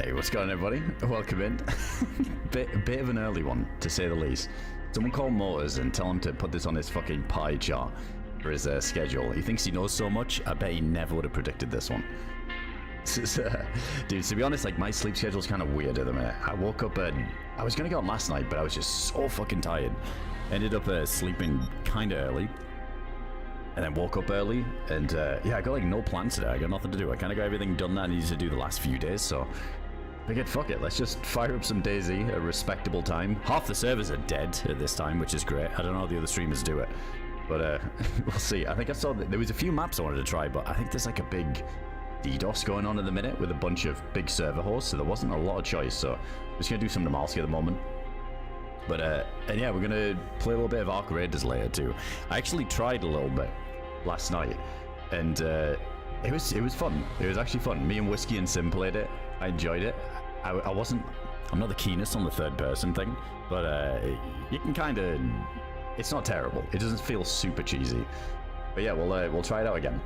Hey, what's going on, everybody? Welcome in. bit of an early one, to say the least. Someone call Motors and tell him to put this on his fucking pie chart for his schedule. He thinks he knows so much, I bet he never would have predicted this one. Dude, to be honest, like, my sleep schedule's kind of weird at the minute. I woke up and I was gonna go out last night, but I was just so fucking tired. Ended up sleeping kind of early. And then woke up early, and yeah, I got like no plans today. I got nothing to do. I kind of got everything done that I needed to do the last few days, so I figured, fuck it, let's just fire up some DayZ at a respectable time. Half the servers are dead at this time, which is great. I don't know how the other streamers do it, but we'll see. I think I saw that there was a few maps I wanted to try, but I think there's like a big DDoS going on at the minute with a bunch of big server hosts, so there wasn't a lot of choice, so I'm just going to do some Namalsk at the moment. But, and yeah, we're going to play a little bit of ARC Raiders later too. I actually tried a little bit last night, and it was fun. It was actually fun. Me and Whiskey and Sim played it. I enjoyed it. I'm not the keenest on the third person thing, but you can kind of, it's not terrible. It doesn't feel super cheesy. But yeah, we'll try it out again.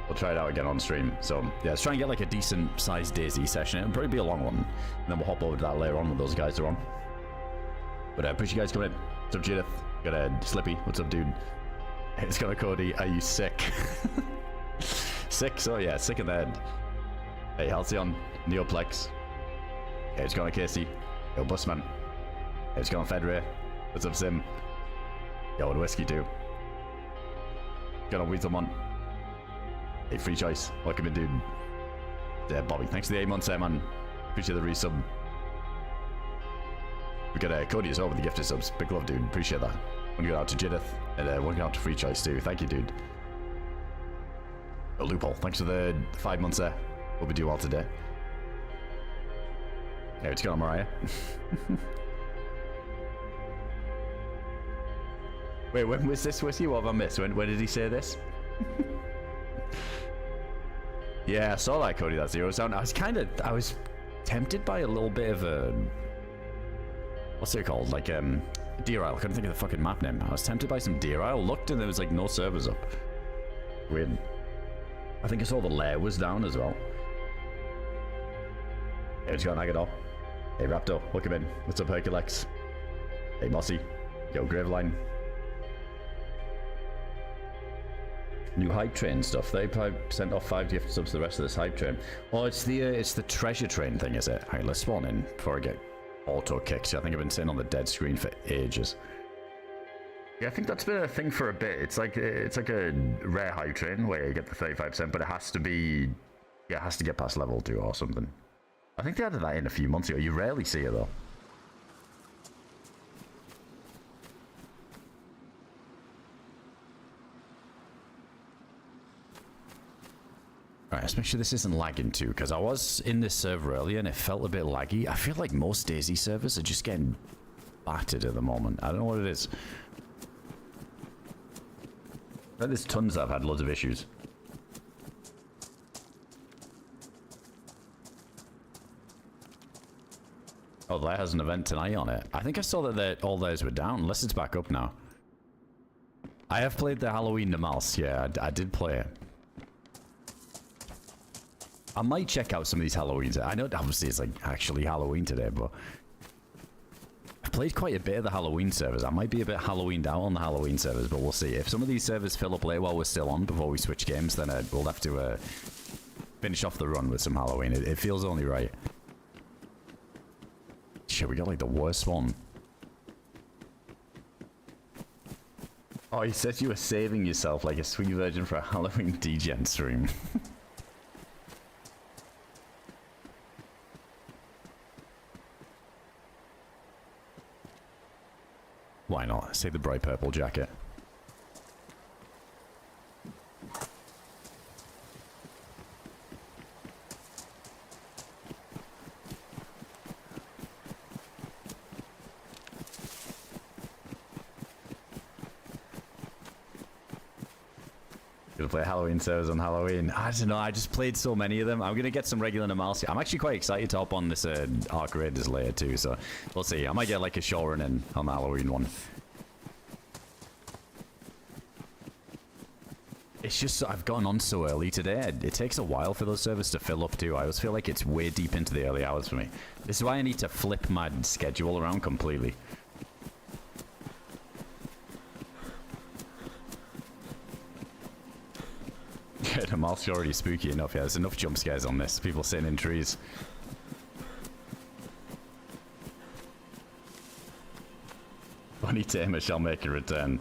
We'll try it out again on stream. So yeah, let's try and get like a decent sized DayZ session. It'll probably be a long one, and then we'll hop over to that later on when those guys are on. But I appreciate you guys coming in. What's up, Judith? Got Slippy. What's up, dude? It's got a Cody. Are you sick? Sick? So yeah, sick in the head. Hey, Halcyon, Neoplex. Hey, it's going on Casey. Yo, Busman. Hey, it's going on Fedray. What's up, Sim? Yo, and Whiskey too. Got on Weaselmon. Hey, Free Choice. Welcome in, dude. Yeah, Bobby. Thanks for the 8 months there, man. Appreciate the resub. We got Cody as well with the gifted subs. Big love, dude. Appreciate that. One go out to Judith, and one go out to Free Choice too. Thank you, dude. Oh, Loophole. Thanks for the 5 months there. Hope we do well today. Hey, what's going on, Mariah? Wait, when was this, Whiskey? What have I missed? When did he say this? Yeah, I saw that, Cody, that 0 sound. I was tempted by a little bit of a, what's it called? Like, DRL. I couldn't think of the fucking map name. I was tempted by some DRL. Looked and there was like no servers up. Weird. I think I saw the lair was down as well. Hey, what's going on, Agadol? Hey, Raptor. Welcome in. What's up, Herculex? Hey, Mossy. Yo, Graveline. New hype train stuff. They probably sent off 5 gift subs to the rest of this hype train. Oh, it's the treasure train thing, is it? Alright, let's spawn in before I get auto kicked. I think I've been sitting on the dead screen for ages. Yeah, I think that's been a thing for a bit. It's like a rare hype train where you get the 35%, but it has to be, yeah, it has to get past level 2 or something. I think they added that in a few months ago. You rarely see it though. Alright, let's make sure this isn't lagging too, because I was in this server earlier and it felt a bit laggy. I feel like most DayZ servers are just getting battered at the moment. I don't know what it is. I bet there's tons that have had loads of issues. Oh, that has an event tonight on it. I think I saw that all those were down, unless it's back up now. I have played the Halloween Namalsk. Yeah, I did play it. I might check out some of these Halloweens. I know obviously it's like actually Halloween today, but I've played quite a bit of the Halloween servers. I might be a bit Halloweened out on the Halloween servers, but we'll see. If some of these servers fill up late while we're still on before we switch games, then we'll have to finish off the run with some Halloween. It feels only right. Shit, we got like the worst one. Oh, you said you were saving yourself like a sweet virgin for a Halloween DGen stream. Why not? Save the bright purple jacket. Gonna play Halloween servers on Halloween. I don't know, I just played so many of them. I'm gonna get some regular Namalsk. I'm actually quite excited to hop on this ARC Raiders later too, so we'll see. I might get like a show run in on the Halloween one. It's just I've gone on so early today. It takes a while for those servers to fill up too. I always feel like it's way deep into the early hours for me. This is why I need to flip my schedule around completely. Yeah, Namalsk's already spooky enough. Yeah, there's enough jump scares on this. People sitting in trees. Bunny Tamer shall make a return.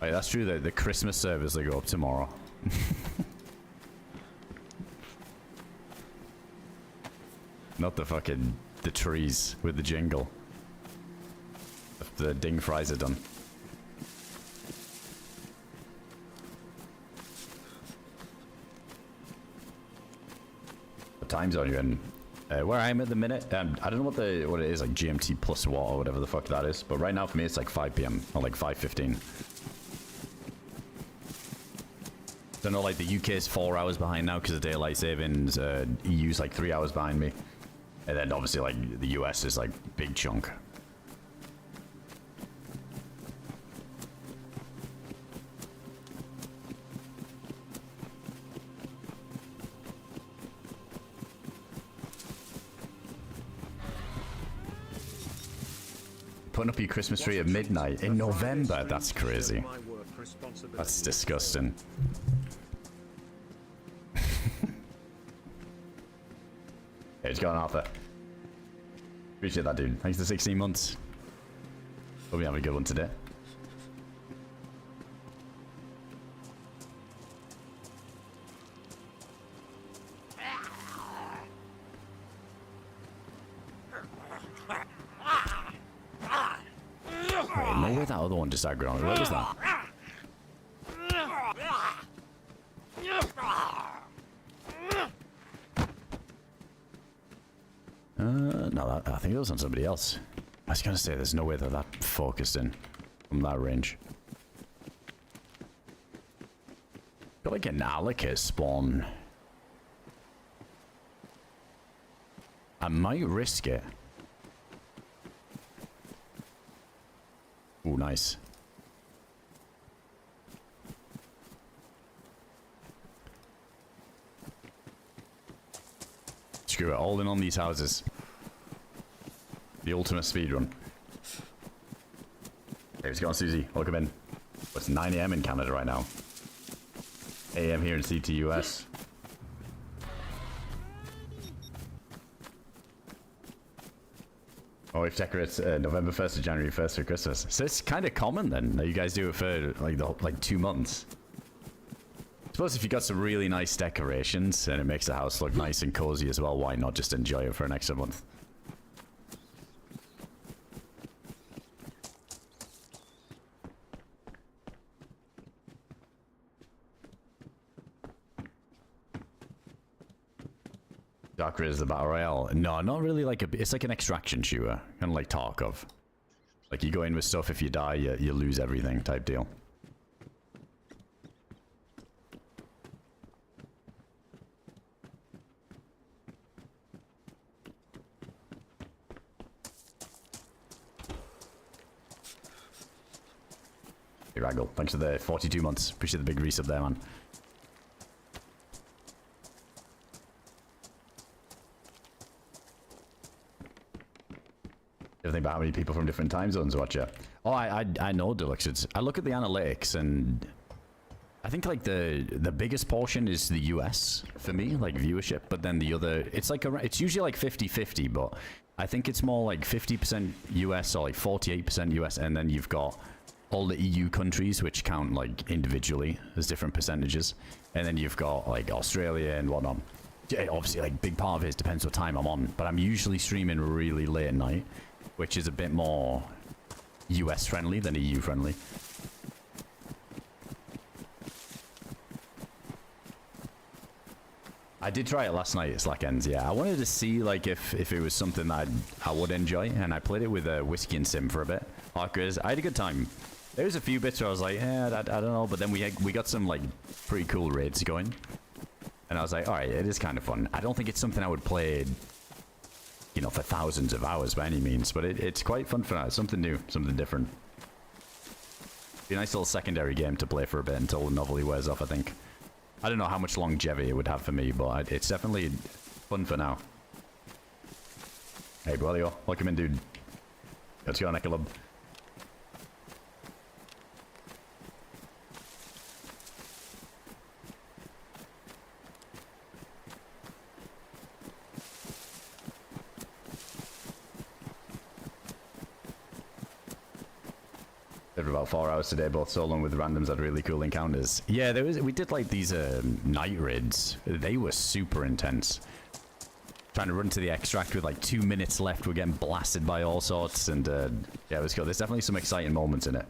Right, that's true. The Christmas servers that go up tomorrow. Not the trees with the jingle. The ding fries are done. What time zone you in? Where I am at the minute, I don't know what it is, like GMT plus what or whatever the fuck that is, but right now for me it's like 5 p.m. or like 5:15. So I know like the UK is 4 hours behind now because of daylight savings. EU's like 3 hours behind me, and then obviously like the US is like big chunk. Putting up your Christmas tree at midnight in November, that's crazy. That's disgusting. Hey, it's going, Arthur. Appreciate that, dude. Thanks for 16 months. Hope you have a good one today. Wait, no way that other one just aggroed on me. What was that? No, I think it was on somebody else. I was gonna say there's no way that focused in from that range. Got like an alligator spawn. I might risk it. Ooh, nice. Screw it, all in on these houses. The ultimate speedrun. Hey, what's going on, Susie? Welcome in. It's 9 AM in Canada right now. AM here in CTUS. Oh, we've decorated November 1st to January 1st for Christmas. So it's kind of common then that you guys do it for like 2 months. I suppose if you got some really nice decorations and it makes the house look nice and cozy as well, why not just enjoy it for an extra month? Darker is the Battle Royale. No, not really like it's like an extraction shooter. Kind of like Tarkov. Like you go in with stuff, if you die, you lose everything type deal. Hey Raggle, thanks for the 42 months. Appreciate the big resub there, man. Think about how many people from different time zones watch it. Oh, I know, Deluxe. I look at the analytics and I think like the biggest portion is the US for me, like viewership, but then the other, it's like it's usually like 50-50, but I think it's more like 50% US or like 48% US, and then you've got all the EU countries which count like individually as different percentages, and then you've got like Australia and whatnot. Yeah, obviously like big part of it depends what time I'm on, but I'm usually streaming really late at night, which is a bit more US friendly than EU friendly. I did try it last night at Slack Ends, yeah. I wanted to see like if it was something that I would enjoy, and I played it with Whiskey and Sim for a bit. I had a good time. There was a few bits where I was like, I don't know, but then we got some like pretty cool raids going, and I was like, all right, it is kind of fun. I don't think it's something I would play, you know, for thousands of hours by any means, but it's quite fun for now. Something new, something different. Be a nice little secondary game to play for a bit until the novelty wears off, I think. I don't know how much longevity it would have for me, but it's definitely fun for now. Hey, brother, welcome in, dude. Let's go, Nicolab. Did about 4 hours today, both solo and with randoms, had really cool encounters. Yeah, we did like these night raids. They were super intense. Trying to run to the extract with like 2 minutes left. We're getting blasted by all sorts, and yeah, it was cool. There's definitely some exciting moments in it.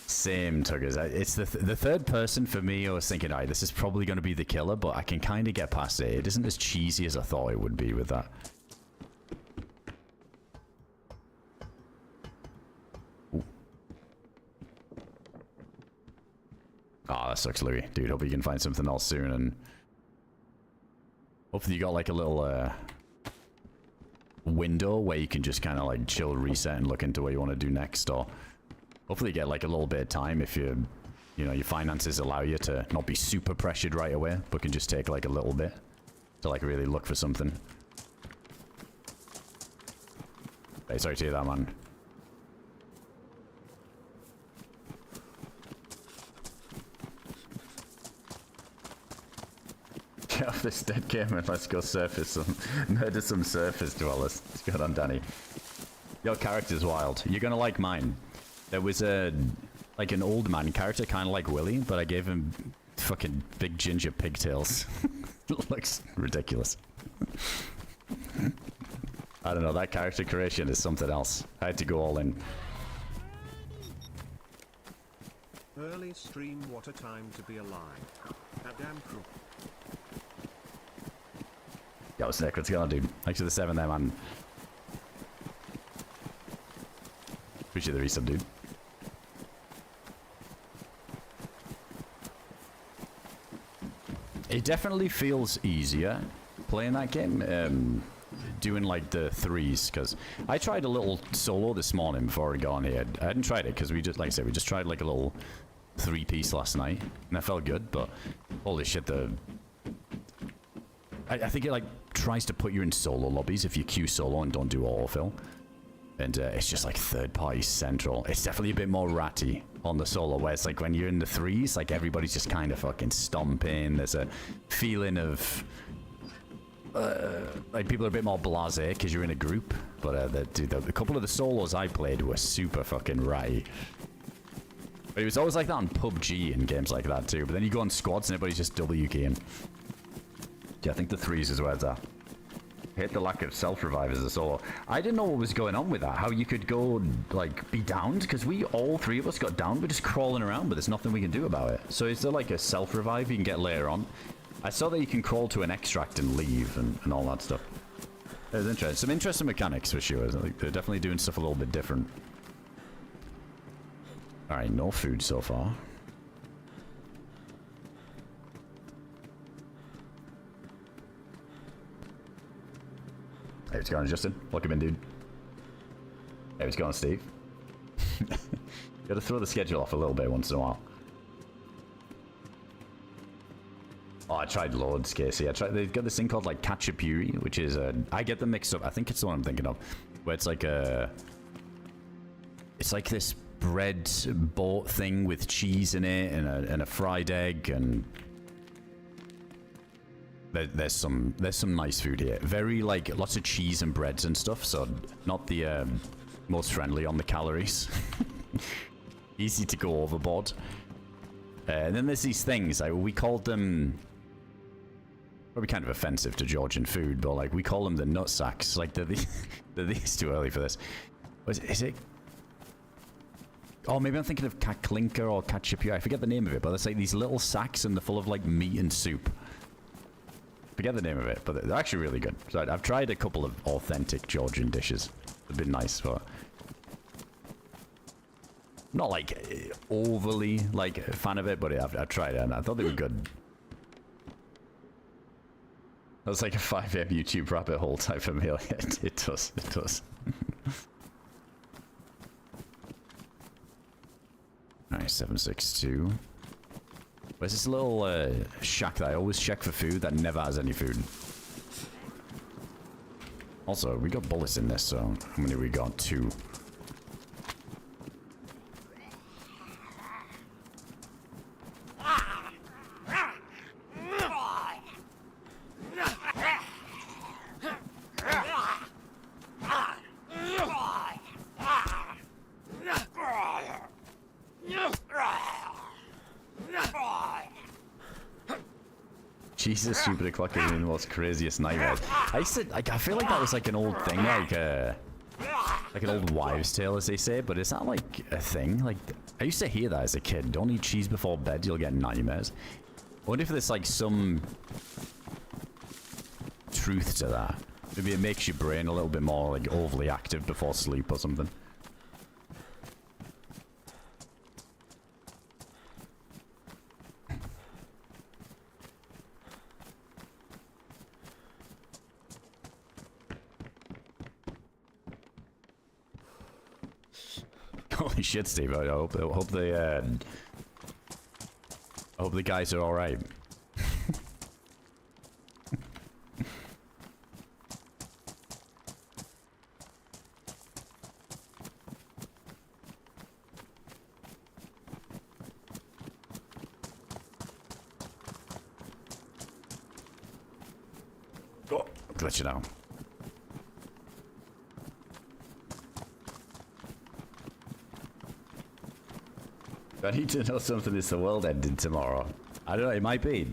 Same, Tuggers. It's the third person for me. I was thinking, alright, this is probably going to be the killer, but I can kind of get past it. It isn't as cheesy as I thought it would be with that. Oh, that sucks, Louis. Dude, hope you can find something else soon, and hopefully you got like a little window where you can just kind of like chill, reset, and look into what you want to do next, or hopefully you get like a little bit of time if you know, your finances allow you to not be super pressured right away, but can just take like a little bit to like really look for something. Hey, sorry to hear that, man. Get off this dead game and let's go murder some surface dwellers. Good on, Danny. Your character's wild. You're gonna like mine. There was like an old man character, kind of like Willy, but I gave him fucking big ginger pigtails. Looks ridiculous. I don't know, that character creation is something else. I had to go all in. Early stream, what a time to be alive. AdamCrooK. Yo, Snick, what's going on, dude? Thanks for the 7 there, man. Appreciate the resub, dude. It definitely feels easier playing that game, doing like the 3s, because I tried a little solo this morning before I got on here. I hadn't tried it because we just, like I said, we just tried like a little 3-piece last night, and that felt good, but holy shit, I think it like tries to put you in solo lobbies if you queue solo and don't do autofill. And it's just like third-party central. It's definitely a bit more ratty on the solo, where it's like when you're in the 3s, like everybody's just kind of fucking stomping. There's a feeling of like people are a bit more blasé because you're in a group. But dude, a couple of the solos I played were super fucking ratty. But it was always like that on PUBG and games like that too. But then you go on squads and everybody's just W keying. Yeah, I think the 3s is where it's at. Hate the lack of self-revive as a solo. I didn't know what was going on with that. How you could go, like, be downed. Because all 3 of us got downed. We're just crawling around, but there's nothing we can do about it. So is there, like, a self-revive you can get later on? I saw that you can crawl to an extract and leave and all that stuff. It was interesting. Some interesting mechanics, for sure. Like, they're definitely doing stuff a little bit different. Alright, no food so far. Hey, what's going on, Justin? Welcome in, dude. Hey, what's going on, Steve? Gotta throw the schedule off a little bit once in a while. Oh, I tried loads, Casey. They've got this thing called, like, Khachapuri, which is I get them mixed up. I think it's the one I'm thinking of. Where it's like it's like this bread boat thing with cheese in it and a fried egg, and there's some nice food here. Very, like, lots of cheese and breads and stuff, so not the most friendly on the calories. Easy to go overboard. And then there's these things, like, we called them, probably kind of offensive to Georgian food, but like we call them the nut sacks. Like they're these too early for this. Is it? Oh, maybe I'm thinking of kaklinka or khachapuri. I forget the name of it, but it's like these little sacks and they're full of like meat and soup. Forget the name of it, but they're actually really good. So I've tried a couple of authentic Georgian dishes. They've been nice, but not like overly like a fan of it, but I've tried it and I thought they were good. That's like a 5 AM YouTube rabbit hole type of meal. It does. 762. Where's this little shack that I always check for food that never has any food? Also, we got bullets in this, so how many we got? 2. Jesus, stupid o'clock is the most craziest nightmares. I said, like, I feel like that was like an old thing, like an old wives' tale, as they say. But is that like a thing? Like, I used to hear that as a kid. Don't eat cheese before bed; you'll get nightmares. I wonder if there's like some truth to that. Maybe it makes your brain a little bit more like overly active before sleep or something. Holy shit, Steve! I hope the guys are all right. Oh, glitch it out. I need to know something is the world ending tomorrow. I don't know, it might be.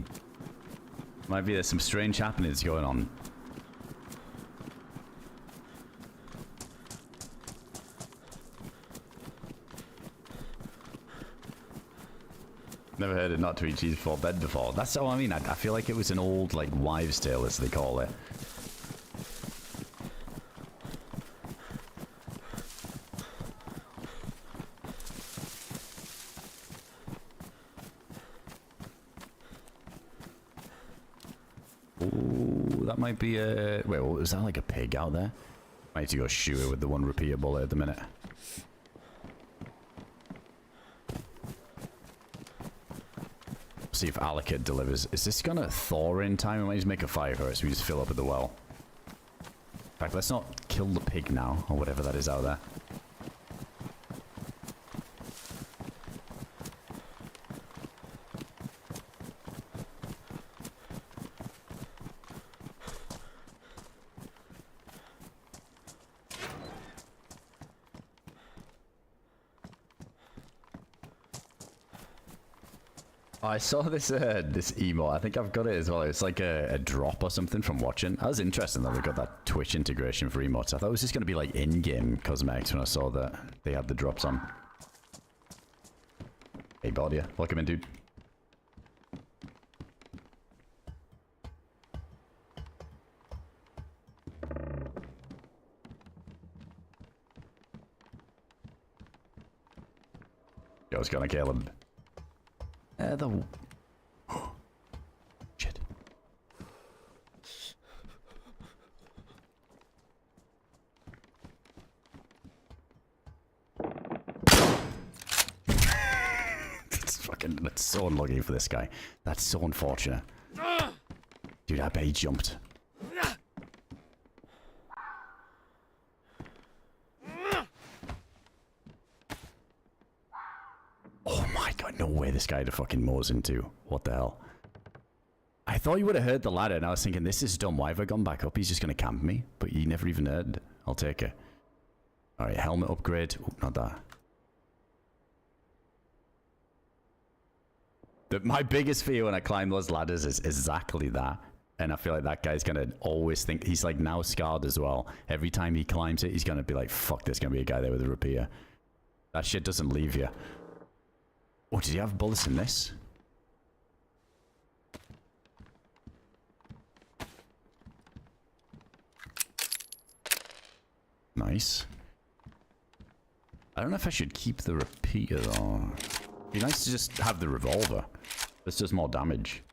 Might be there's some strange happenings going on. Never heard it not to eat cheese before bed before. That's what I mean. I feel like it was an old, like, wives' tale, as they call it. Might be a... Wait, what, was that like a pig out there? I need to go shoot it with the 1 repeater bullet at the minute. See if Alikid delivers. Is this gonna thaw in time? We might just make a fire first. We just fill up at the well. In fact, let's not kill the pig now, or whatever that is out there. I saw this this emote. I think I've got it as well. It's like a drop or something from watching. That was interesting that they got that Twitch integration for emotes. I thought it was just going to be like in-game cosmetics when I saw that they had the drops on. Hey, Bardia. Welcome in, dude. Yo, what's going on, Caleb? Shit. That's so unlucky for this guy. That's so unfortunate. Dude, I bet he jumped. Oh my god, no way this guy had a fucking mows into. What the hell? I thought you would have heard the ladder, and I was thinking, this is dumb. Why have I gone back up? He's just going to camp me. But you never even heard. I'll take it. Alright, helmet upgrade. Oh, not that. My biggest fear when I climb those ladders is exactly that. And I feel like that guy's going to always think... He's like now scarred as well. Every time he climbs it, he's going to be like, fuck, there's going to be a guy there with a rapier. That shit doesn't leave you. Oh, did he have bullets in this? Nice. I don't know if I should keep the repeater though. It'd be nice to just have the revolver. This does more damage.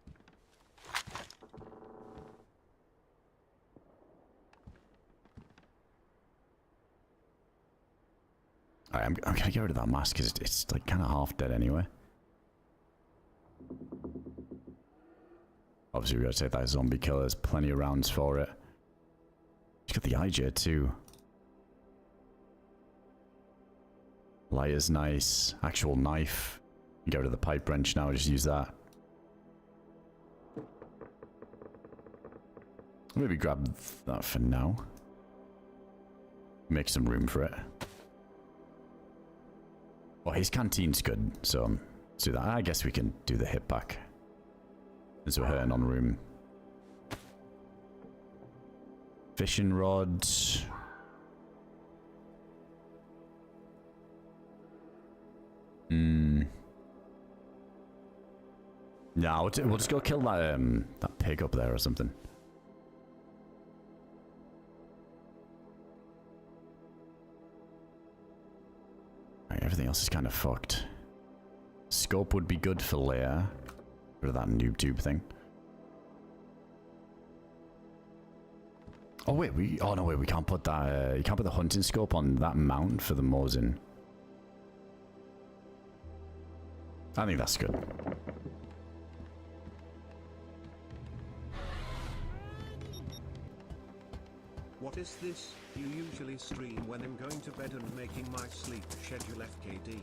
Alright, I'm gonna get rid of that mask because it's like kind of half dead anyway. Obviously, we gotta take that zombie killer. There's plenty of rounds for it. He's got the IJ too. Lighter's nice. Actual knife. Get rid of the pipe wrench now. Just use that. Maybe grab that for now. Make some room for it. Oh, his canteen's good, so let's do that. I guess we can do the hip back. As we're hurting on room. Fishing rods. Nah, we'll just go kill that that pig up there or something. Right, everything else is kind of fucked. Scope would be good for layer. Rid of that noob tube thing. Oh wait, oh no wait, we can't put that. You can't put the hunting scope on that mount for the Mosin. I think that's good. What is this? You usually stream when I'm going to bed and making my sleep schedule FKD.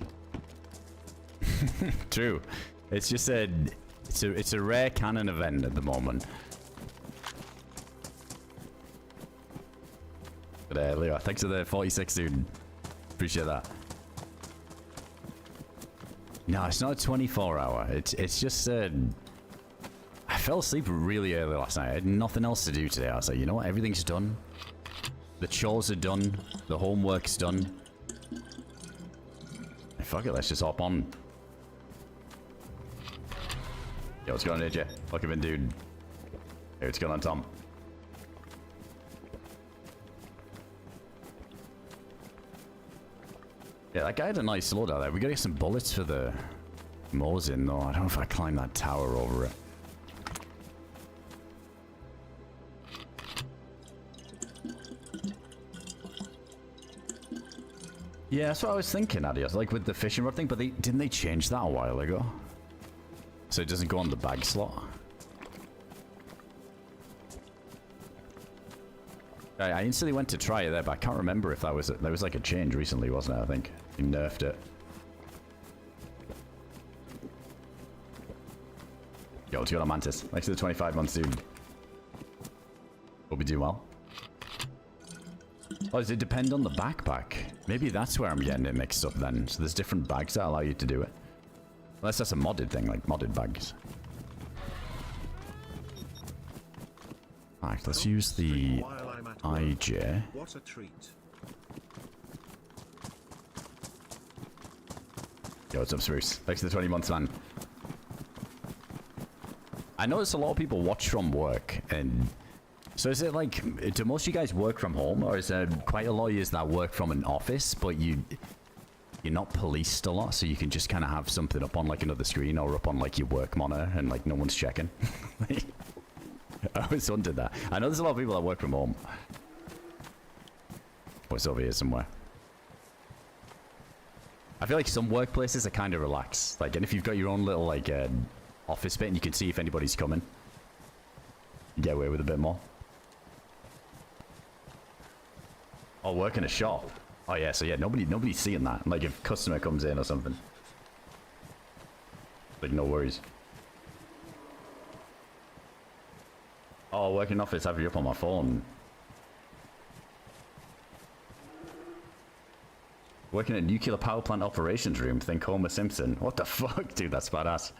True. It's just it's a rare canon event at the moment. But Leo, thanks for the 46, dude. Appreciate that. No, it's not a 24-hour. It's just I fell asleep really early last night. I had nothing else to do today. I was like, you know what? Everything's done. The chores are done. The homework's done. Hey, fuck it, let's just hop on. Yo, what's going on, AJ? Fuck him in, dude. Hey, what's going on, Tom? Yeah, that guy had a nice load out there. We gotta get some bullets for the Mosin, though. I don't know if I climb that tower over it. Yeah, that's what I was thinking, Adios. Like with the fishing rod thing, but didn't they change that a while ago? So it doesn't go on the bag slot? I instantly went to try it there, but I can't remember if that was there was like a change recently, wasn't it? I think he nerfed it. Yo, what's going on, Mantis? Thanks for the 25 months, dude. Hope you do well. Oh, does it depend on the backpack? Maybe that's where I'm getting it mixed up then. So there's different bags that allow you to do it. Unless that's a modded thing, like modded bags. Alright, let's use the IJ. What a treat. Yo, what's up, Spruce? Thanks for the 20 months, man. I notice a lot of people watch from work, and so is it like, do most of you guys work from home, or is there quite a lot of you that work from an office, but you're not policed a lot, so you can just kind of have something up on like another screen or up on like your work monitor, and like no one's checking? I always wondered that. I know there's a lot of people that work from home. Oh, it's over here somewhere. I feel like some workplaces are kind of relaxed. Like, and if you've got your own little like office bit and you can see if anybody's coming, you get away with a bit more. Oh, work in a shop. Oh yeah, so yeah, nobody's seeing that. Like if customer comes in or something. Like no worries. Oh, working office, I have you up on my phone. Working at nuclear power plant operations room, think Homer Simpson. What the fuck, dude, that's badass.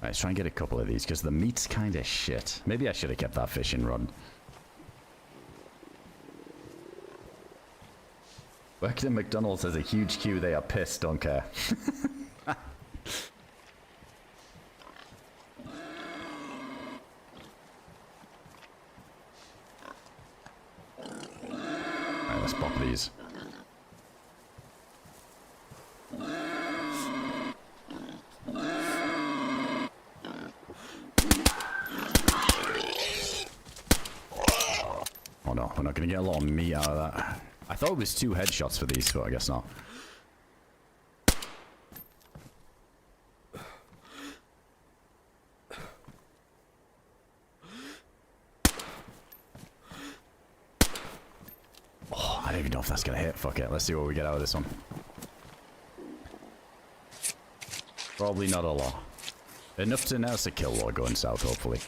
Let's try and get a couple of these, because the meat's kind of shit. Maybe I should have kept that fishing rod. Worked at McDonald's has a huge queue, they are pissed, don't care. Alright, let's pop these. well, we're not going to get a lot of meat out of that. I thought it was 2 headshots for these, but I guess not. Oh, I don't even know if that's going to hit. Fuck it. Let's see what we get out of this one. Probably not a lot. Enough to announce a kill while going south, hopefully.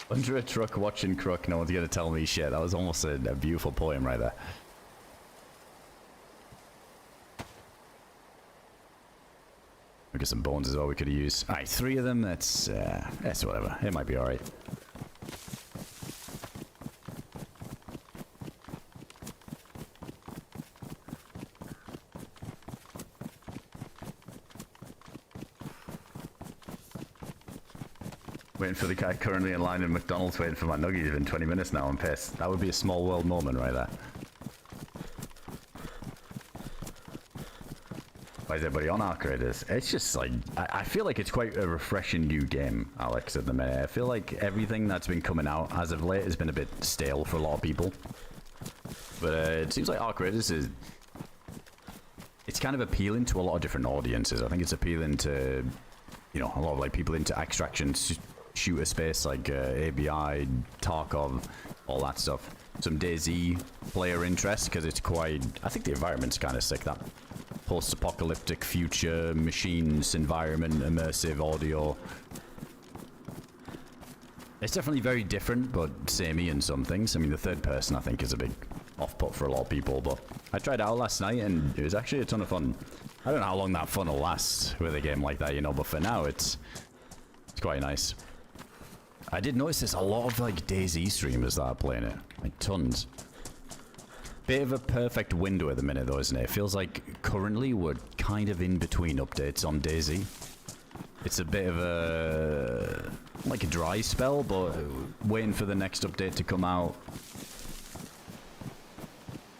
Under a truck watching Crook, no one's gonna tell me shit. That was almost a beautiful poem right there. We got some bones as well we could have used. Alright, 3 of them, that's whatever. It might be alright. Waiting for the guy currently in line in McDonald's waiting for my nuggies in 20 minutes now. I'm pissed. That would be a small world moment right there. Why is everybody on Arc Raiders? It's just like, I feel like it's quite a refreshing new game, Alex, at the minute. I feel like everything that's been coming out as of late has been a bit stale for a lot of people. But it seems like Arc Raiders is... It's kind of appealing to a lot of different audiences. I think it's appealing to, you know, a lot of like people into extraction shooter space like ABI, Tarkov, all that stuff. Some DayZ player interest because it's quite... I think the environment's kind of sick, that post-apocalyptic future, machines, environment, immersive audio. It's definitely very different, but samey in some things. I mean, the third person, I think, is a big off-put for a lot of people, but I tried it out last night, and it was actually a ton of fun. I don't know how long that fun will last with a game like that, you know, but for now, it's quite nice. I did notice there's a lot of, like, DayZ streamers that are playing it. Like, tons. Bit of a perfect window at the minute, though, isn't it? It feels like currently we're kind of in between updates on DayZ. It's a bit of a... like a dry spell, but waiting for the next update to come out.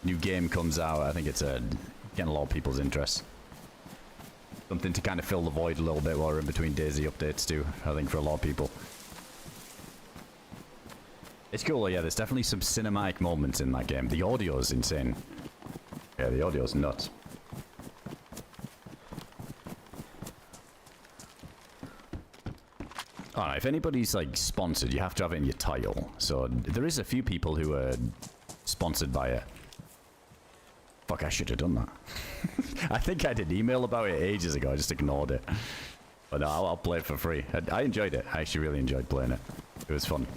New game comes out. I think it's getting a lot of people's interest. Something to kind of fill the void a little bit while we're in between DayZ updates, too, I think, for a lot of people. It's cool, yeah, there's definitely some cinematic moments in that game. The audio is insane. Yeah, the audio's nuts. Alright, if anybody's, like, sponsored, you have to have it in your title. So, there is a few people who are sponsored by it. Fuck, I should have done that. I think I did an email about it ages ago, I just ignored it. But no, I'll play it for free. I enjoyed it. I actually really enjoyed playing it. It was fun.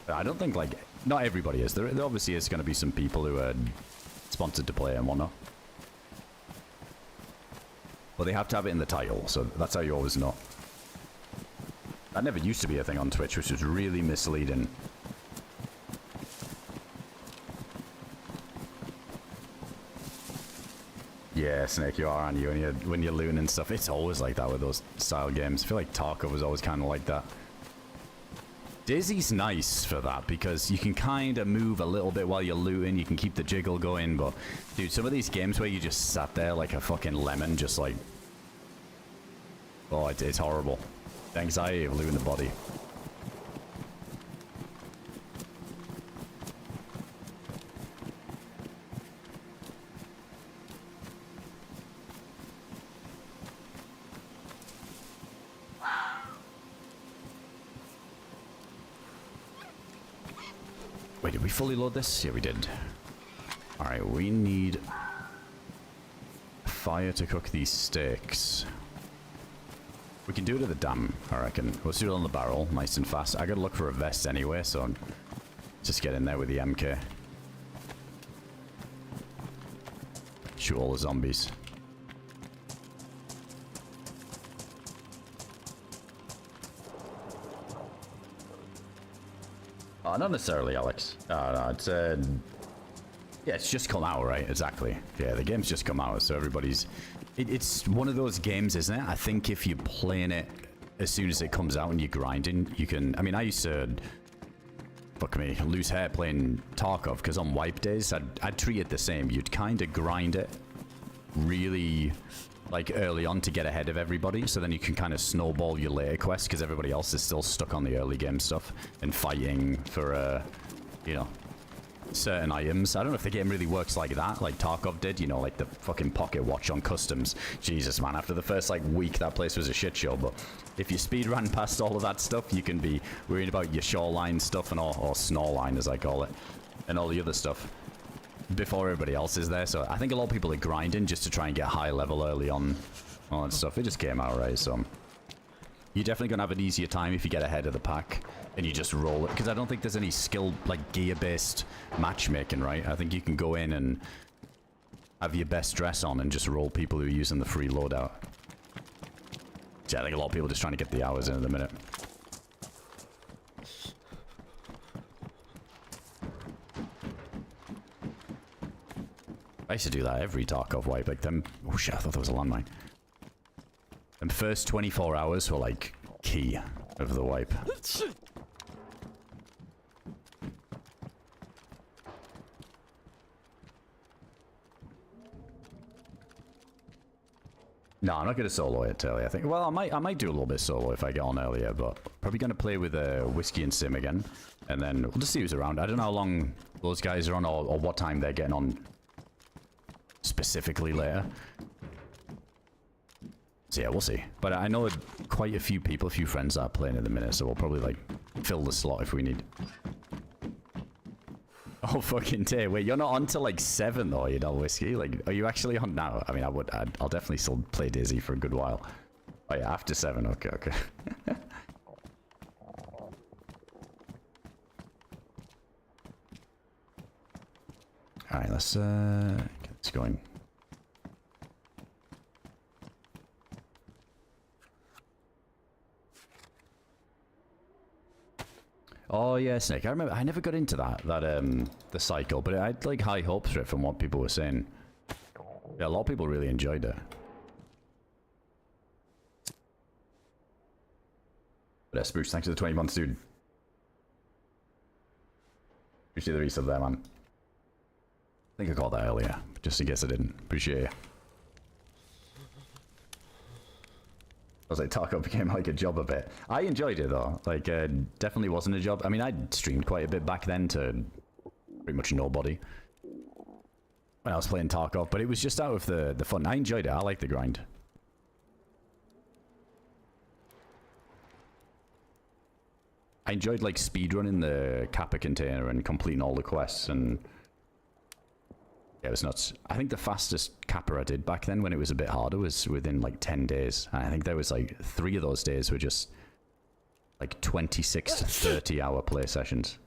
I don't think, like, not everybody is. There obviously is going to be some people who are sponsored to play and whatnot. But they have to have it in the title, so that's how you always know. That never used to be a thing on Twitch, which was really misleading. Yeah, Snake, you are, aren't you? When you're looting and stuff, it's always like that with those style games. I feel like Tarkov was always kind of like that. DayZ's nice for that because you can kind of move a little bit while you're looting. You can keep the jiggle going, but dude, some of these games where you just sat there like a fucking lemon, just like, oh, it's horrible. The anxiety of losing the body. Wait, did we fully load this? Yeah, we did. Alright, we need fire to cook these steaks. We can do it at the dam, I reckon. We'll do it on the barrel, nice and fast. I gotta look for a vest anyway, so just get in there with the MK. Shoot all the zombies. Oh, not necessarily, Alex. No, it's yeah, it's just come out, right? Exactly. Yeah, the game's just come out, so everybody's... It's one of those games, isn't it? I think if you're playing it as soon as it comes out and you're grinding, you can... I mean, I used to... Fuck me, lose hair playing Tarkov, because on wipe days, I'd treat it the same. You'd kind of grind it really like early on to get ahead of everybody, so then you can kind of snowball your later quests because everybody else is still stuck on the early game stuff and fighting for, you know, certain items. I don't know if the game really works like that, like Tarkov did, you know, like the fucking pocket watch on customs. Jesus, man, after the first, like, week, that place was a shit show, but if you speed run past all of that stuff, you can be worried about your shoreline stuff and all, or snowline, as I call it, and all the other stuff before everybody else is there. So I think a lot of people are grinding just to try and get high level early on, all that stuff. It just came out right, so you're definitely gonna have an easier time if you get ahead of the pack and you just roll it, because I don't think there's any skill, like, gear-based matchmaking, right? I think you can go in and have your best dress on and just roll people who are using the free loadout. Yeah, I think a lot of people are just trying to get the hours in at the minute. I used to do that every Tarkov wipe, like them. Oh shit, I thought that was a landmine. Them first 24 hours were like key of the wipe. No, I'm not going to solo it, Telly. I think. Well, I might do a little bit solo if I get on earlier, but probably going to play with Whiskey and Sim again, and then we'll just see who's around. I don't know how long those guys are on, or what time they're getting on specifically later. So yeah, we'll see. But I know quite a few people, a few friends that are playing at the minute, so we'll probably like fill the slot if we need. Oh fucking day! Wait, you're not on till like 7 though, you know, Whiskey. Like, are you actually on now? I mean, I'll definitely still play DayZ for a good while. Oh yeah, after 7. Okay, okay. All right, let's get this going. Oh yeah, Snake. I remember. I never got into the cycle, but I had like high hopes for it from what people were saying. Yeah, a lot of people really enjoyed it. But Spooch, thanks for the 20 months, dude. Appreciate the resub there, man. I think I called that earlier, just in case I didn't. Appreciate it. I was like, Tarkov became like a job a bit. I enjoyed it though. Like, definitely wasn't a job. I mean, I streamed quite a bit back then to pretty much nobody when I was playing Tarkov, but it was just out of the fun. I enjoyed it. I like the grind. I enjoyed like speedrunning the Kappa container and completing all the quests, and yeah, it was nuts. I think the fastest Kappa I did back then when it was a bit harder was within like 10 days. And I think there was like 3 of those days were just like 26 to 30 hour play sessions.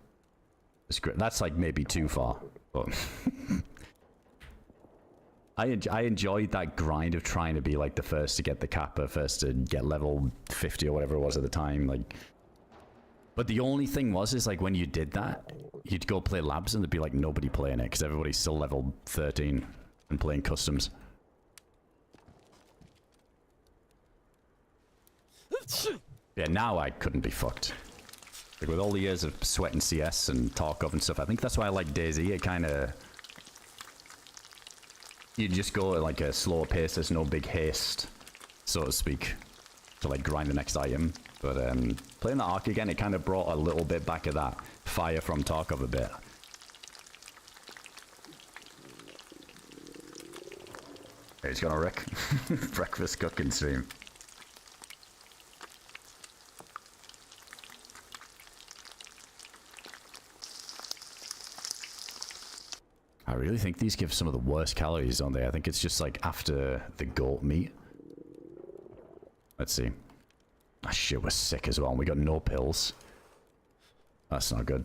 It's great. That's like maybe too far, but I enjoyed that grind of trying to be like the first to get the Kappa, first to get level 50 or whatever it was at the time. Like, but the only thing was, is like when you did that, you'd go play labs and there'd be like nobody playing it because everybody's still level 13 and playing customs. Yeah, now I couldn't be fucked. Like with all the years of sweat and CS and Tarkov and stuff, I think that's why I like DayZ. It kind of, you just go at like a slower pace. There's no big haste, so to speak, to like grind the next item. But playing the Ark again, it kind of brought a little bit back of that fire from Tarkov a bit. Hey, he's gonna wreck breakfast cooking stream. I really think these give some of the worst calories, don't they? I think it's just like after the goat meat. Let's see. Ah, shit, we're sick as well, and we got no pills. That's not good.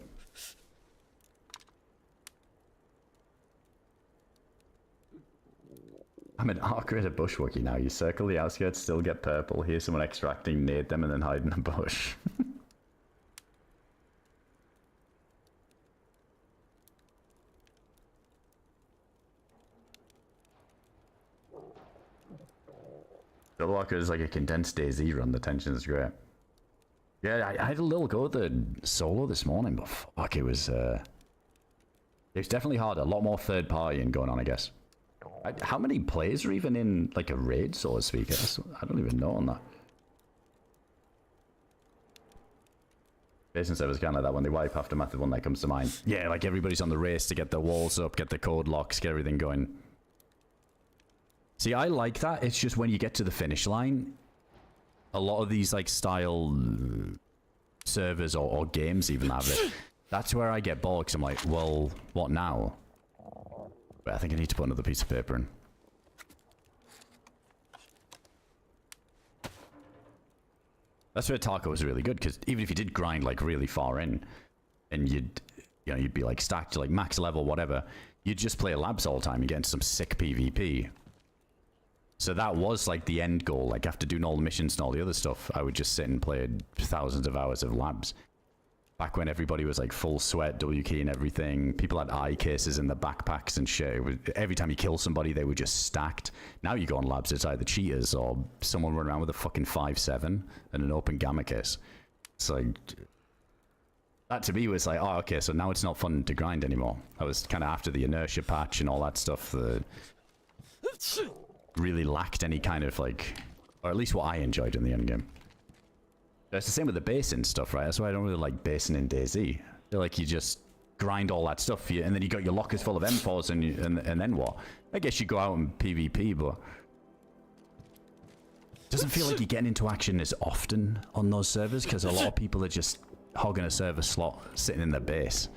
I'm an Ark-rated bushwookie now. You circle the outskirts, still get purple. Hear someone extracting, nade them, and then hide in a bush. Diabolical is like a condensed DayZ run. The tension is great. Yeah, I had a little go at the solo this morning, but fuck, it was definitely harder. A lot more third partying going on, I guess. How many players are even in like a raid, so to speak? I don't even know on that. Basing servers kind of like that when they wipe after method one that comes to mind. Yeah, like everybody's on the race to get the walls up, get the code locks, get everything going. See, I like that. It's just when you get to the finish line, a lot of these like style servers or games even have it. That's where I get bored because I'm like, well, what now? But I think I need to put another piece of paper in. That's where Taco was really good, because even if you did grind like really far in, and you'd be like stacked to like max level, whatever, you'd just play labs all the time and get into some sick PvP. So that was like the end goal. Like after doing all the missions and all the other stuff, I would just sit and play thousands of hours of labs. Back when everybody was like full sweat, W key and everything. People had eye cases in the backpacks and shit. Every time you kill somebody, they were just stacked. Now you go on labs, it's either cheaters or someone running around with a fucking 5.7 and an open gamma case. It's like... That to me was like, oh, okay, so now it's not fun to grind anymore. I was kind of after the inertia patch and all that stuff that really lacked any kind of like... Or at least what I enjoyed in the endgame. It's the same with the basin stuff, right? That's why I don't really like basin in DayZ. I feel like you just grind all that stuff, and then you got your lockers full of M4s, and then what? I guess you go out and PvP, but it doesn't feel like you're getting into action as often on those servers, because a lot of people are just hogging a server slot, sitting in their base.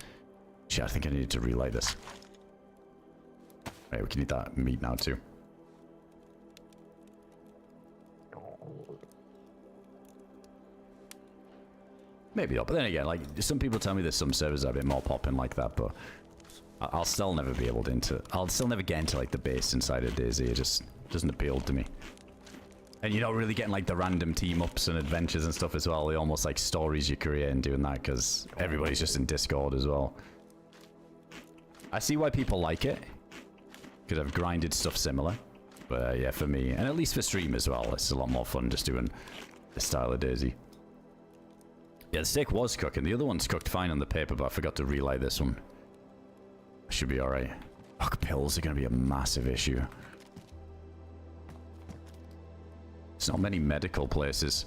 Shit, I think I need to relight this. Right, we can eat that meat now too. Maybe not, but then again, like, some people tell me there's some servers that are a bit more popping like that, but I'll still never be able to I'll still never get into, like, the base inside of DayZ. It just doesn't appeal to me. And you're not really getting, like, the random team-ups and adventures and stuff as well. The almost, like, stories you create and doing that, because everybody's just in Discord as well. I see why people like it, because I've grinded stuff similar. But, yeah, for me, and at least for stream as well, it's a lot more fun just doing this style of DayZ. Yeah, the steak was cooking. The other one's cooked fine on the paper, but I forgot to relight this one. Should be alright. Fuck, pills are going to be a massive issue. There's not many medical places.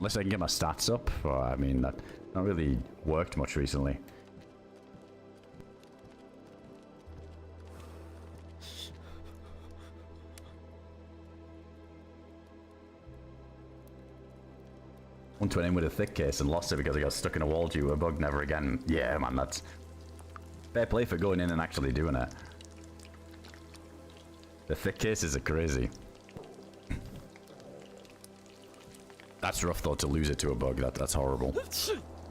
Unless I can get my stats up. Well, I mean, that not really worked much recently. Once went in with a thick case and lost it because I got stuck in a wall due to a bug. Never again. Yeah, man, that's fair play for going in and actually doing it. The thick cases are crazy. That's rough though, to lose it to a bug. That's horrible.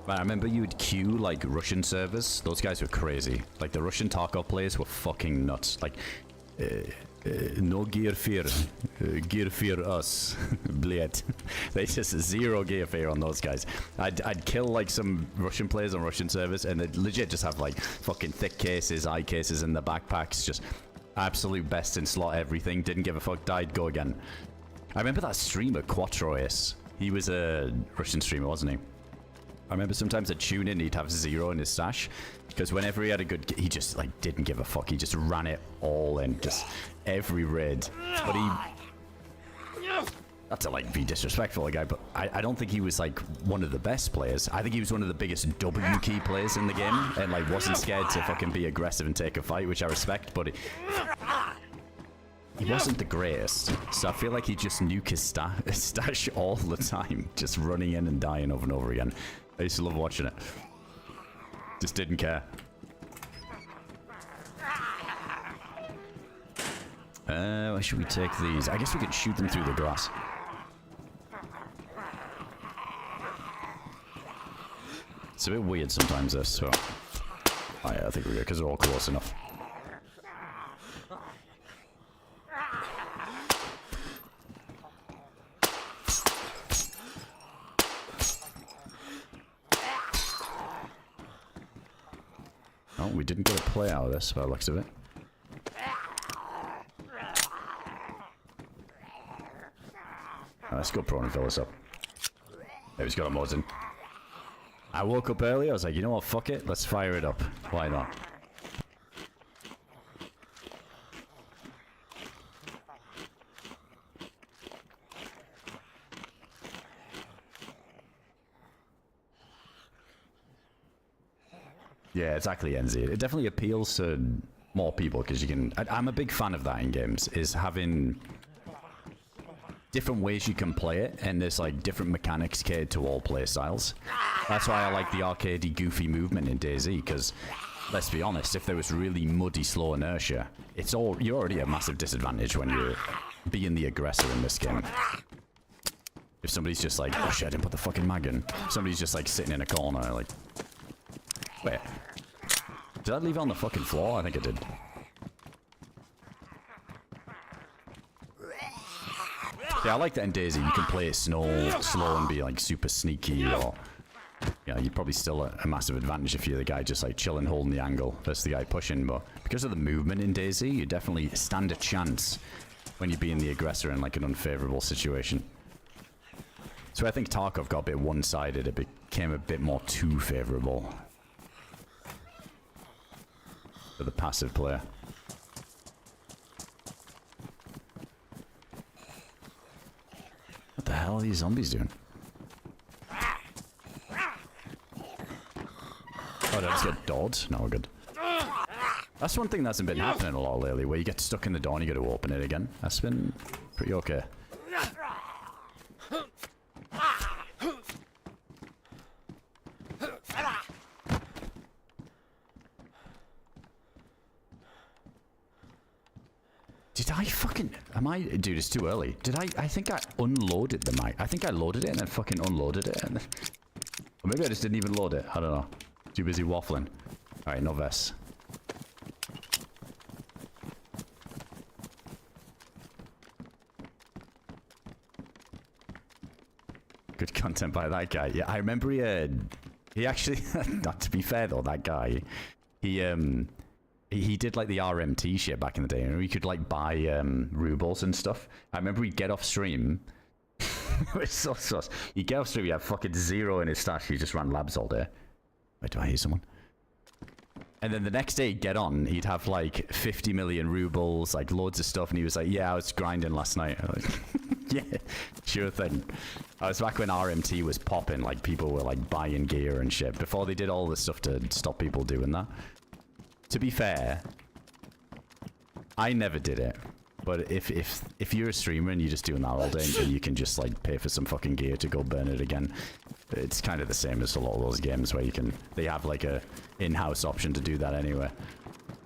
Man, I remember you would queue like Russian servers. Those guys were crazy. Like the Russian Tarkov players were fucking nuts. Like, no gear fear. Gear fear us. Bled. They just zero gear fear on those guys. I'd kill like some Russian players on Russian servers and they'd legit just have like fucking thick cases, eye cases in the backpacks. Just absolute best in slot everything. Didn't give a fuck. Died. Go again. I remember that streamer, Quattrois. He was a Russian streamer, wasn't he? I remember sometimes I'd tune in, he'd have 0 in his stash. Because whenever he had a good... He just, like, didn't give a fuck. He just ran it all in. Just every raid. But he... Not to, like, be disrespectful, guy, but I don't think he was, like, one of the best players. I think he was one of the biggest W key players in the game. And, like, wasn't scared to fucking be aggressive and take a fight, which I respect. But he wasn't the greatest. So I feel like he just nuke his stash all the time. Just running in and dying over and over again. I used to love watching it. Just didn't care. Where should we take these? I guess we could shoot them through the grass. It's a bit weird sometimes, this, so... Oh yeah, I think we're good, because they're all close enough. Oh, we didn't get a play out of this, by the looks of it. Oh, let's go prone and fill this up. There, he's got a mods in. I woke up early, I was like, you know what, fuck it, let's fire it up. Why not? Yeah, exactly, NZ. It definitely appeals to more people because you can... I'm a big fan of that in games, is having different ways you can play it, and there's like different mechanics catered to all play styles. That's why I like the arcadey, goofy movement in DayZ, because let's be honest, if there was really muddy, slow inertia, you're already at a massive disadvantage when you're being the aggressor in this game. If somebody's just like, oh shit, I didn't put the fucking mag in. Somebody's just like sitting in a corner, like... Wait. Did I leave it on the fucking floor? I think I did. Yeah, I like that in DayZ. You can play it slow and be like super sneaky, or... Yeah, you'd probably still a massive advantage if you're the guy just like chilling, holding the angle versus the guy pushing, but because of the movement in DayZ, you definitely stand a chance when you're being the aggressor in like an unfavorable situation. So I think Tarkov got a bit one-sided. It became a bit more too favorable for the passive player. What the hell are these zombies doing? Oh, did I just get dodged? No, we're good. That's one thing that's been happening a lot lately, where you get stuck in the door and you got to open it again. That's been pretty okay. Did I fucking... Dude, it's too early. I think I unloaded the mic. I think I loaded it and then fucking unloaded it. And then, or maybe I just didn't even load it. I don't know. Too busy waffling. Alright, no vests. Good content by that guy. Yeah, I remember he actually... Not to be fair though, that guy. He did like the RMT shit back in the day, and you could like buy rubles and stuff. I remember he'd get off stream. It was so sus. He'd get off stream, he had fucking 0 in his stash. He just ran labs all day. Wait, do I hear someone? And then the next day he'd get on, he'd have like 50 million rubles, like loads of stuff, and he was like, yeah, I was grinding last night. I'm like, yeah, sure thing. I was back when RMT was popping, like people were like buying gear and shit, before they did all this stuff to stop people doing that. To be fair, I never did it, but if you're a streamer and you're just doing that all day and you can just like pay for some fucking gear to go burn it again, it's kind of the same as a lot of those games where they have like a in-house option to do that anyway.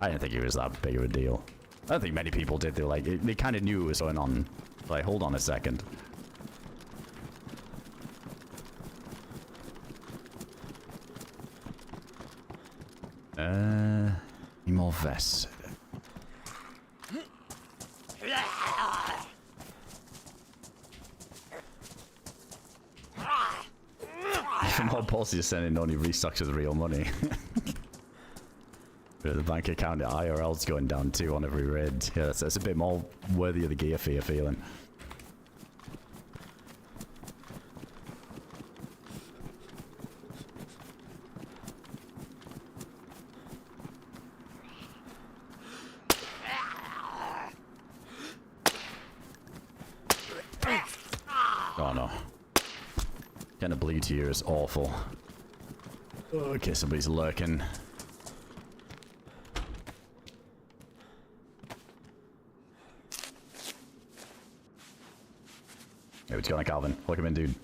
I didn't think it was that big of a deal. I don't think many people did. They were like, they kind of knew it was going on. Like, hold on a second. Need more vests. Even more balls you're sending only restocks with real money. But the bank account at IRL's going down too on every raid. Yeah, that's a bit more worthy of the gear for your feeling. Oh no. Getting a bleed here is awful. Okay, somebody's lurking. Hey, what's going on, Calvin? Welcome in, dude.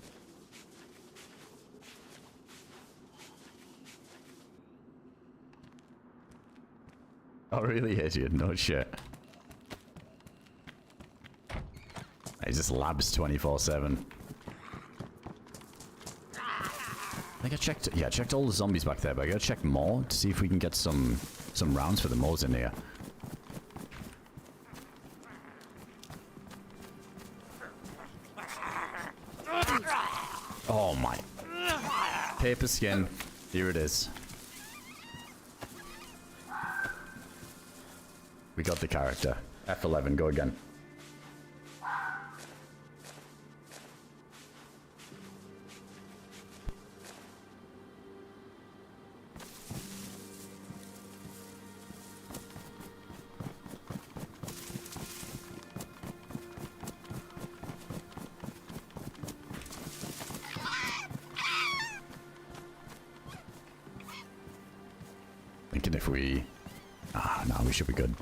Oh, really hit you? No shit. He just labs 24/7. I think I checked. Yeah, I checked all the zombies back there, but I gotta check more to see if we can get some rounds for the Moors in here. Oh my. Paper skin. Here it is. We got the character. F11, go again. if we... Ah, no, we should be good.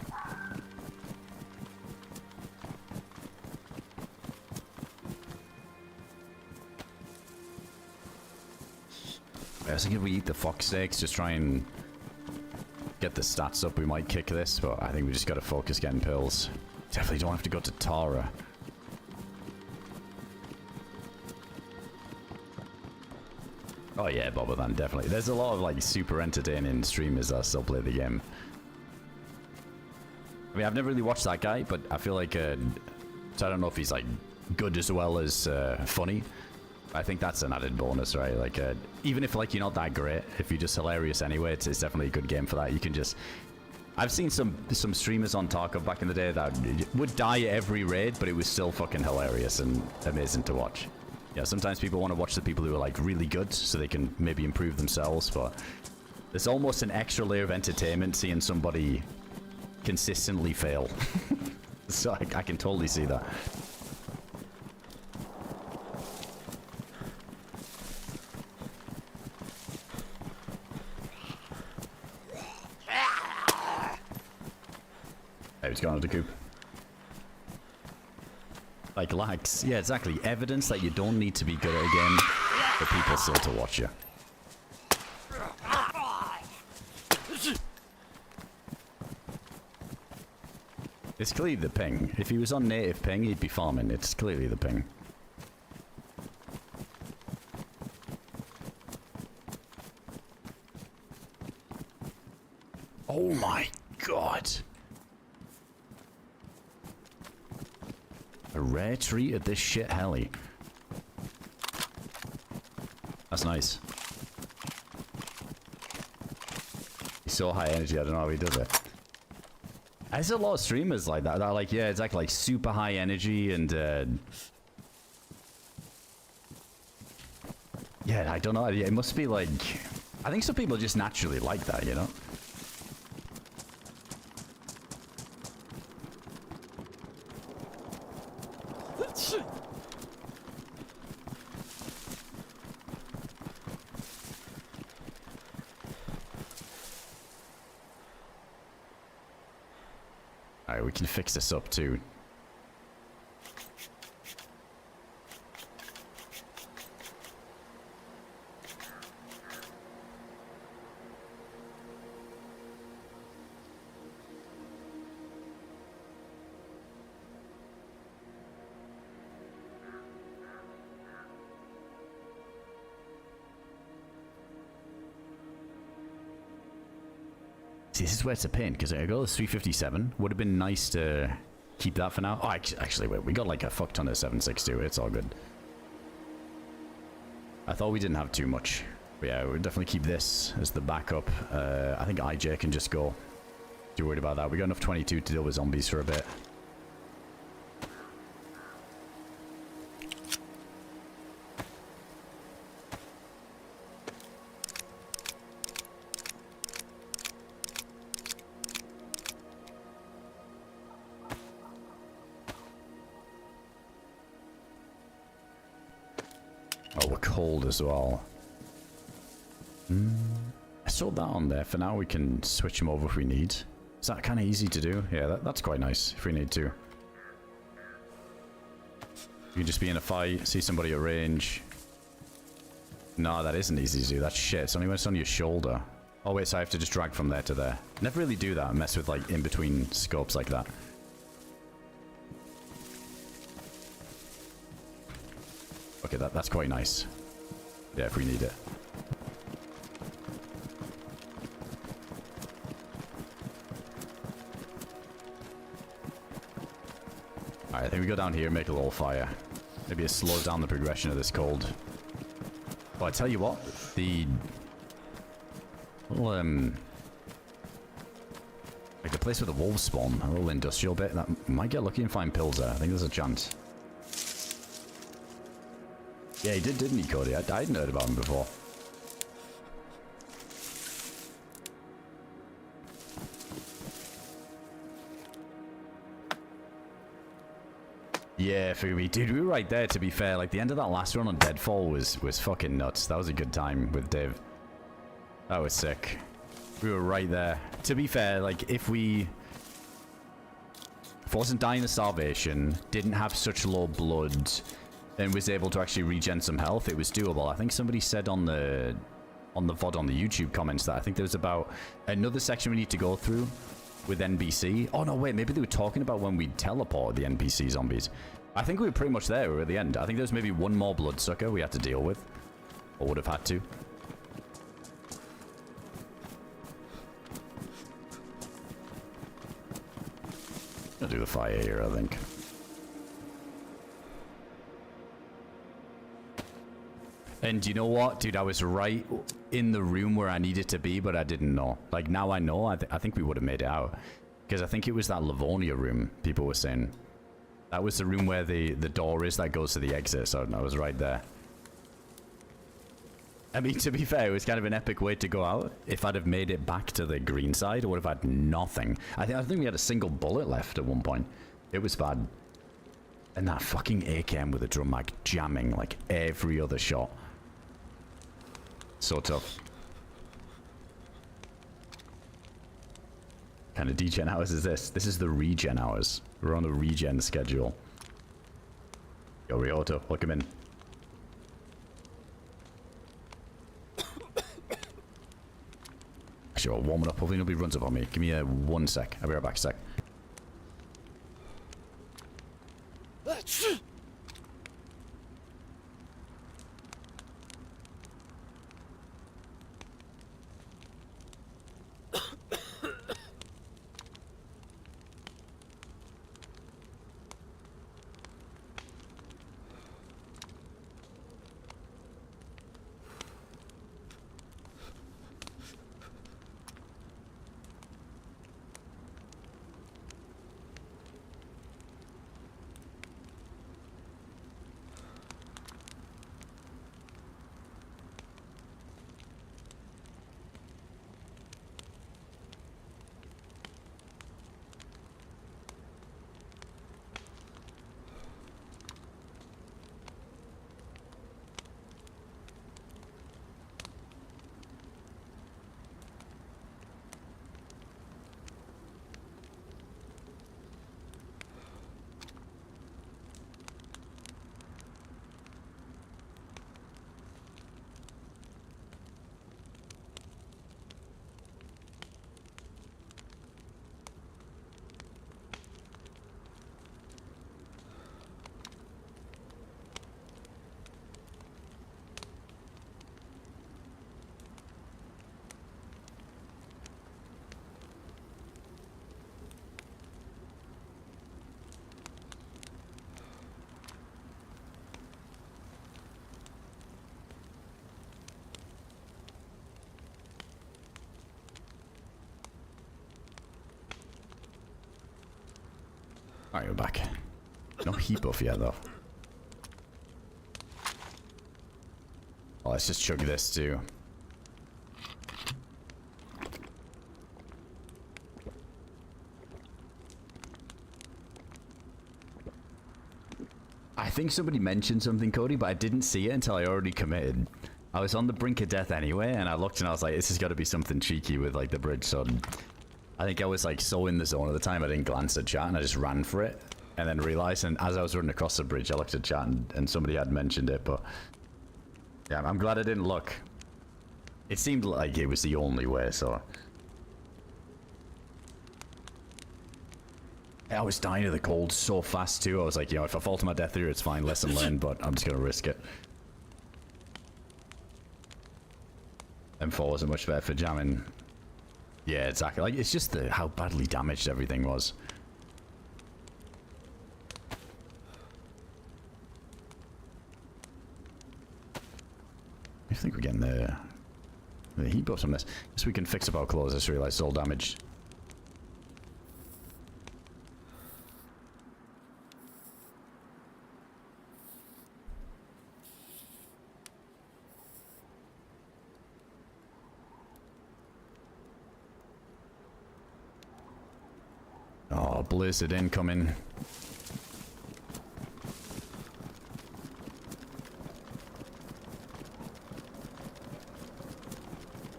I was thinking if we eat the fox steaks, just try and get the stats up, we might kick this, but I think we just gotta focus getting pills. Definitely don't have to go to Tara. Oh yeah, Boba, definitely. There's a lot of like super entertaining streamers that still play the game. I mean, I've never really watched that guy, but I feel like, so I don't know if he's like good as well as funny. I think that's an added bonus, right? Like, even if like you're not that great, if you're just hilarious anyway, it's definitely a good game for that. You can just... I've seen some streamers on Tarkov back in the day that would die at every raid, but it was still fucking hilarious and amazing to watch. Yeah, sometimes people want to watch the people who are like really good so they can maybe improve themselves, but there's almost an extra layer of entertainment seeing somebody consistently fail. So I can totally see that. Hey, what's going on with the coop? Like lags. Yeah, exactly. Evidence that you don't need to be good at a game for people still to watch you. It's clearly the ping. If he was on native ping, he'd be farming. It's clearly the ping. Oh my god. A rare treat at this shit heli. That's nice. He's so high energy, I don't know how he does it. There's a lot of streamers like that. That are like, yeah, it's like super high energy and yeah, I don't know. It must be like, I think some people just naturally like that, you know? Alright, we can fix this up too. See, this is where it's a pain, because I got this 357. Would have been nice to keep that for now. Oh, actually, wait, we got like a fuck ton of 762. It's all good. I thought we didn't have too much. But yeah, we'll definitely keep this as the backup. I think IJ can just go. Too worried about that. We got enough 22 to deal with zombies for a bit. Oh, we're cold as well. I sold that on there. For now, we can switch them over if we need. Is that kind of easy to do? Yeah, that's quite nice if we need to. You can just be in a fight, see somebody at range. No, that isn't easy to do. That's shit. It's only when it's on your shoulder. Oh, wait, so I have to just drag from there to there. Never really do that. Mess with, like, in-between scopes like that. Okay, that's quite nice. Yeah, if we need it. Alright, I think we go down here and make a little fire. Maybe it slows down the progression of this cold. But I tell you what, the little, like the place where the wolves spawn, a little industrial bit, that might get lucky and find pills there. I think there's a chance. Yeah, he did, didn't he, Cody? I hadn't heard about him before. Yeah, for me. Dude, we were right there, to be fair. Like, the end of that last run on Deadfall was fucking nuts. That was a good time with Dave. That was sick. We were right there. To be fair, like, if I wasn't dying of starvation, didn't have such low blood, and was able to actually regen some health, it was doable. I think somebody said on the VOD on the YouTube comments that I think there was about another section we need to go through with NPC. Oh, no, wait. Maybe they were talking about when we teleported the NPC zombies. I think we were pretty much there. We were at the end. I think there was maybe one more bloodsucker we had to deal with. Or would have had to. I'll do the fire here, I think. And you know what, dude? I was right in the room where I needed to be, but I didn't know. Like, now I know. I think we would have made it out. Because I think it was that Livonia room, people were saying. That was the room where the door is that goes to the exit, so I was right there. I mean, to be fair, it was kind of an epic way to go out. If I'd have made it back to the green side, I would have had nothing. I think we had a single bullet left at one point. It was bad. And that fucking AKM with a drum mag jamming like every other shot. So tough. What kind of degen hours is this? This is the regen hours. We're on the regen schedule. Yo, Ryoto, look him in. Actually, I'll warm it up. Hopefully nobody runs up on me. Give me 1 sec. I'll be right back a sec. Alright, we're back. No heat buff yet, though. Oh, let's just chug this, too. I think somebody mentioned something, Cody, but I didn't see it until I already committed. I was on the brink of death anyway, and I looked and I was like, this has got to be something cheeky with, like, the bridge, so... I think I was like so in the zone at the time I didn't glance at chat and I just ran for it and then realized, and as I was running across the bridge I looked at chat and somebody had mentioned it, but yeah, I'm glad I didn't look. It seemed like it was the only way, so I was dying of the cold so fast too. I was like, you know, if I fall to my death here it's fine, lesson learned, but I'm just gonna risk it. M4 wasn't much better for jamming. Yeah, exactly. Like, it's just how badly damaged everything was. I think we're getting the heat buffs from this. Guess we can fix up our clothes. I just realized it's all damaged. Oh, blizzard incoming.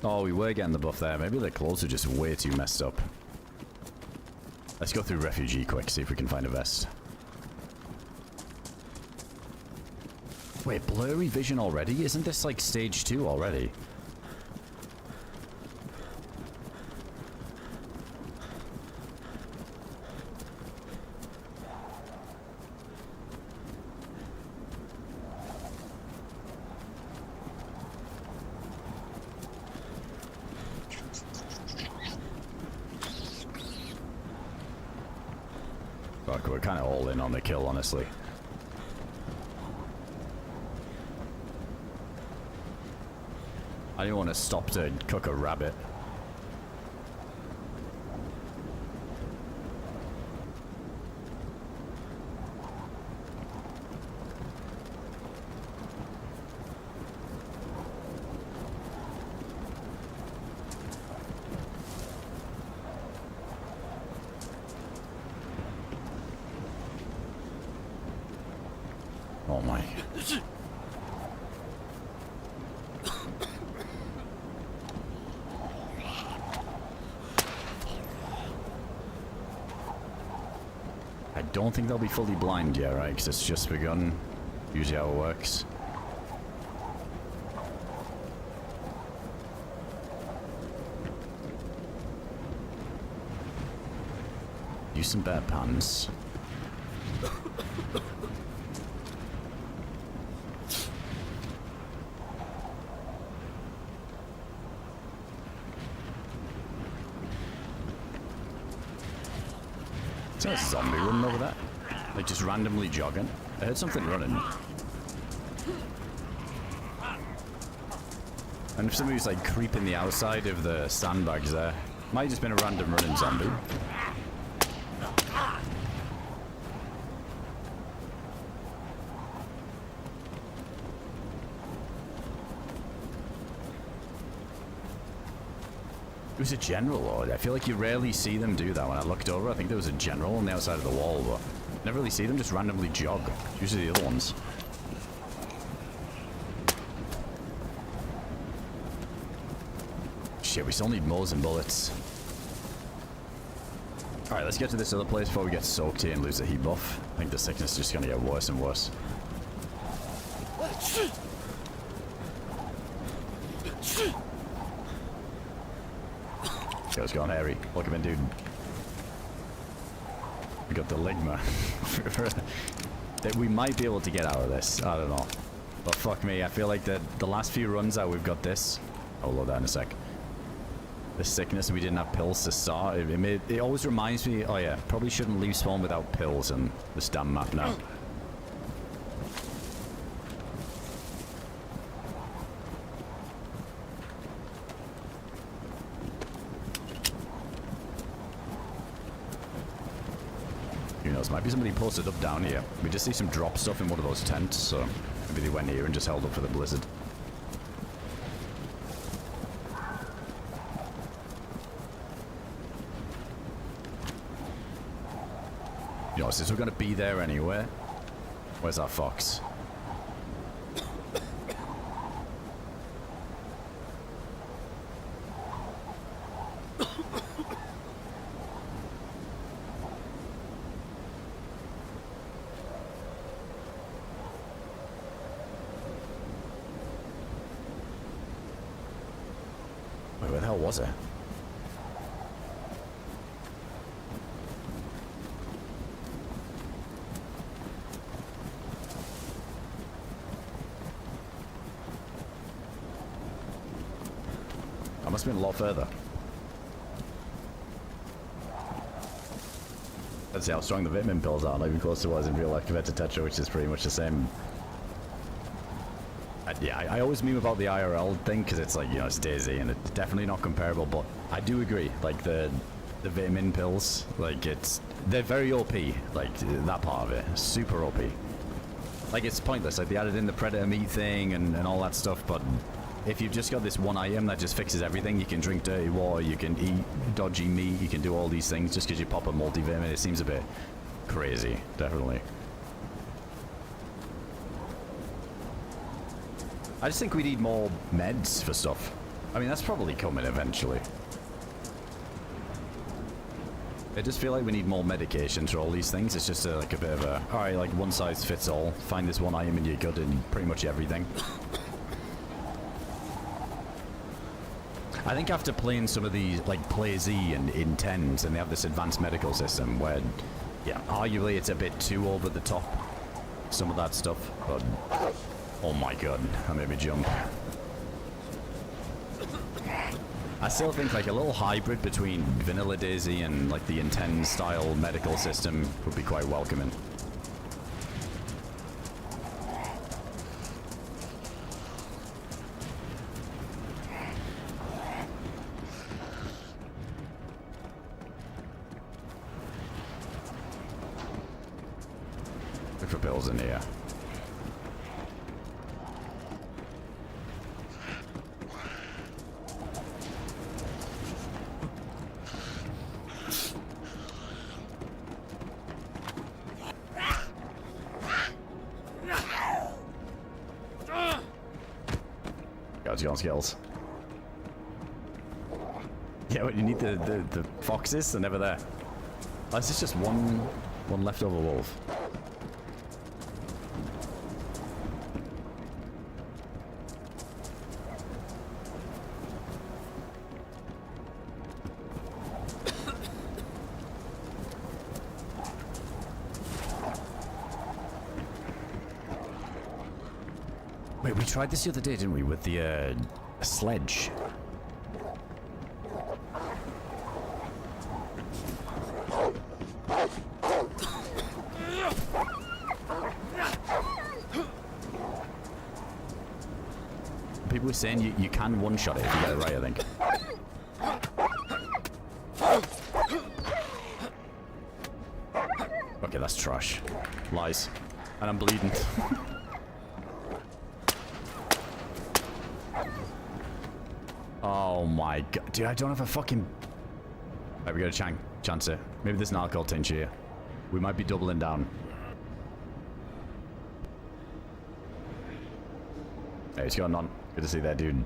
Oh, we were getting the buff there. Maybe the clothes are just way too messed up. Let's go through refugee quick, see if we can find a vest. Wait, blurry vision already? Isn't this like stage 2 already? Fuck, we're kind of all in on the kill, honestly. I didn't want to stop to cook a rabbit. Oh my. I don't think they'll be fully blind yet, right? Because it's just begun. Usually how it works. Use some bad puns. Is there a zombie running over there? Like just randomly jogging? I heard something running. And if somebody's like creeping the outside of the sandbags there, might have just been a random running zombie. It was a general, or I feel like you rarely see them do that. When I looked over, I think there was a general on the outside of the wall, but never really see them just randomly jog. Usually the other ones. Shit, we still need moles and bullets. Alright, let's get to this other place before we get soaked here and lose the heat buff. I think the sickness is just gonna get worse and worse. Let's go on, Harry. Look at him, dude. We got the ligma. That we might be able to get out of this. I don't know. But fuck me, I feel like the last few runs out, we've got this. I'll load that in a sec. The sickness, we didn't have pills to start. It always reminds me, oh yeah, probably shouldn't leave spawn without pills in this damn map now. Who knows, might be somebody posted up down here. We just see some drop stuff in one of those tents, so maybe they went here and just held up for the blizzard. You know, since we're gonna be there anyway, where's our fox? Wait, where the hell was it? That must have been a lot further. Let's see how strong the vitamin pills are. Not even close to what it was in real life compared to Tetra, which is pretty much the same. Yeah, I always meme about the IRL thing because it's like, you know, it's DayZ and it's definitely not comparable, but I do agree. Like the vitamin pills, like they're very OP. Like that part of it, super OP. Like it's pointless. Like they added in the predator meat thing and all that stuff, but if you've just got this one item that just fixes everything, you can drink dirty water, you can eat dodgy meat, you can do all these things just because you pop a multivitamin. It seems a bit crazy, definitely. I just think we need more meds for stuff. I mean, that's probably coming eventually. I just feel like we need more medication for all these things. It's just like a bit of a, alright, like one size fits all. Find this one item and you're good in pretty much everything. I think after playing some of these, like DayZ and Intens, and they have this advanced medical system where, yeah, arguably it's a bit too over the top, some of that stuff, but oh my god, that made me jump. I still think like a little hybrid between vanilla DayZ and like the Intens style medical system would be quite welcoming. Look for pills in here. God's got skills. Yeah, but you need the foxes, they're never there. Oh, is this just one leftover wolf? Wait, we tried this the other day, didn't we, with the sledge? People were saying you can one-shot it if you get it right, I think. Okay, that's trash. Lies. And I'm bleeding. Oh my god. Dude, I don't have a fucking... Right, we got a chance here. Maybe there's an alcohol tincture here. We might be doubling down. Hey, what's going on? Good to see that, dude.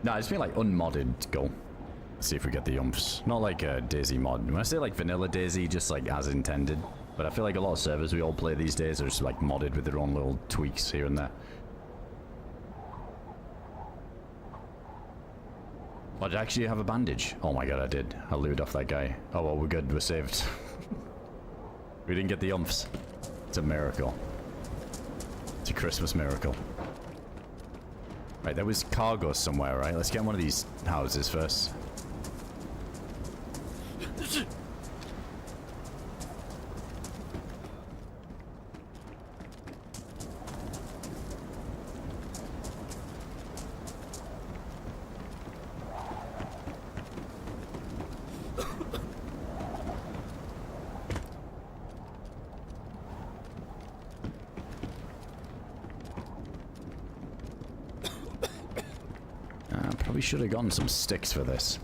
Nah, I just feel like unmodded go. Let's see if we get the umphs. Not like a DayZ mod. When I say like vanilla DayZ, just like as intended. But I feel like a lot of servers we all play these days are just like modded with their own little tweaks here and there. Oh, did I actually have a bandage? Oh my god, I did. I looted off that guy. Oh well, we're good. We're saved. We didn't get the umphs. It's a miracle. It's a Christmas miracle. Right, there was cargo somewhere, right? Let's get one of these houses first. Probably should have gotten some sticks for this.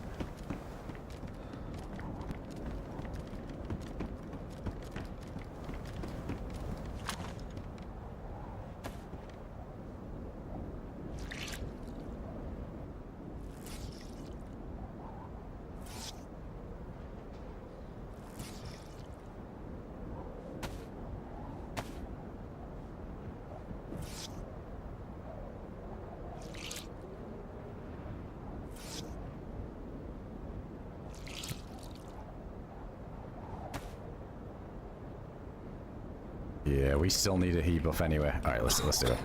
Yeah, we still need a heat buff anyway. Alright, let's do it.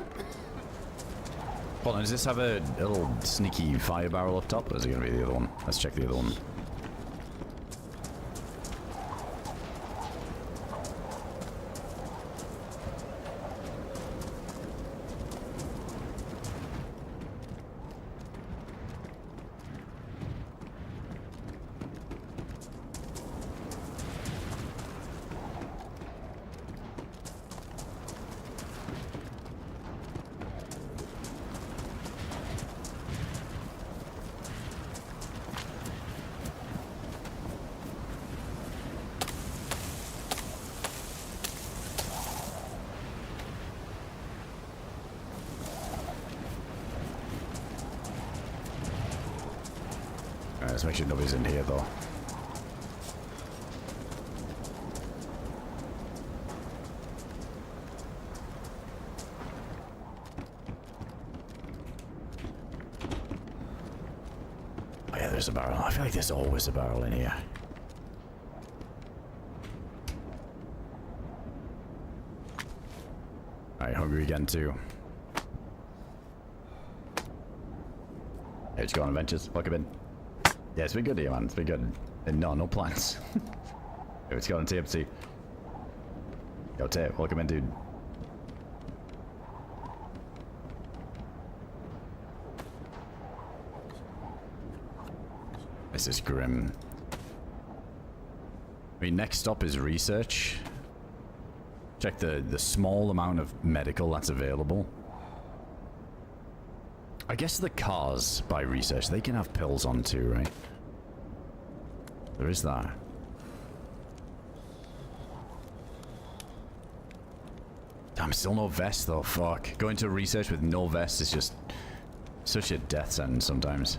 Hold on, does this have a little sneaky fire barrel up top, or is it going to be the other one? Let's check the other one. Let's make sure nobody's in here, though. Oh yeah, there's a barrel. I feel like there's always a barrel in here. Alright, hungry again too. Hey, let's go on adventures. Welcome in. Yeah, it's been good here, man. It's been good. And no plans. Hey, let's go on TFC. Yo, Tape, welcome in, dude. This is grim. I mean, next stop is research. Check the small amount of medical that's available. I guess the cars by research, they can have pills on too, right? There is that. Damn, still no vest though, fuck. Going to research with no vest is just such a death sentence sometimes.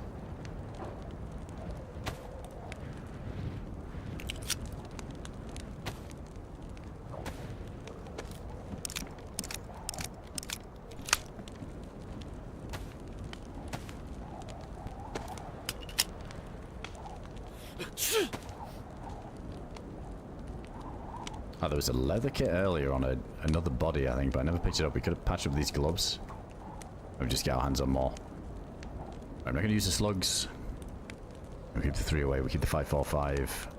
Oh, there was a leather kit earlier on another body, I think, but I never picked it up. We could have patched up these gloves. Or just get our hands on more. I'm not going to use the slugs. We keep the 3 away. We keep the 545.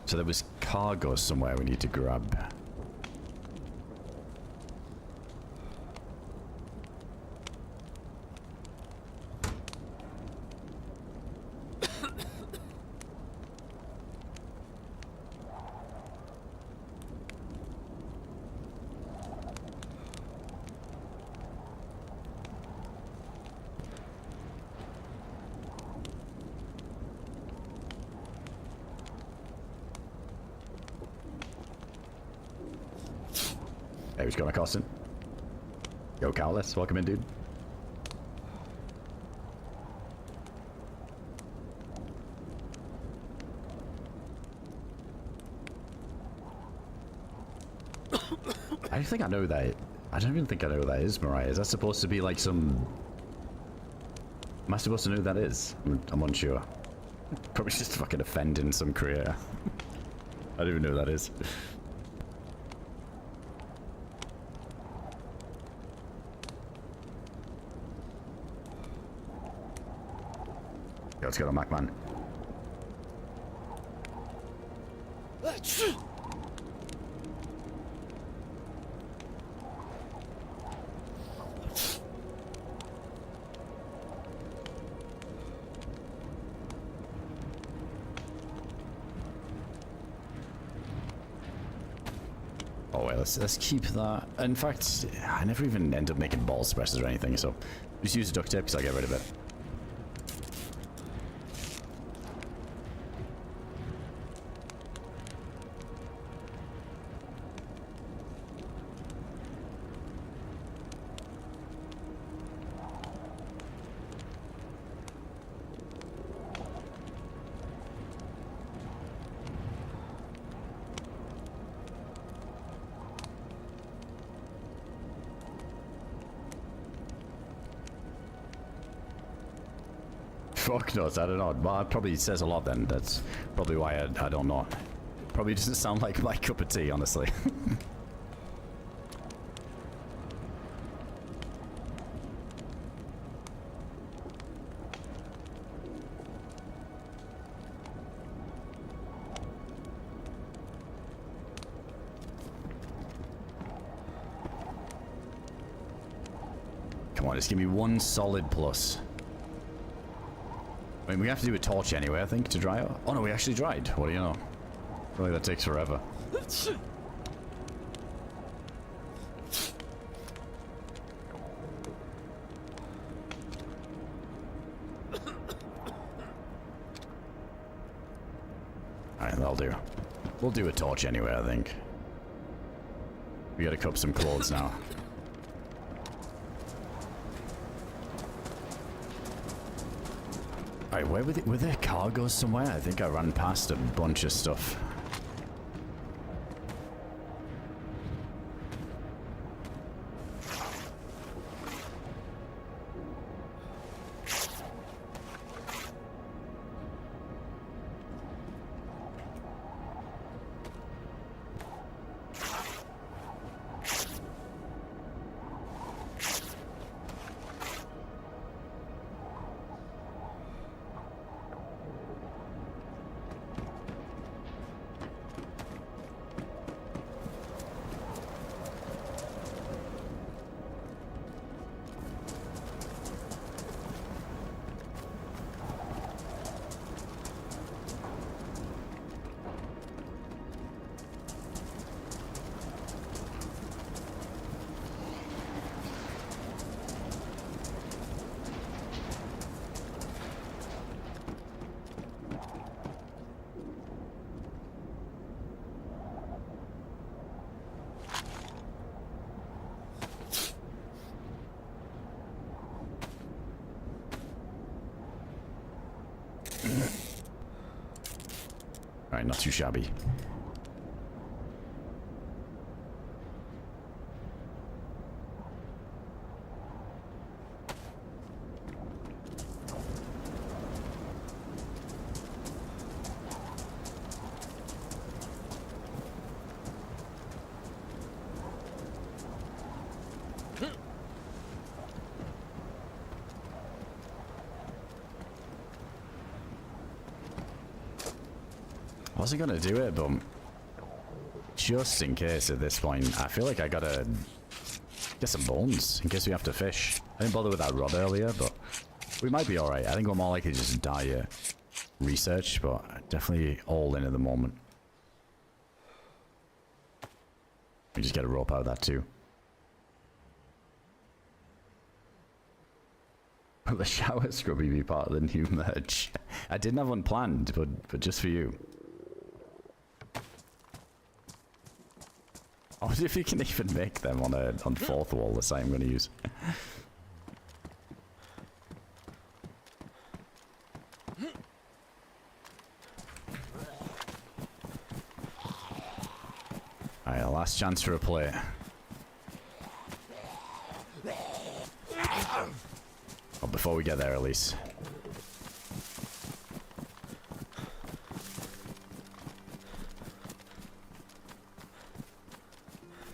So there was cargo somewhere we need to grab. Hey, what's going on, Carson? Yo, Cowless, welcome in, dude. I think I know that. I don't even think I know who that is, Mariah. Is that supposed to be like some... Am I supposed to know who that is? I'm unsure. Probably just fucking offending some creator. I don't even know who that is. Yo, let's go to MacMan. Oh wait, let's keep that. In fact, I never even end up making ball suppressors or anything, so just use duct tape because I'll get rid of it. Fuck knows, I don't know. Well, it probably says a lot then. That's probably why I don't know. Probably doesn't sound like my cup of tea, honestly. Come on, just give me one solid plus. I mean, we have to do a torch anyway, I think, to dry out. Oh no, we actually dried. What do you know? I feel like that takes forever. Alright, that'll do. We'll do a torch anyway, I think. We gotta cup some clothes now. Alright, were there cargoes somewhere? I think I ran past a bunch of stuff. Alright, not too shabby. I wasn't gonna do it, but just in case at this point, I feel like I gotta get some bones in case we have to fish. I didn't bother with that rod earlier, but we might be alright. I think we're more likely to just die at research, but definitely all in at the moment. We just get a rope out of that too. Will the shower scrubby be part of the new merch? I didn't have one planned, but just for you. I wonder if you can even make them on fourth wall, the site I'm going to use. Alright, last chance for a plate. Well, before we get there, at least.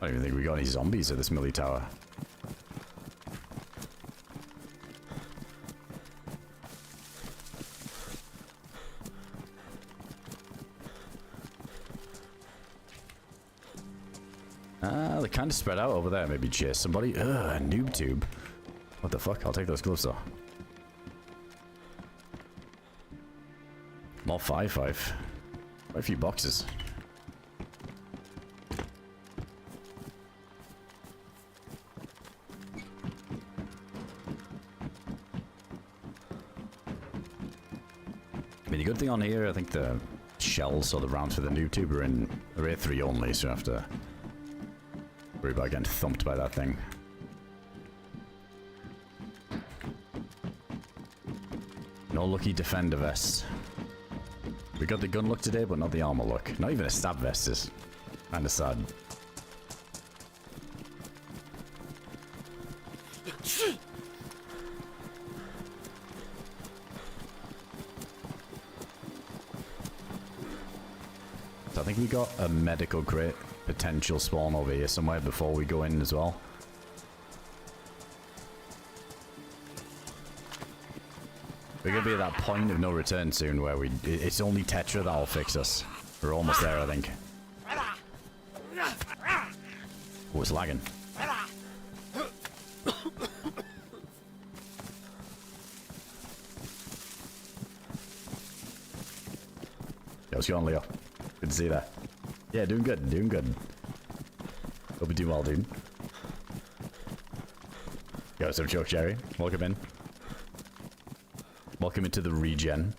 I don't even think we got any zombies at this millie tower. They're kind of spread out over there. Maybe chase somebody. Ugh, a noob tube. What the fuck? I'll take those gloves though. More 5-5. Quite a few boxes. I mean, the good thing on here, I think the shells or the rounds for the noob tube are in array 3 only, so you have to worry about getting thumped by that thing. No lucky defender vest. We got the gun look today, but not the armor look. Not even a stab vest is kind of sad. So I think we got a medical crate potential spawn over here somewhere before we go in as well. We're gonna be at that point of no return soon where it's only Tetra that'll fix us. We're almost there, I think. Oh, it's lagging. Yo, what's going on, Leo? Good to see you there. Yeah, doing good, doing good. Hope you do well, dude. Yo, what's up, Choke Jerry? Welcome in. Welcome into the regen.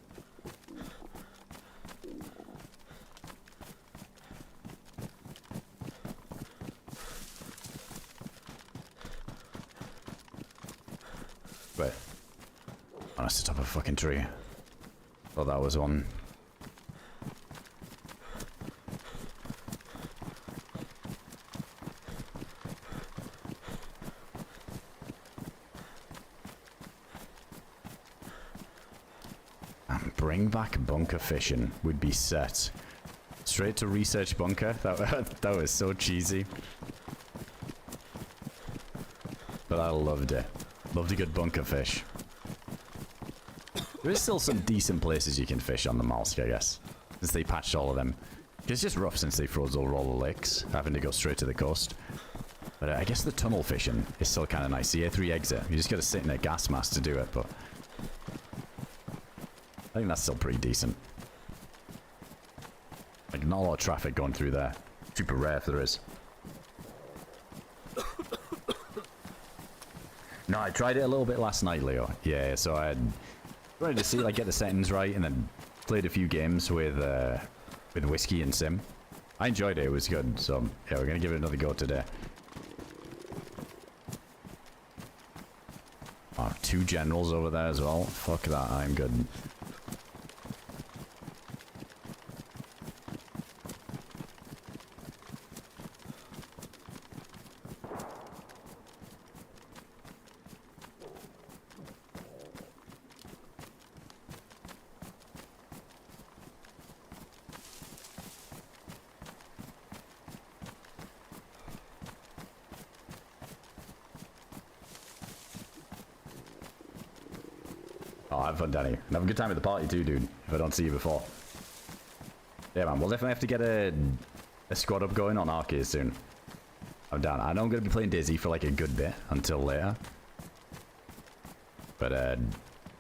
Wait. Oh, that's the top of a fucking tree. Thought that was one. And bring back bunker fishing would be set. Straight to research bunker. That was so cheesy. But I loved it. Loved a good bunker fish. There is still some decent places you can fish on the Namalsk, I guess. Since they patched all of them. It's just rough since they froze over all the lakes, having to go straight to the coast. But I guess the tunnel fishing is still kind of nice. The A3 exit, you just gotta sit in a gas mask to do it, but... I think that's still pretty decent. Like, not a lot of traffic going through there. Super rare if there is. No, I tried it a little bit last night, Leo. Yeah, so I wanted to see, like, get the settings right, and then played a few games with Whiskey and Sim. I enjoyed it. It was good. So, yeah, we're going to give it another go today. Oh, 2 generals over there as well. Fuck that. I'm good. Oh, have fun, Danny. And have a good time at the party too, dude, if I don't see you before. Yeah, man, we'll definitely have to get a squad up going on arcade soon. I'm down. I know I'm going to be playing DayZ for like a good bit until later. But,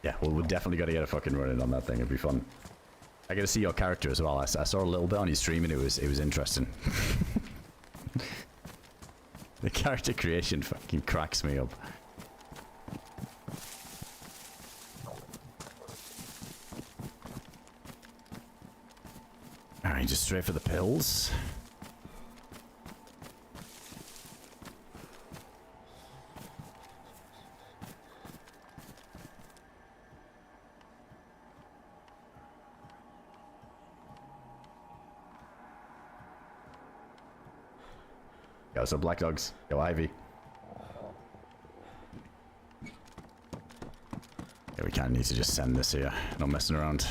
yeah, we'll definitely got to get a fucking run in on that thing. It'd be fun. I got to see your character as well. I saw a little bit on his stream and it was interesting. The character creation fucking cracks me up. Alright, just straight for the pills. Yo, so Black Dogs. Yo, Ivy. Yeah, we kind of need to just send this here. No messing around.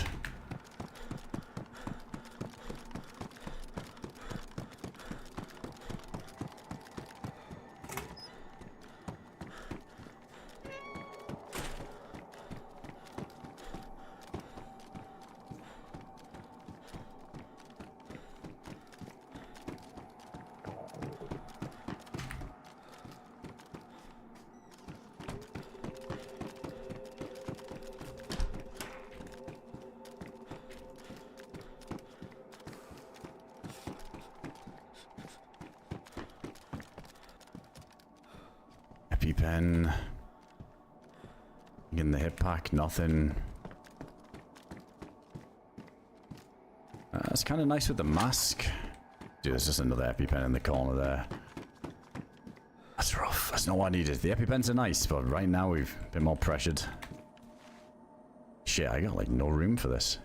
Pen. In the hip pack, nothing. It's kind of nice with the mask. Dude, there's just another EpiPen in the corner there. That's rough. That's not what I needed. The EpiPens are nice, but right now we've been more pressured. Shit, I got like no room for this.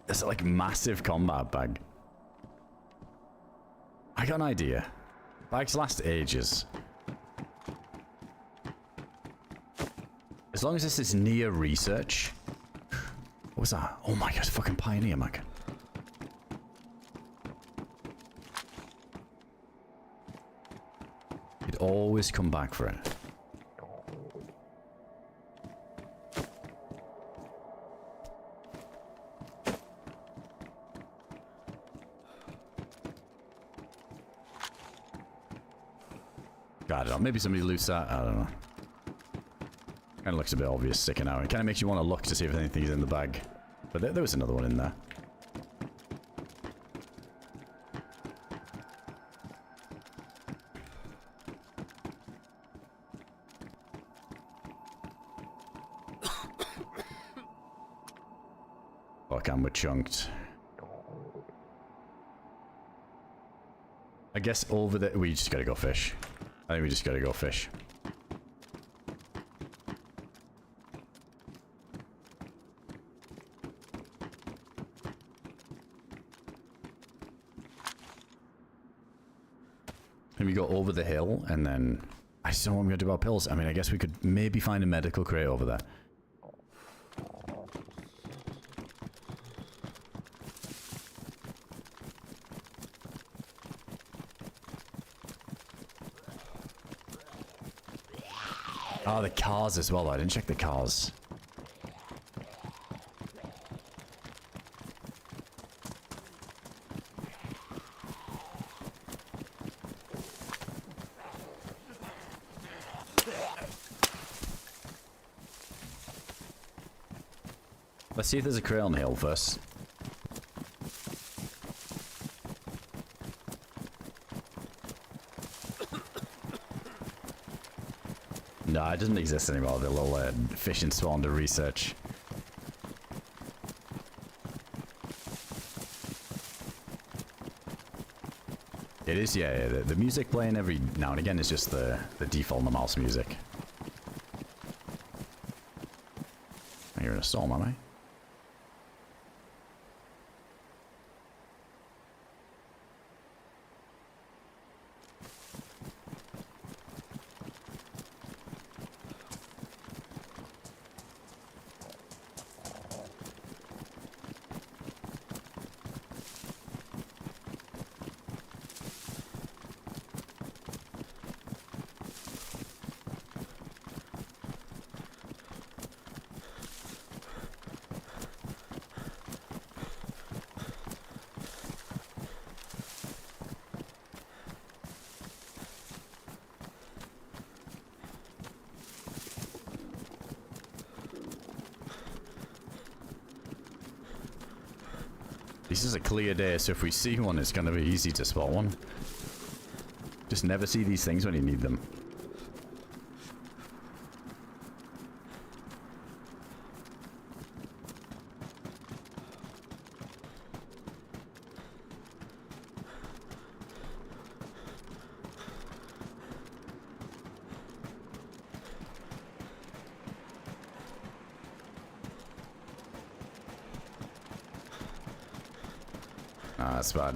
It's like massive combat bag. I got an idea. Bags last ages. As long as this is near research. What was that? Oh my god, fucking Pioneer mag. You'd always come back for it. I don't know, maybe somebody loots that, I don't know. Kind of looks a bit obvious sticking out. It kind of makes you want to look to see if anything's in the bag. But there was another one in there. Fuck, and we're chunked. I guess over the... We just gotta go fish. I think we just gotta go fish. And we go over the hill, and then... I just don't know what I'm gonna do about pills. I mean, I guess we could maybe find a medical crate over there. Oh, the cars as well. I didn't check the cars. Let's see if there's a crate on the hill first. No, it doesn't exist anymore. The little fishing spawn to research. It is, yeah. The music playing every now and again is just the default Namalsk music. You're in a storm, am I? This is a clear day, so if we see one, it's going to be easy to spot one. Just never see these things when you need them. Ah, that's bad.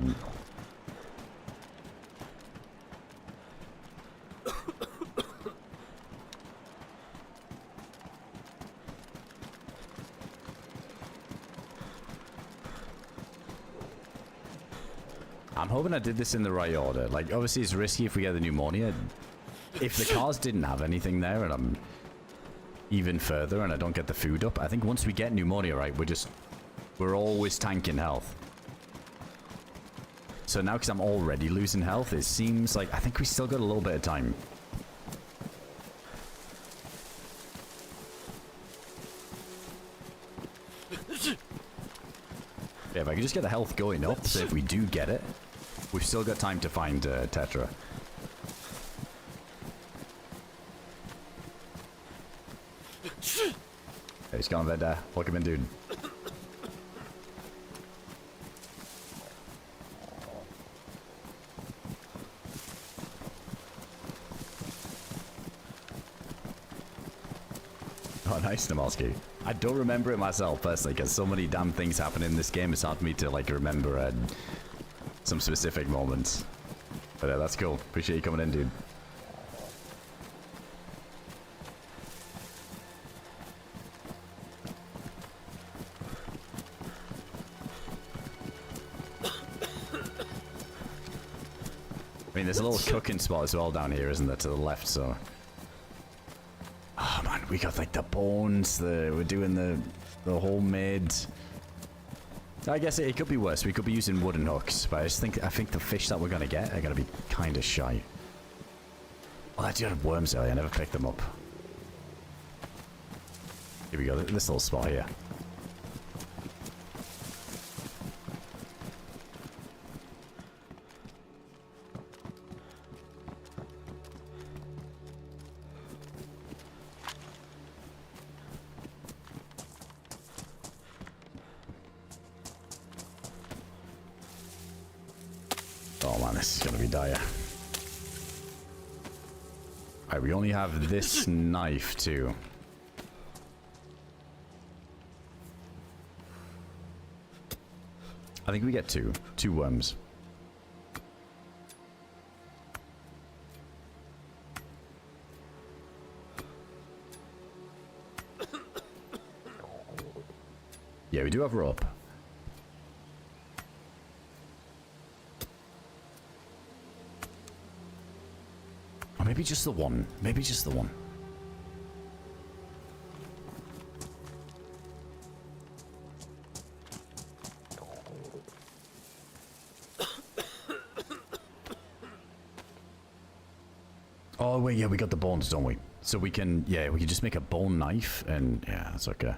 I'm hoping I did this in the right order. Like, obviously it's risky if we get the pneumonia. If the cars didn't have anything there and I'm even further and I don't get the food up, I think once we get pneumonia, right, we're always tanking health. So now, because I'm already losing health, it seems like I think we still got a little bit of time. Yeah, if I could just get the health going up, so if we do get it, we've still got time to find Tetra. Hey, he's gone, Veda. Welcome in, dude. Oh, nice, Namalsk. I don't remember it myself, personally, because so many damn things happen in this game, it's hard for me to, like, remember some specific moments. But that's cool. Appreciate you coming in, dude. I mean, there's a little cooking spot as well down here, isn't there, to the left, so... Oh man, we got like the bones, we're doing the homemade... I guess it could be worse. We could be using wooden hooks, but I think the fish that we're gonna get are gonna be kind of shy. Oh, I do have worms earlier. I never picked them up. Here we go. This little spot here. this is gonna be dire. Alright, we only have this knife too. I think we get two worms. Yeah, we do have rope. Or maybe just the one. Maybe just the one. Oh wait, yeah, we got the bones, don't we? So we can, yeah, we can just make a bone knife, and yeah, that's okay.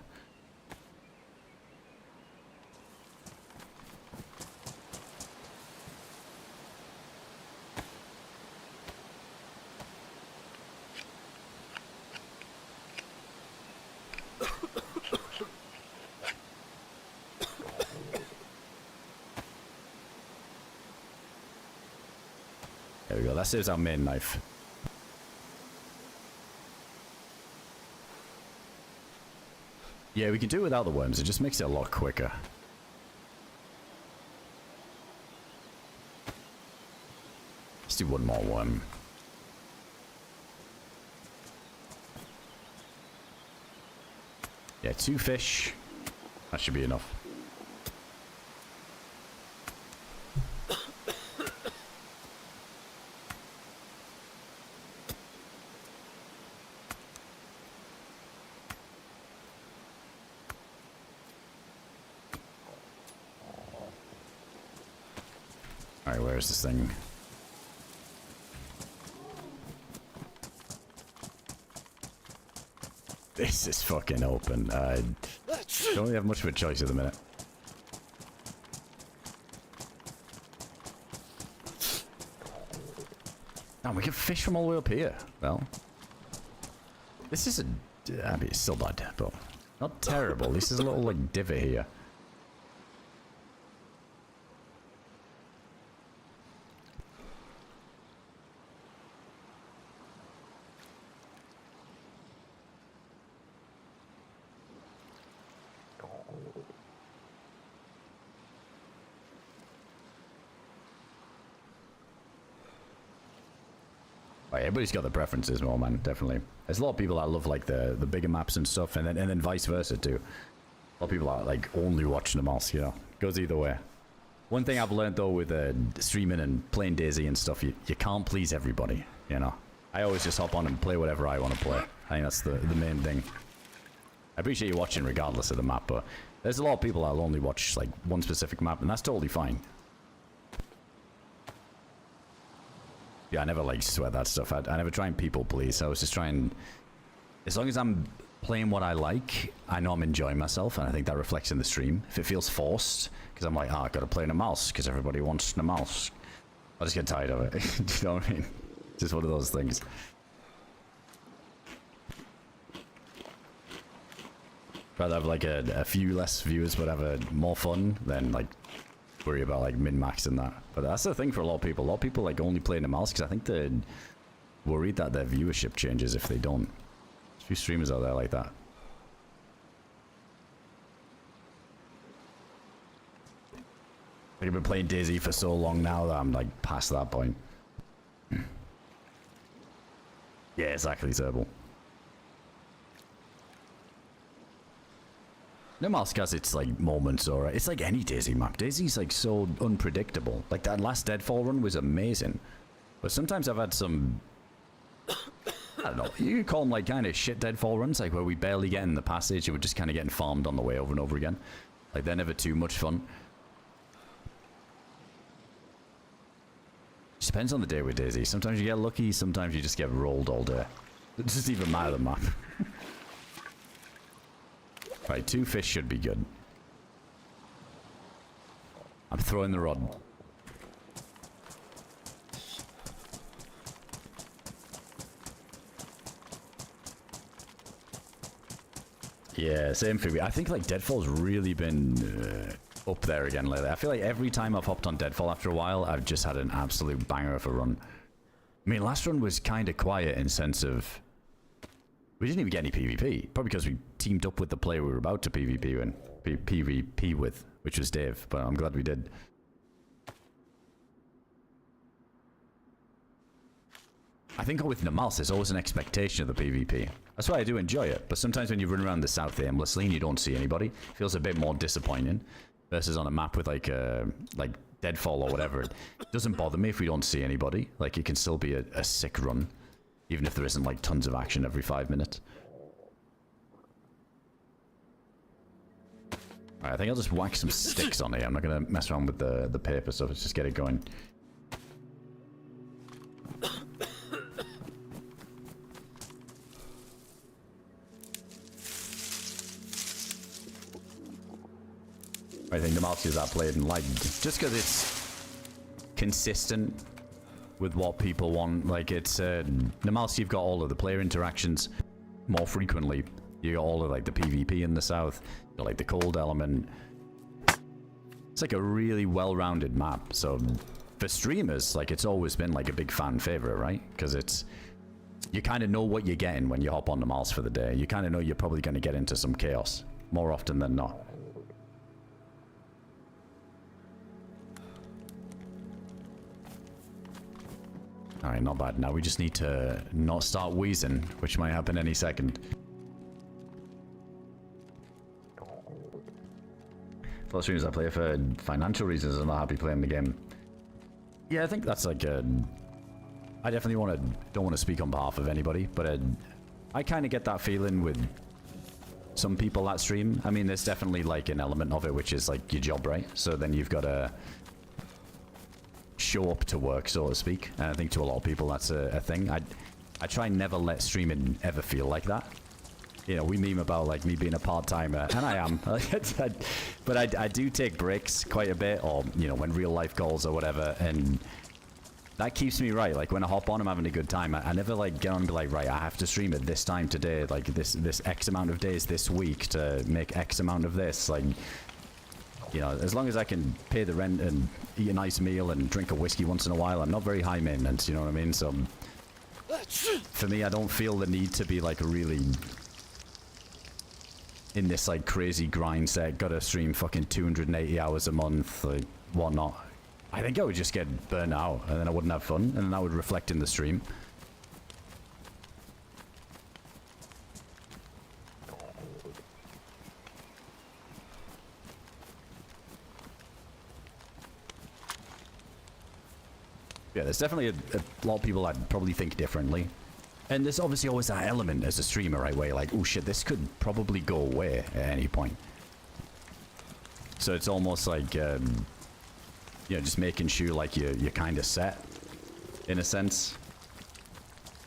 There we go. That saves our main knife. Yeah, we can do it without the worms. It just makes it a lot quicker. Let's do one more worm. Yeah, 2 fish. That should be enough. Alright, where's this thing? This is fucking open. Don't really have much of a choice at the minute. Oh, we can fish from all the way up here. Well, this is I mean, it's still bad, but not terrible. This is a little, like, divot here. Everybody's got their preferences more, man, definitely. There's a lot of people that love, like, the bigger maps and stuff, and then vice versa, too. A lot of people that, like, only watch Namalsk, you know. Goes either way. One thing I've learned, though, with streaming and playing DayZ and stuff, you can't please everybody, you know. I always just hop on and play whatever I want to play. I think that's the main thing. I appreciate you watching regardless of the map, but there's a lot of people that'll only watch, like, one specific map, and that's totally fine. Yeah, I never, like, sweat that stuff. I never try and people please. I was just trying... As long as I'm playing what I like, I know I'm enjoying myself, and I think that reflects in the stream. If it feels forced, because I'm like, oh, I've got to play Namalsk, because everybody wants Namalsk. I just get tired of it. Do you know what I mean? Just one of those things. Rather have, like, a few less viewers, but have a more fun than, like... worry about, like, min-maxing that. But that's the thing for a lot of people. A lot of people, like, only play Namalsk because I think they're worried that their viewership changes if they don't. There's a few streamers out there like that. I've been playing DayZ for so long now that I'm, like, past that point. Yeah, exactly, Turbo. Namalsk has its, like, moments, alright. It's like any DayZ map. DayZ's, like, so unpredictable. Like, that last Deadfall run was amazing. But sometimes I've had some... I don't know. You could call them, like, kind of shit Deadfall runs, like, where we barely get in the passage and we're just kind of getting farmed on the way over and over again. Like, they're never too much fun. Just depends on the day with DayZ. Sometimes you get lucky, sometimes you just get rolled all day. It doesn't even matter the map. Right, 2 fish should be good. I'm throwing the rod. Yeah, same for me. I think, like, Deadfall's really been up there again lately. I feel like every time I've hopped on Deadfall after a while, I've just had an absolute banger of a run. I mean, last run was kind of quiet in sense of we didn't even get any PvP. Probably because we teamed up with the player we were about to PvP with, which was Dave. But I'm glad we did. I think with Namalsk, there's always an expectation of the PvP. That's why I do enjoy it. But sometimes when you run around the south aimlessly and you don't see anybody, it feels a bit more disappointing. Versus on a map with like Deadfall or whatever, it doesn't bother me if we don't see anybody. Like it can still be a sick run, even if there isn't like tons of action every 5 minutes. Alright, I think I'll just whack some sticks on here. I'm not gonna mess around with the paper stuff. Let's just get it going. I think Namalsk is that played and like just because it's consistent with what people want. Like it's Namalsk, you've got all of the player interactions more frequently. You got all of like the PvP in the south, you got like the cold element. It's like a really well-rounded map. So for streamers, like it's always been like a big fan favorite, right? Because it's you kind of know what you're getting when you hop on Namalsk for the day. You kind of know you're probably going to get into some chaos more often than not. Alright, not bad. Now we just need to not start wheezing, which might happen any second. For streamers, I play for financial reasons. I'm not happy playing the game. Yeah, I think that's like a... I definitely don't want to speak on behalf of anybody, but I kind of get that feeling with some people that stream. I mean, there's definitely like an element of it, which is like your job, right? So then you've got to show up to work, so to speak. And I think to a lot of people that's a thing. I try and never let streaming ever feel like that. You know, we meme about like me being a part-timer, and I am. But I do take breaks quite a bit, or you know, when real life goals or whatever, and that keeps me right. Like when I hop on, I'm having a good time. I never like get on and be like, right, I have to stream at this time today, like this X amount of days this week to make X amount of this. Like, you know, as long as I can pay the rent and eat a nice meal and drink a whiskey once in a while, I'm not very high maintenance, you know what I mean? So, for me, I don't feel the need to be, like, really in this, like, crazy grind set, gotta stream fucking 280 hours a month, like, whatnot. I think I would just get burnt out, and then I wouldn't have fun, and then that would reflect in the stream. Yeah, there's definitely a lot of people that probably think differently. And there's obviously always that element as a streamer, right, where you're like, oh shit, this could probably go away at any point. So it's almost like, you know, just making sure like you're kind of set, in a sense.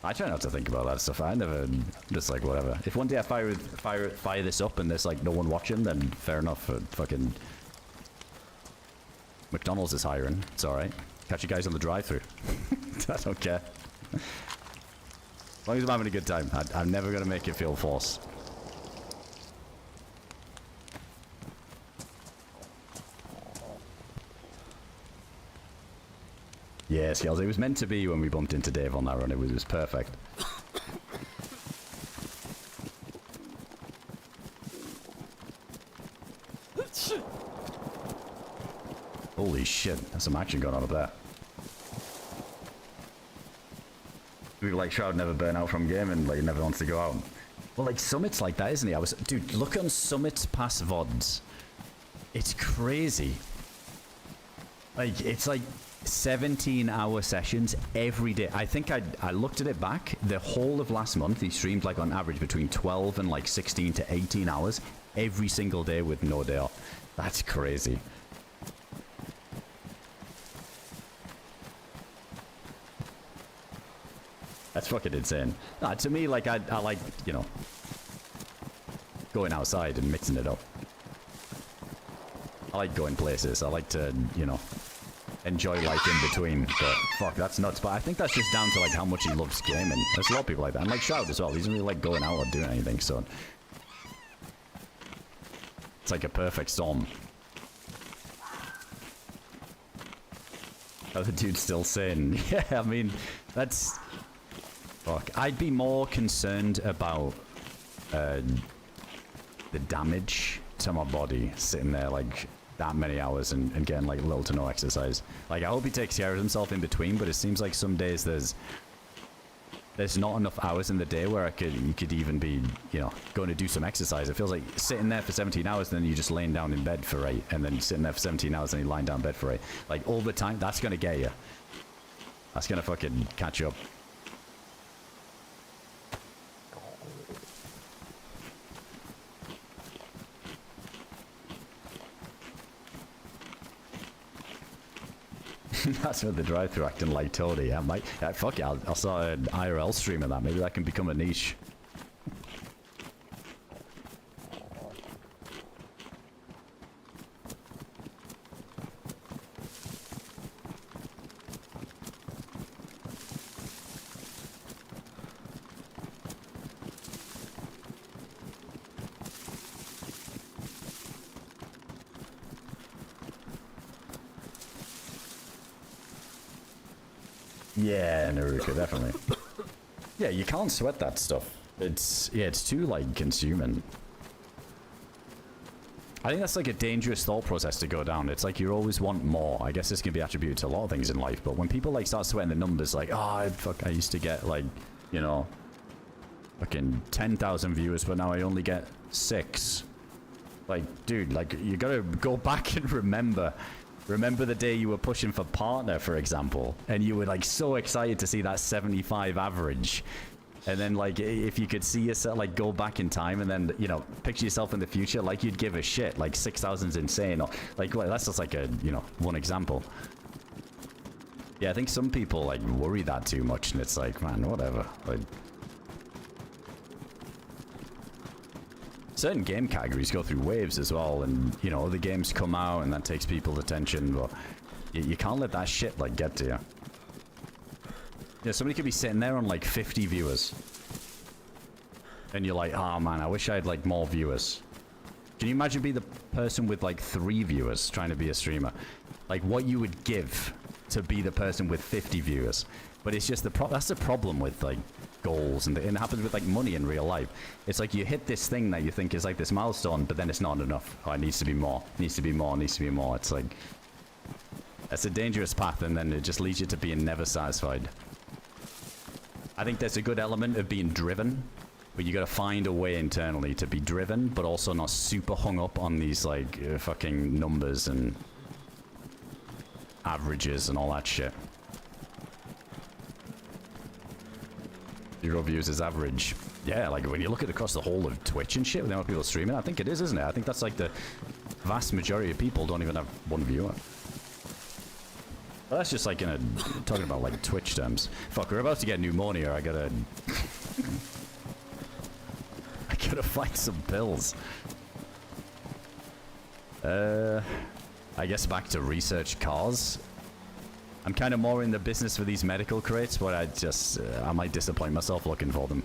I try not to think about that stuff. I never, just like whatever. If one day I fire this up and there's like no one watching, then fair enough. Fucking McDonald's is hiring. It's alright. Catch you guys on the drive-thru. I don't care. As long as I'm having a good time. I'm never going to make it feel forced. Yeah, Scales. It was meant to be when we bumped into Dave on that run. It was perfect. Holy shit, there's some action going on up there. People like Shroud never burn out from gaming, like he never wants to go out. Well, like Summit's like that, isn't he? Dude, look on Summit's past VODs. It's crazy. Like, it's like 17-hour sessions every day. I think I looked at it back. The whole of last month, he streamed like on average between 12 and like 16 to 18 hours every single day with no day off. That's crazy. That's fucking insane. Nah, to me, like, I like, you know, going outside and mixing it up. I like going places. I like to, you know, enjoy life in between. But, fuck, that's nuts. But I think that's just down to, like, how much he loves gaming. There's a lot of people like that. And, like, Shroud as well. He doesn't really like going out or doing anything, so... It's like a perfect storm. Oh, the dude's still saying, yeah, I mean, that's... Fuck. I'd be more concerned about the damage to my body sitting there, like, that many hours and getting, like, little to no exercise. Like, I hope he takes care of himself in between, but it seems like some days there's not enough hours in the day where you could even be, you know, going to do some exercise. It feels like sitting there for 17 hours, and then you're just laying down in bed for 8, and then sitting there for 17 hours, and you're lying down in bed for 8. Like, all the time, that's gonna get you. That's gonna fucking catch you up. That's what the drive-thru acting like Tony. Yeah, fuck it, I'll start an IRL stream of that. Maybe that can become a niche. Yeah, Naruka, definitely. Yeah, you can't sweat that stuff. It's too, like, consuming. I think that's, like, a dangerous thought process to go down. It's like you always want more. I guess this can be attributed to a lot of things in life, but when people, like, start sweating the numbers, like, oh, fuck, I used to get, like, you know, fucking 10,000 viewers, but now I only get 6. Like, dude, like, you gotta go back and remember the day you were pushing for partner, for example, and you were like so excited to see that 75 average, and then like if you could see yourself, like, go back in time and then, you know, picture yourself in the future, like you'd give a shit, like 6,000's insane, or like, well, that's just like a, you know, one example. Yeah, I think some people like worry that too much, and it's like, man, whatever. Like, certain game categories go through waves as well, and, you know, other games come out and that takes people's attention, but you can't let that shit, like, get to you. Yeah, somebody could be sitting there on, like, 50 viewers, and you're like, oh, man, I wish I had, like, more viewers. Can you imagine being the person with, like, 3 viewers trying to be a streamer? Like, what you would give to be the person with 50 viewers. But it's just that's the problem with, like, goals, and it happens with, like, money in real life. It's like you hit this thing that you think is like this milestone, but then it's not enough. Oh, it needs to be more, needs to be more, needs to be more. It's like, that's a dangerous path, and then it just leads you to being never satisfied. I think there's a good element of being driven, but you gotta find a way internally to be driven, but also not super hung up on these, like, fucking numbers and averages and all that shit. 0 views is average. Yeah, like when you look at across the whole of Twitch and shit, with how many people streaming, I think it is, isn't it? I think that's like the vast majority of people don't even have 1 viewer. Well, that's just like talking about like Twitch terms. Fuck, we're about to get pneumonia. I gotta find some pills. I guess back to research cars. I'm kind of more in the business for these medical crates, but I might disappoint myself looking for them.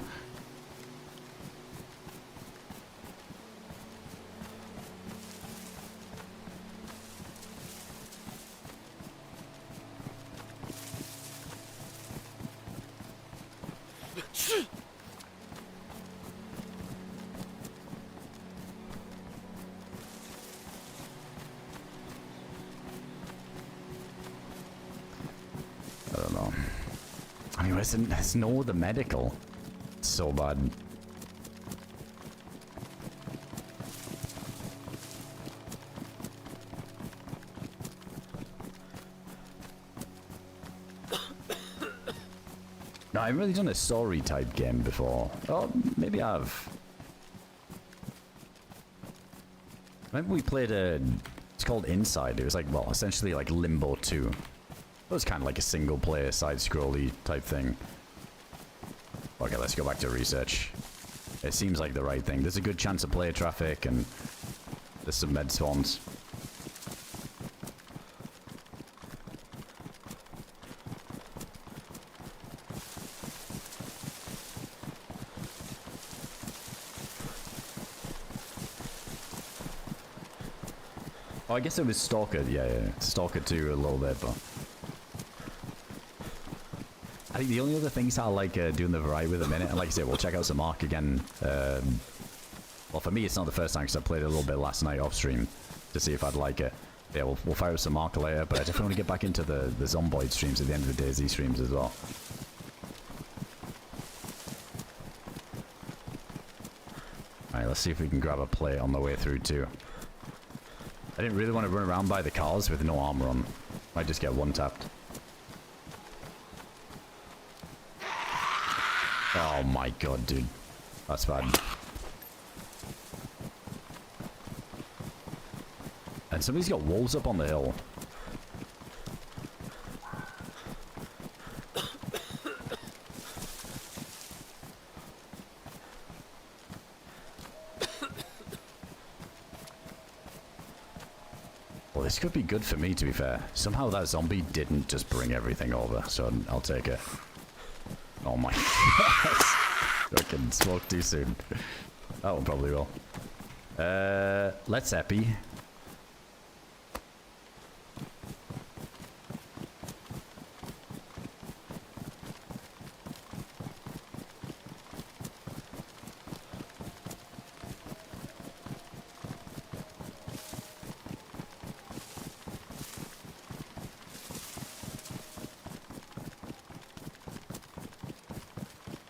I don't know. I mean, there's no other medical. It's so bad. No, I've really done a story type game before. Oh, maybe I've. Remember we played it's called Inside. It was like, well, essentially like Limbo 2. It was kind of like a single player side-scrolly type thing. Okay, let's go back to research. It seems like the right thing. There's a good chance of player traffic, and there's some med spawns. Oh, I guess it was Stalker. Yeah, Stalker 2 a little bit, but think the only other things I like doing the variety with a minute, and like I said, we'll check out some Ark again. Well, for me, it's not the first time because I played it a little bit last night off stream to see if I'd like it. Yeah, we'll fire up some Ark later, but I definitely want to get back into the Zomboid streams at the end of the DayZ streams as well. Alright, let's see if we can grab a plate on the way through too. I didn't really want to run around by the cars with no armor on. Might just get one tapped. Oh my god, dude. That's bad. And somebody's got wolves up on the hill. Well, this could be good for me, to be fair. Somehow that zombie didn't just bring everything over, so I'll take it. Oh my god. Fucking smoke too soon. That one probably will. Let's Epi.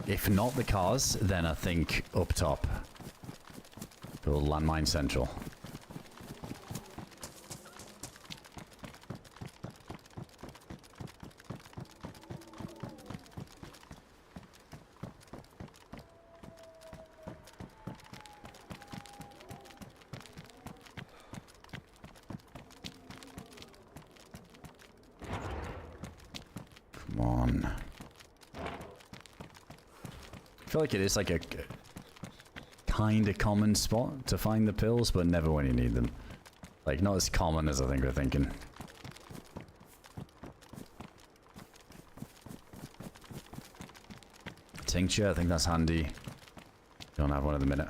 If not the cars, then I think up top. Or landmine central. Come on. I feel like it is like a kind of common spot to find the pills, but never when you need them. Like, not as common as I think we're thinking. Tincture, I think that's handy. Don't have one at the minute.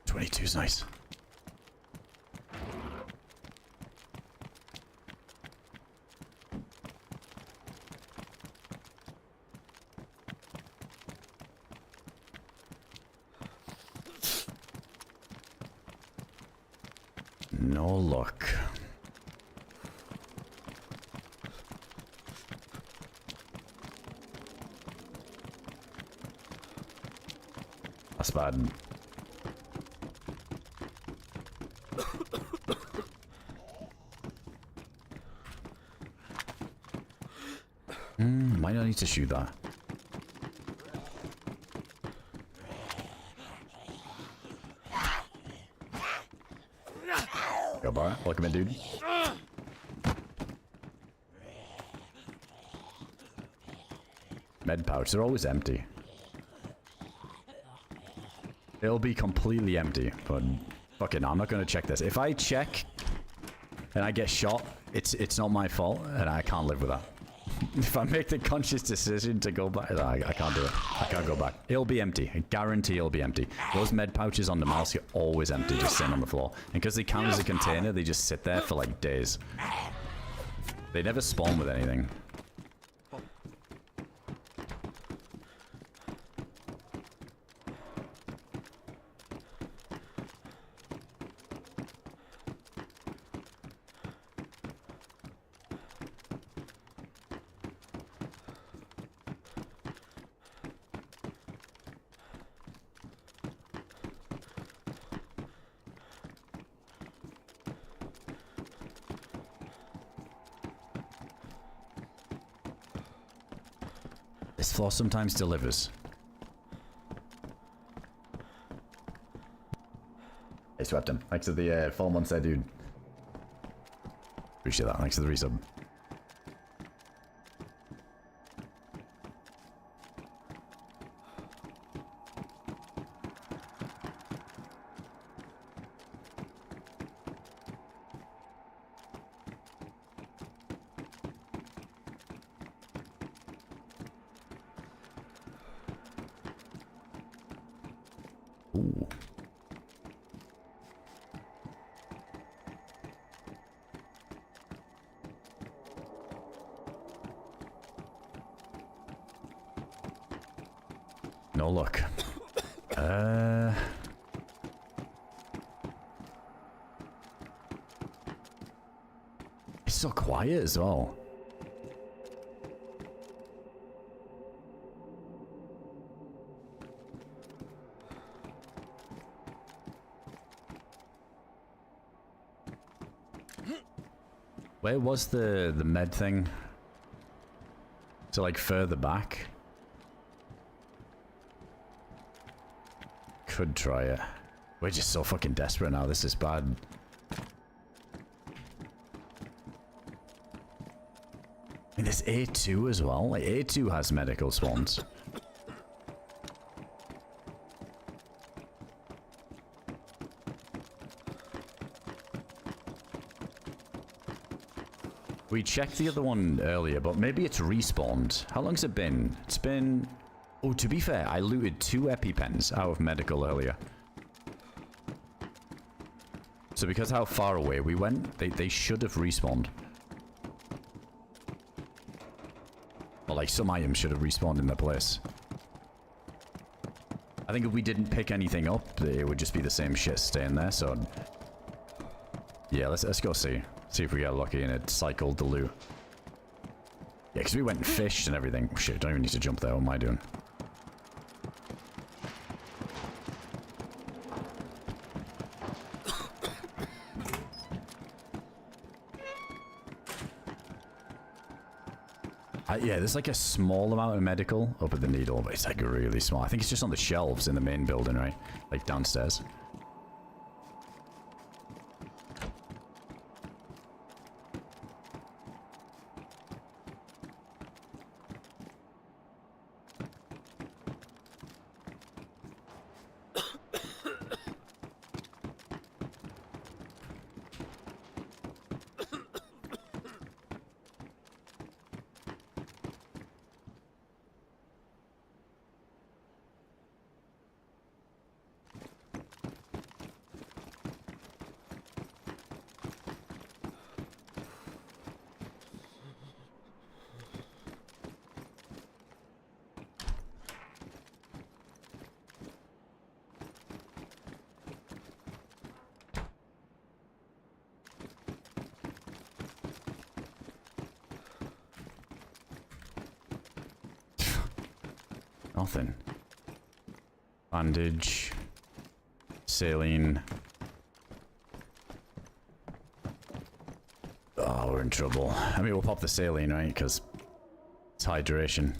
.22's nice. No luck. That's bad. Might not need to shoot that. Go bar. Welcome in, dude. Med pouch. They're always empty. They'll be completely empty, but fucking, I'm not gonna check this. If I check and I get shot, it's not my fault, and I can't live with that. If I make the conscious decision to go back, I can't do it. I can't go back. It'll be empty. I guarantee it'll be empty. Those med pouches on the Namalsk are always empty, just sitting on the floor. And because they count as a container, they just sit there for like days. They never spawn with anything. This floor sometimes delivers. I swept him. Thanks to the 4 months there, dude. Appreciate that. Thanks to the resub. Ooh. No luck. It's so quiet as well. Where was the med thing? So like further back? Could try it. We're just so fucking desperate now. This is bad. And there's A2 as well. Like A2 has medical spawns. We checked the other one earlier, but maybe it's respawned. How long's it been? It's been... Oh, to be fair, I looted 2 EpiPens out of medical earlier. So because how far away we went, they should have respawned. Or like some items should have respawned in their place. I think if we didn't pick anything up, it would just be the same shit staying there, so... Yeah, let's go see. See if we get lucky and it cycled the loot. Yeah, because we went and fished and everything. Oh, shit, don't even need to jump there. What am I doing? Yeah, there's like a small amount of medical up at the needle, but it's like really small. I think it's just on the shelves in the main building, right? Like downstairs. Nothing. Bandage. Saline. Oh, we're in trouble. I mean, we'll pop the saline, right? Because it's hydration.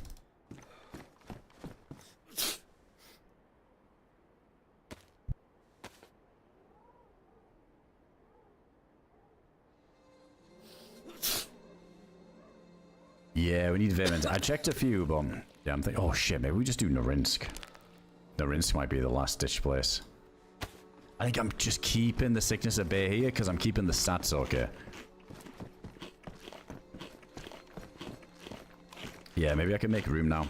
Yeah, we need vitamins. I checked a few, but yeah, I'm thinking, oh shit, maybe we just do Norinsk. Norinsk might be the last ditch place. I think I'm just keeping the sickness at bay here because I'm keeping the stats okay. Yeah, maybe I can make room now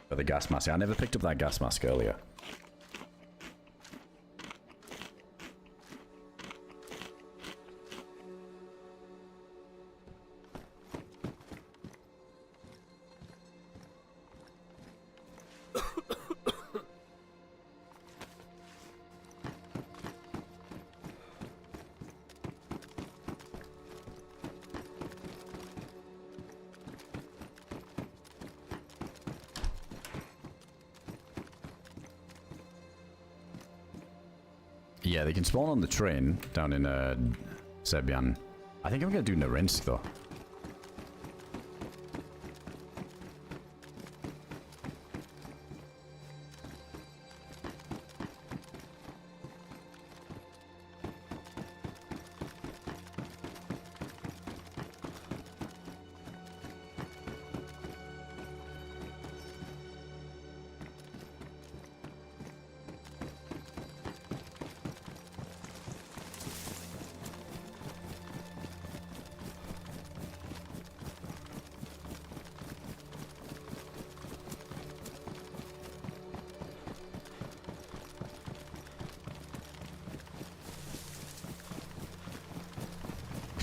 for the gas mask. I never picked up that gas mask earlier. Yeah, they can spawn on the train down in Sebyan. I think I'm gonna do Norinsk though.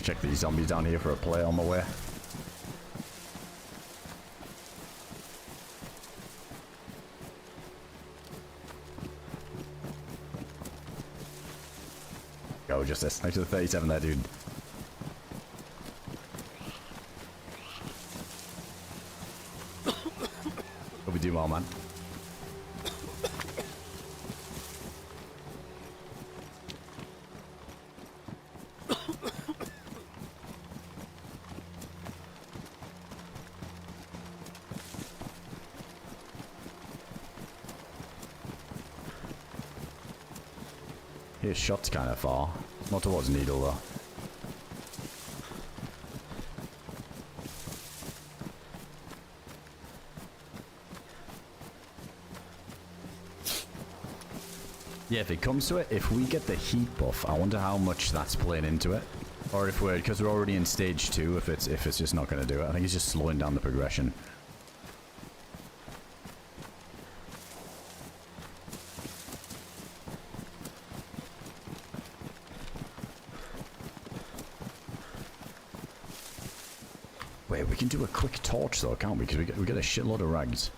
Check these zombies down here for a play on my way. Oh, just this. Thanks to the 37 there, dude. Hope we do well, man. His shot's kind of far. Not towards Needle, though. Yeah, if it comes to it, if we get the heat buff, I wonder how much that's playing into it. Or if we're, because we're already in stage 2, if it's just not going to do it. I think it's just slowing down the progression. Wait, we can do a quick torch though, can't we? Because we get a shitload of rags.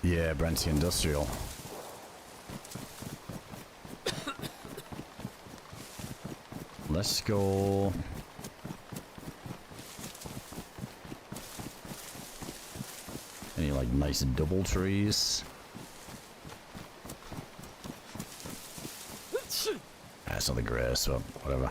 Yeah, Brenty Industrial. Let's go. Any like nice double trees? That's not the greatest, but whatever.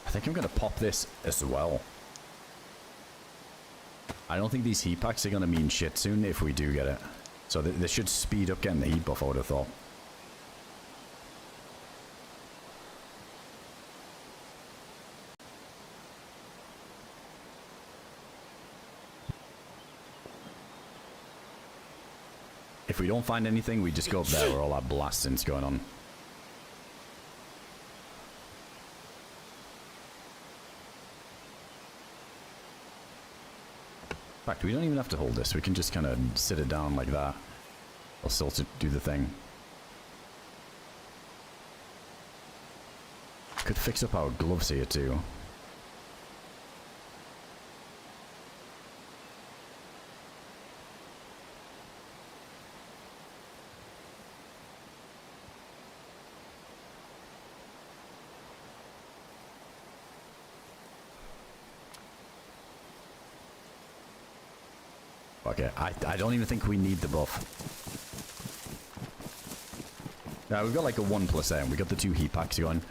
I think I'm going to pop this as well. I don't think these heat packs are going to mean shit soon if we do get it. So this should speed up getting the heat buff, I would have thought. If we don't find anything, we just go up there where all that blasting's going on. In fact, we don't even have to hold this. We can just kind of sit it down like that. I'll still do the thing. Could fix up our gloves here too. Okay, I don't even think we need the buff. Now we've got like a 1+ there, and we got the 2 heat packs going.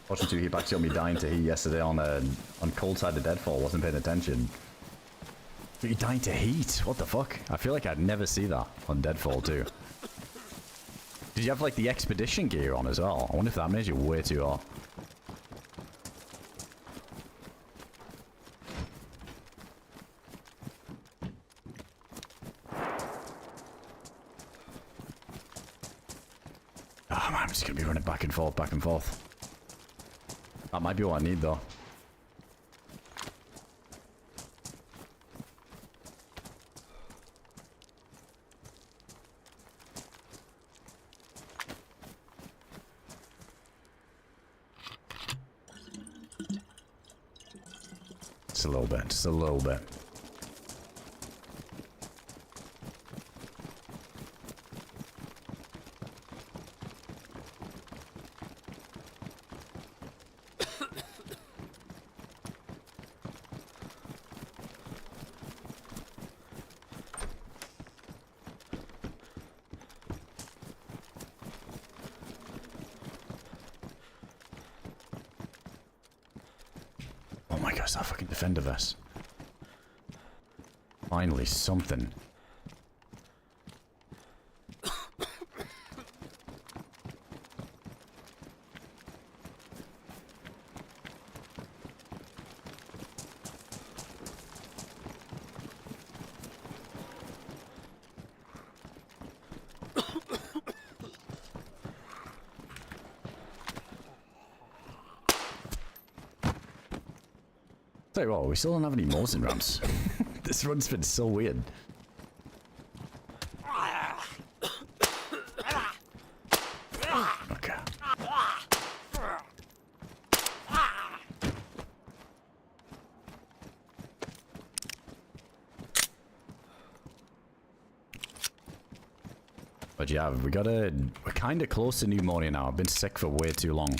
Watching 2 heat packs got me dying to heat yesterday on cold side of Deadfall. Wasn't paying attention. But you dying to heat? What the fuck? I feel like I'd never see that on Deadfall 2. Did you have like the expedition gear on as well? I wonder if that made you way too hot. Oh man, I'm just gonna be running back and forth, back and forth. That might be what I need though. Just a little bit, just a little bit. where's that fucking defender vest? Finally, something. Tell you what, we still don't have any Mosin ramps. This run's been so weird. Okay. But yeah, we're kind of close to pneumonia now. I've been sick for way too long.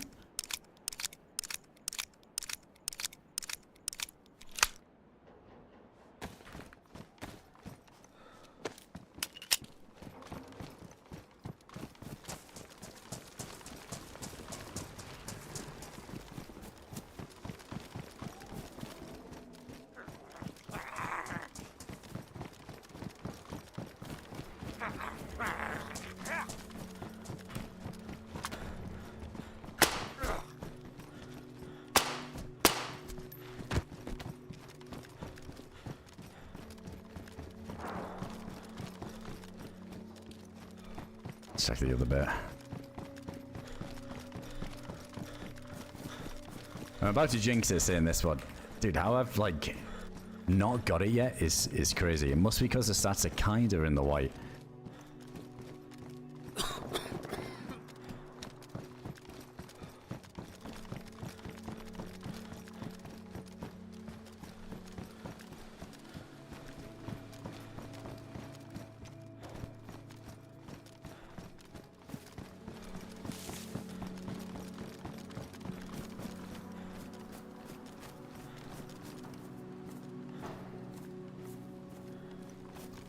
Check the other bit. I'm about to jinx it saying this one. Dude, how I've like not got it yet is crazy. It must be because the stats are kinda in the white.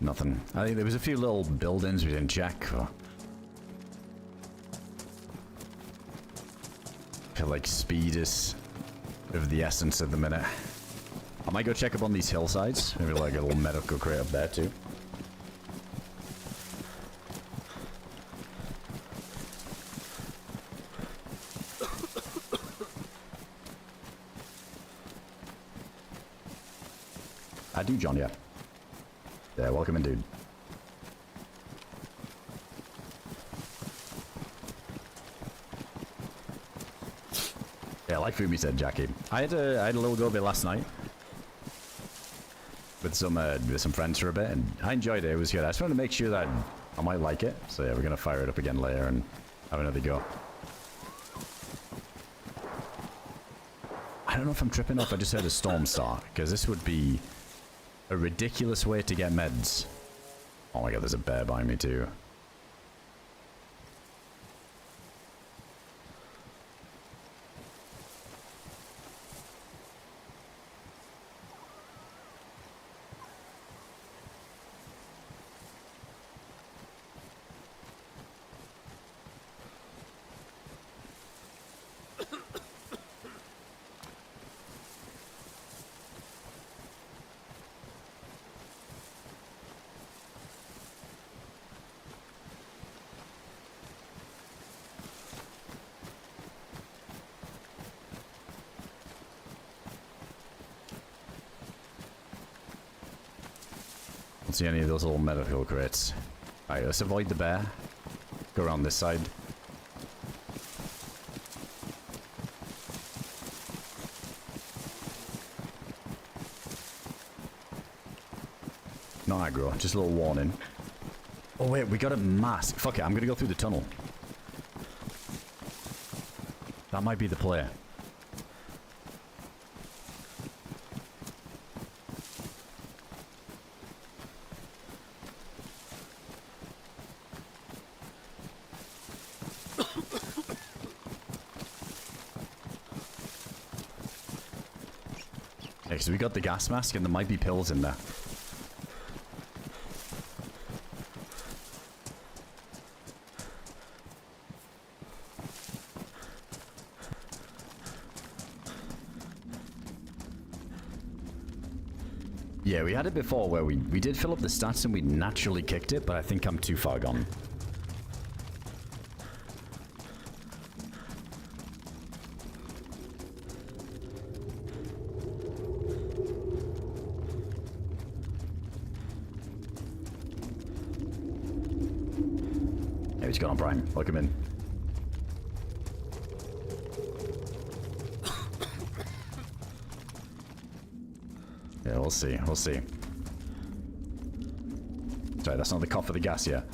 Nothing. I think there was a few little buildings we didn't check. I feel like speed is of the essence at the minute. I might go check up on these hillsides. Maybe like a little medical crate up there too. I do, John, yeah. Yeah, welcome in, dude. Yeah, like Fumi said, Jackie. I had a little go of it last night with some friends for a bit, and I enjoyed it. It was good. I just wanted to make sure that I might like it. So yeah, we're gonna fire it up again later and have another go. I don't know if I'm tripping off. I just heard a storm start, because this would be a ridiculous way to get meds. Oh my god, there's a bear behind me too. Don't see any of those little medical crates. Alright, let's avoid the bear. Go around this side. No aggro, just a little warning. Oh wait, we got a mask. Fuck it, I'm gonna go through the tunnel. That might be the play. Okay, so we got the gas mask and there might be pills in there. Yeah, we had it before where we did fill up the stats and we naturally kicked it, but I think I'm too far gone. Hey, what's going on, Brian? Welcome in. Yeah, we'll see. We'll see. Sorry, that's not the cough of the gas yet.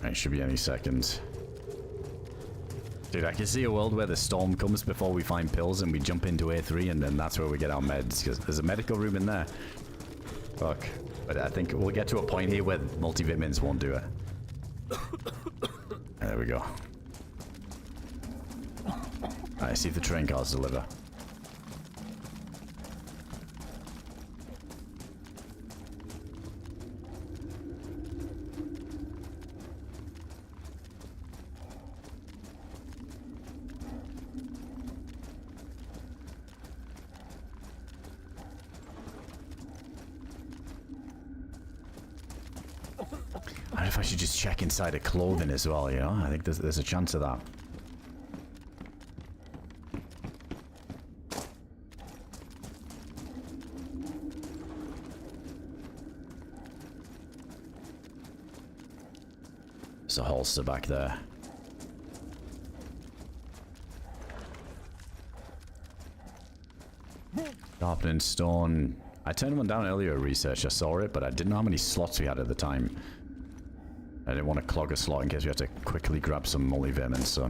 It should be any second. Dude, I can see a world where the storm comes before we find pills and we jump into A3 and then that's where we get our meds, because there's a medical room in there. Fuck. But I think we'll get to a point here where multivitamins won't do it. There we go. Alright, see if the train cars deliver. I don't know if I should just check inside of clothing as well, you know? I think there's a chance of that. There's a holster back there. Sharpening stone. I turned one down earlier at research. I saw it, but I didn't know how many slots we had at the time. I didn't want to clog a slot in case we had to quickly grab some multivitamins, so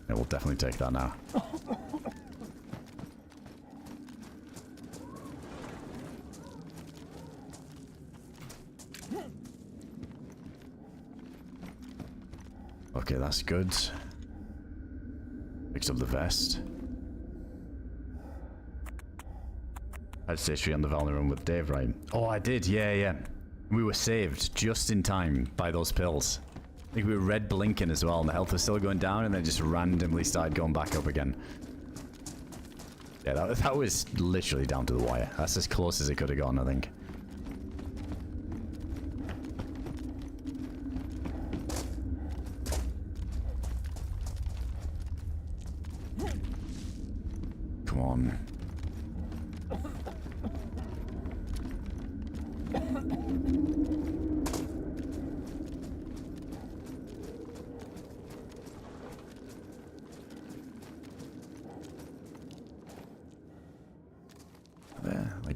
yeah, we'll definitely take that now. Okay, that's good. Picks up the vest. I'd say she on the Valor room with Dave, right? Oh, I did, yeah. We were saved just in time by those pills. I think we were red blinking as well, and the health was still going down, and then just randomly started going back up again. Yeah, that was literally down to the wire. That's as close as it could have gone, I think. Come on.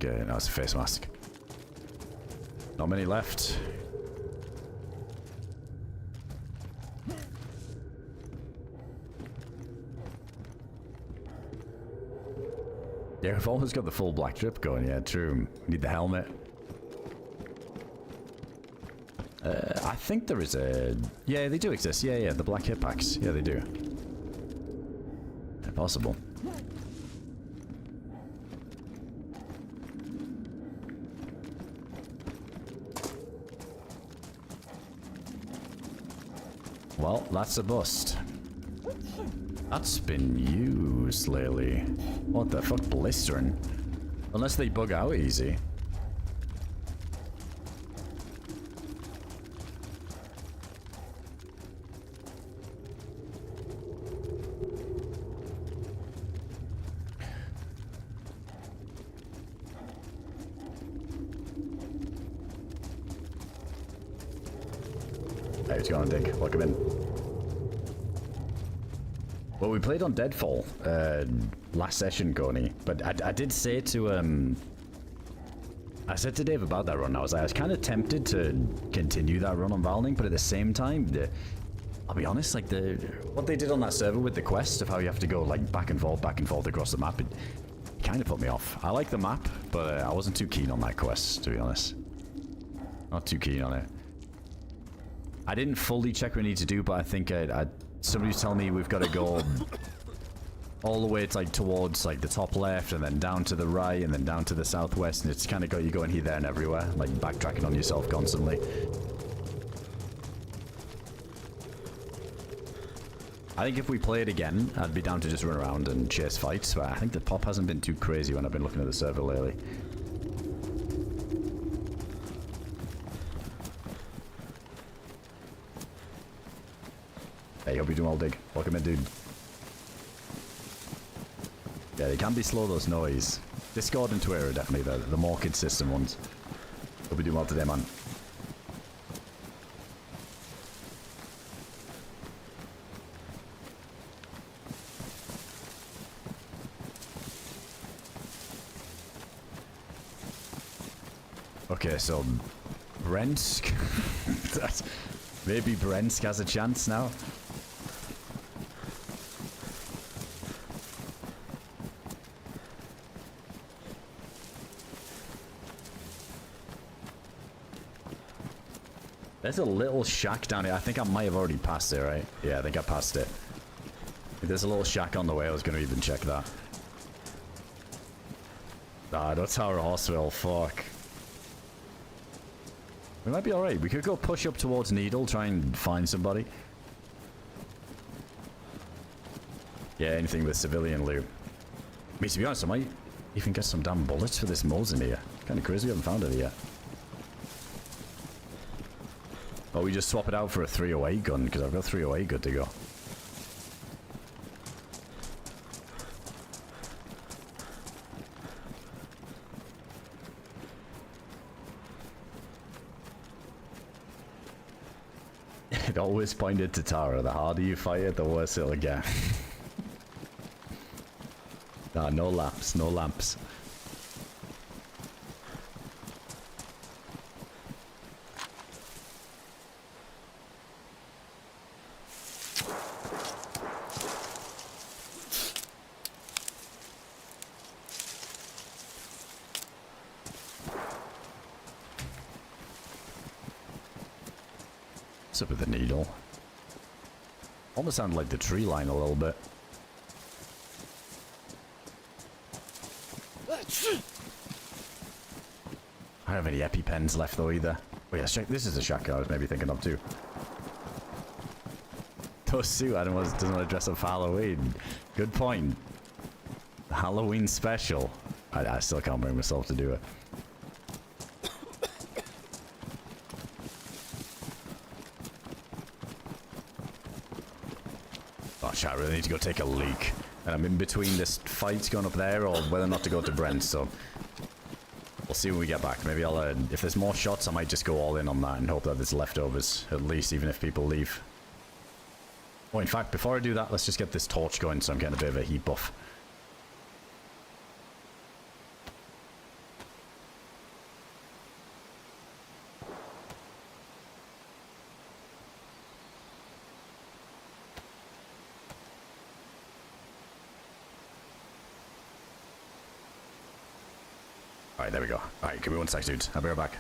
Okay, now it's a face mask. Not many left. Yeah, we've almost got the full black drip going. Yeah, true. Need the helmet. I think there is a... Yeah, they do exist. Yeah, the black hip packs. Yeah, they do. Possible. Well, that's a bust. That's been used lately. What the fuck, blistering? Unless they bug out easy. Hey, what's going on, Dick? Welcome in. Well, we played on Deadfall last session, Goni, but I did say to I said to Dave about that run. I was kind of tempted to continue that run on Valning, but at the same time, I'll be honest, like what they did on that server with the quest of how you have to go like back and forth across the map, it kind of put me off. I like the map, but I wasn't too keen on that quest, to be honest. Not too keen on it. I didn't fully check what we need to do, but I think somebody was telling me we've got to go all the way to, like, towards like the top left, and then down to the right, and then down to the southwest, and it's kind of got you going here, there, and everywhere, like backtracking on yourself constantly. I think if we play it again, I'd be down to just run around and chase fights, but I think the pop hasn't been too crazy when I've been looking at the server lately. Hey, hope you're doing well, Dig. Welcome in, dude. Yeah, they can be slow, those noise. Discord and Twitter are definitely the more consistent ones. Hope you're doing well today, man. Okay, so Brentsk. Maybe Brentsk has a chance now. There's a little shack down here. I think I might have already passed it, right? Yeah, I think I passed it. If there's a little shack on the way, I was going to even check that. Ah, no Tower Hospital, fuck. We might be alright. We could go push up towards Needle, try and find somebody. Yeah, anything with civilian loot. I mean, to be honest, I might even get some damn bullets for this Mosin in here. Kind of crazy we haven't found it yet. Or we just swap it out for a 308 gun, because I've got 308 good to go. It always pointed to Tara. The harder you fight it, the worse it'll get. Nah, no laps, no lamps. What's up with the Needle? Almost sounded like the tree line a little bit. I don't have any EpiPens left though either. Oh yeah, check. This is a shack I was maybe thinking of too. Tosu, Adam doesn't want to dress up for Halloween. Good point. Halloween special. I still can't bring myself to do it. Oh shit, I really need to go take a leak. And I'm in between this fight going up there or whether or not to go to Brent, so we'll see when we get back. Maybe I'll, if there's more shots, I might just go all in on that and hope that there's leftovers, at least, even if people leave. Oh, in fact, before I do that, let's just get this torch going so I'm getting a bit of a heat buff. Alright, there we go. Alright, give me one sec, dudes. I'll be right back.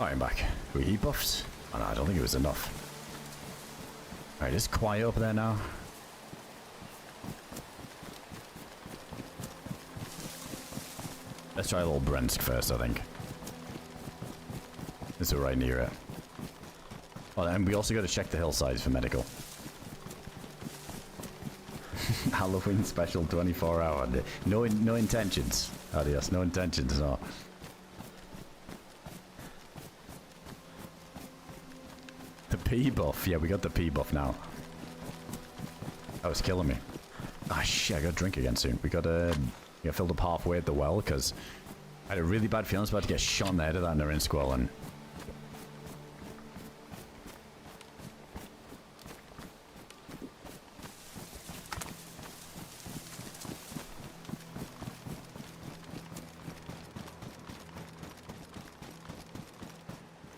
Alright, I'm back. Were he buffed? Oh no, I don't think it was enough. Alright, it's quiet up there now. Let's try a little Brentsk first, I think. This is right near it. Oh, and we also got to check the hillsides for medical. Halloween special 24-hour. No intentions. Adios, no intentions, no. The P buff. Yeah, we got the P buff now. That was killing me. Ah, shit, I got to drink again soon. We got filled up halfway at the well, because I had a really bad feeling I was about to get shot in the head of that Narin squirrel, and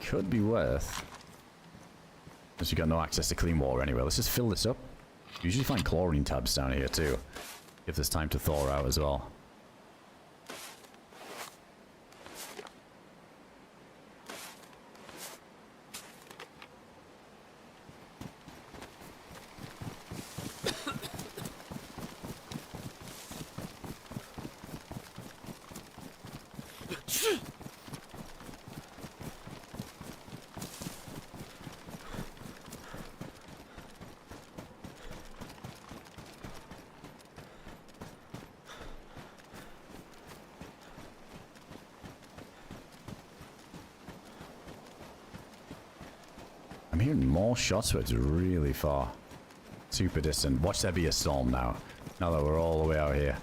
could be worth. Because we got no access to clean water anyway. Let's just fill this up. Usually find chlorine tabs down here too. Give this time to thaw out as well. I'm hearing more shots, but it's really far. Super distant. Watch there be a storm now. Now that we're all the way out here.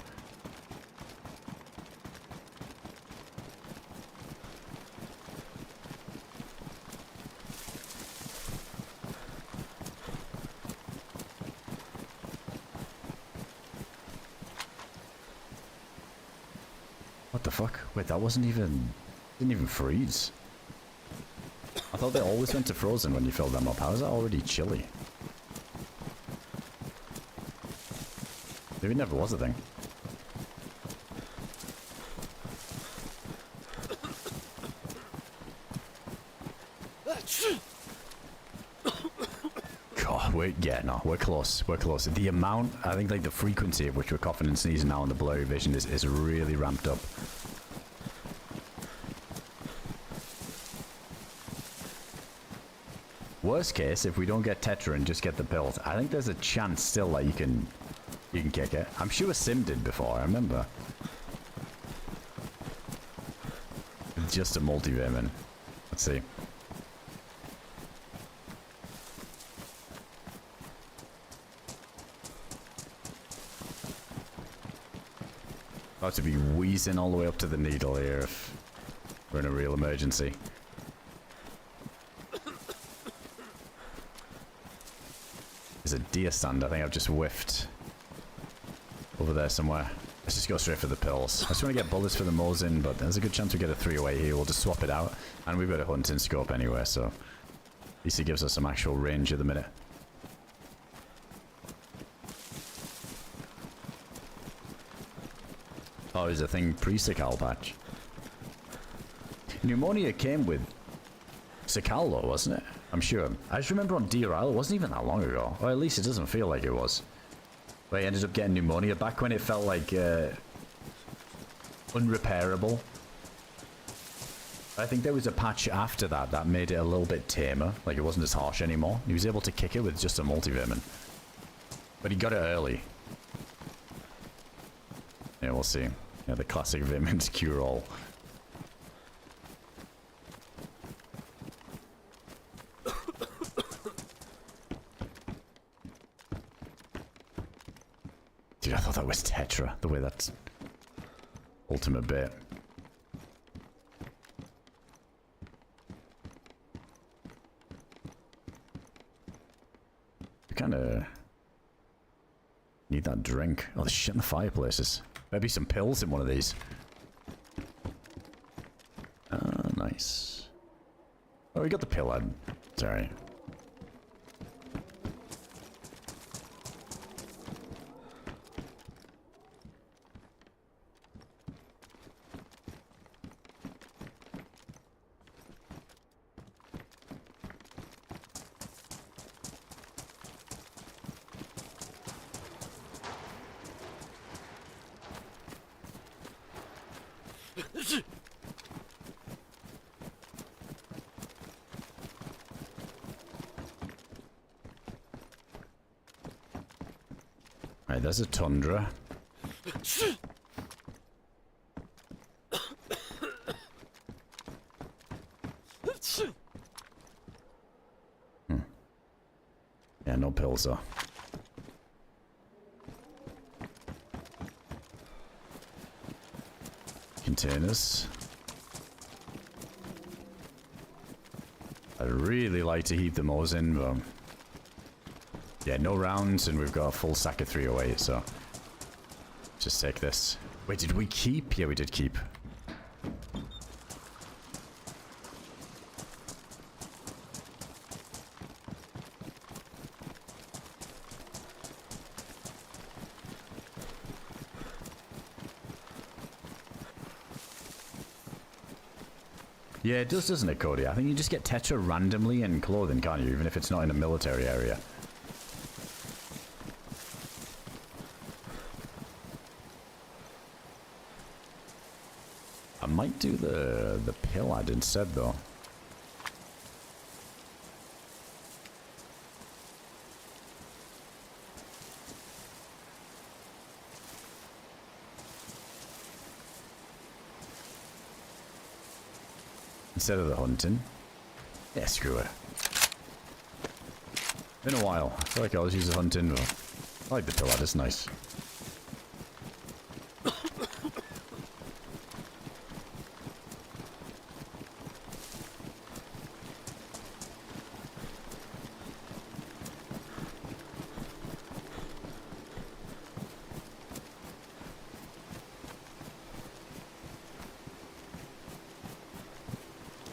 What the fuck? Wait, that wasn't even... didn't even freeze. I thought they always went to frozen when you filled them up. How is that already chilly? Maybe it never was a thing. God, we're close. We're close. The amount, I think like the frequency of which we're coughing and sneezing now in the blurry vision is really ramped up. Worst case, if we don't get Tetra and just get the pills, I think there's a chance still that you can kick it. I'm sure Sim did before, I remember. It's just a multivitamin. Let's see. About to be wheezing all the way up to the needle here if we're in a real emergency. There's a deer stand, I think I've just whiffed. Over there somewhere. Let's just go straight for the pills. I just want to get bullets for the Mosin, but there's a good chance we get a 308 here. We'll just swap it out. And we've got a hunting scope anyway, so at least it gives us some actual range at the minute. Oh, is a thing pre-Sakal patch? Pneumonia came with Sakal though, wasn't it? I'm sure. I just remember on IRL, it wasn't even that long ago. Or at least it doesn't feel like it was. But he ended up getting pneumonia back when it felt like unrepairable. I think there was a patch after that that made it a little bit tamer. Like it wasn't as harsh anymore. He was able to kick it with just a multivitamin. But he got it early. Yeah, we'll see. Yeah, the classic Vitamins cure all. Dude, I thought that was Tetra, the way that's ultimate bit. You kind of need that drink. Oh, there's shit in the fireplaces. Maybe some pills in one of these. Ah, nice. Oh, we got the pill ad. Sorry. Alright, there's a tundra. Yeah, no pills though. Containers. I'd really like to heat the Moors in, but... yeah, no rounds, and we've got a full sack of 308, so... just take this. Wait, did we keep? Yeah, we did keep. Yeah, it does, doesn't it, Cody? I think you just get Tetra randomly in clothing, can't you? Even if it's not in a military area. I might do the pill ad instead, though. Instead of the hunting. Yeah, screw it. Been a while. I feel like I always use the hunting, but I like the pill ad, it's nice.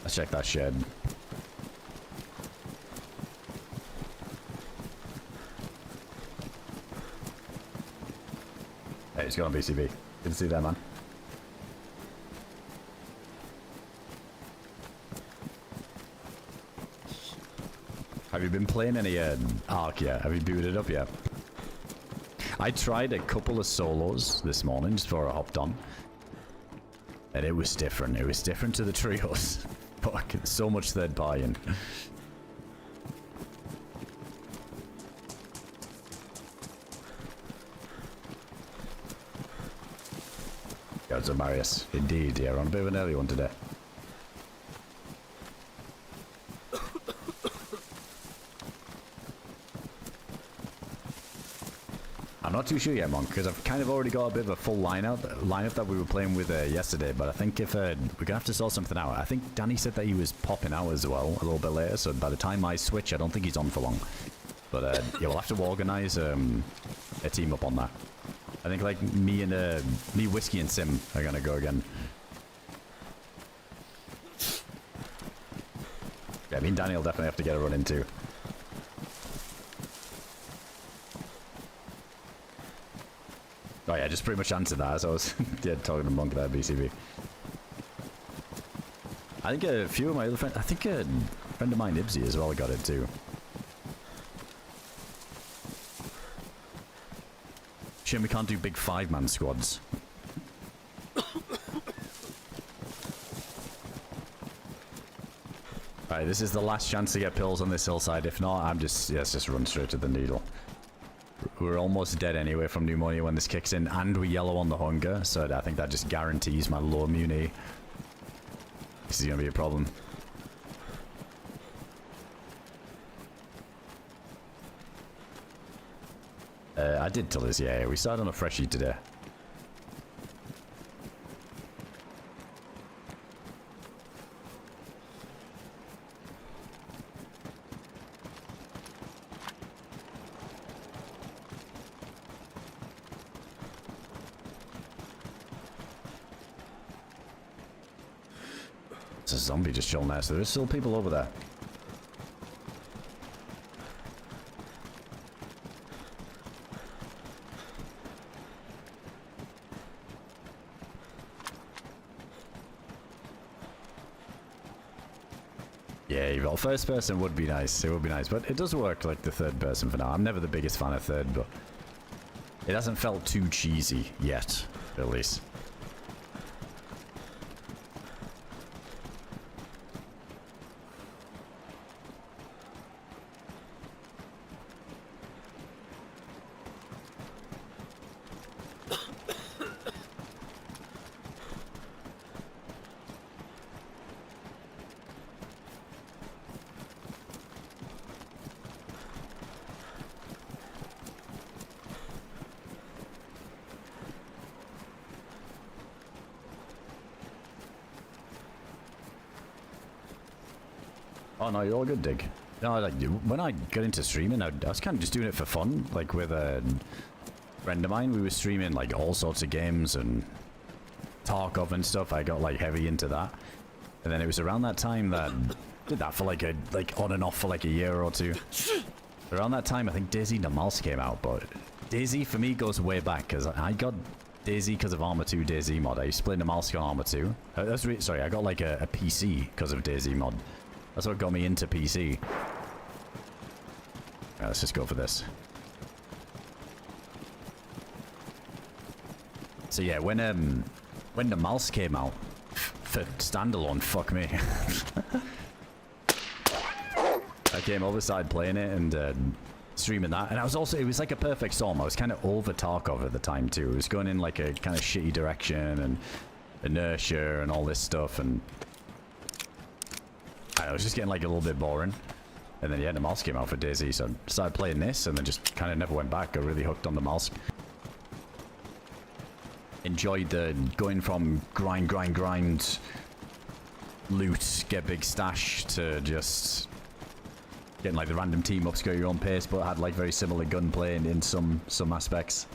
Let's check that shed. Hey, it's going on BCB. Good to see that, man. Have you been playing any Ark yet? Have you booted it up yet? I tried a couple of solos this morning just before I hopped on. And it was different. It was different to the trios. Fuck, so much third buy-in. Gods of Marius. Indeed, yeah, we're on a bit of an early one today. I'm not too sure yet, Monk, because I've kind of already got a bit of a full lineup that we were playing with yesterday, but I think if we're gonna have to sort something out. I think Danny said that he was popping out as well a little bit later, so by the time I switch, I don't think he's on for long. But yeah, we'll have to organize a team up on that. I think like me, Whiskey, and Sim are gonna go again. Yeah, me and Danny will definitely have to get a run in too. Oh yeah, just pretty much answered that as I was yeah, talking to Monk there, BCB. I think a few of my other friends, I think a friend of mine, Ibsy, as well got it too. Shame we can't do big 5-man squads. Alright, this is the last chance to get pills on this hillside. If not, I'm just, yeah, let's just run straight to the needle. We're almost dead anyway from pneumonia when this kicks in, and we yellow on the hunger, so I think that just guarantees my low immunity. This is gonna be a problem. I did tell this, yeah, we started on a freshie today. It's a zombie just chilling there, so there's still people over there. Yeah, well, first person would be nice. It would be nice, but it does work like the third person for now. I'm never the biggest fan of third, but it hasn't felt too cheesy yet, at least. Oh no, you're all good, Dig. No, like when I got into streaming, I was kind of just doing it for fun. Like with a friend of mine, we were streaming like all sorts of games and Tarkov and stuff. I got like heavy into that, and then it was around that time that did that for like on and off for like a year or two. Around that time, I think DayZ Namalsk came out, but DayZ for me goes way back because I got DayZ because of Arma 2 DayZ mod. I used to play Namalsk on Arma 2. Sorry, I got like a PC because of DayZ mod. That's what got me into PC. Right, let's just go for this. So yeah, when Namalsk came out for standalone, fuck me. I came over, started playing it and streaming that, and it was like a perfect storm. I was kind of over Tarkov at the time too. It was going in like a kind of shitty direction and inertia and all this stuff, and I was just getting like a little bit boring. And then yeah, the Namalsk came out for DayZ, so I started playing this and then just kind of never went back. I really hooked on the Namalsk. Enjoyed the going from grind, loot, get big stash to just getting like the random team ups, go your own pace, but had like very similar gunplay in some aspects.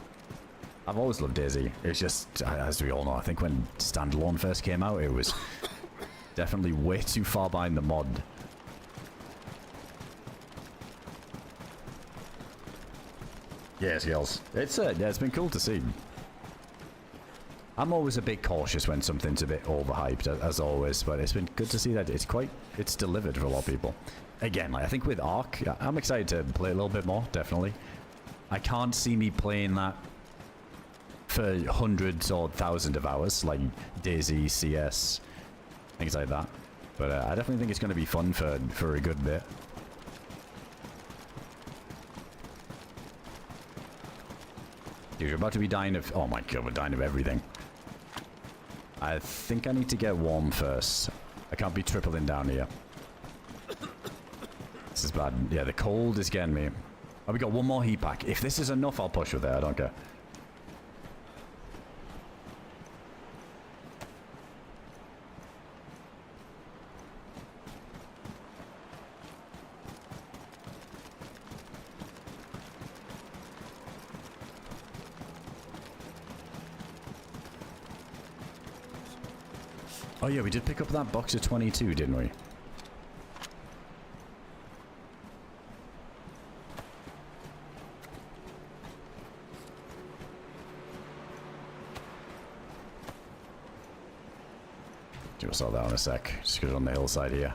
I've always loved DayZ. It's just, as we all know, I think when standalone first came out, it was definitely way too far behind the mod. Yes, girls. It's been cool to see. I'm always a bit cautious when something's a bit overhyped, as always, but it's been good to see that it's delivered for a lot of people. Again, like, I think with Ark, I'm excited to play a little bit more, definitely. I can't see me playing that for hundreds or thousands of hours, like DayZ, CS, things like that. But I definitely think it's going to be fun for a good bit. Dude, you're about to be dying of... Oh my god, we're dying of everything. I think I need to get warm first. I can't be tripling down here. This is bad. Yeah, the cold is getting me. Oh, we got one more heat pack. If this is enough, I'll push with it. I don't care. Oh yeah, we did pick up that box of 22, didn't we? We'll sort that out in a sec. Just get it on the hillside here.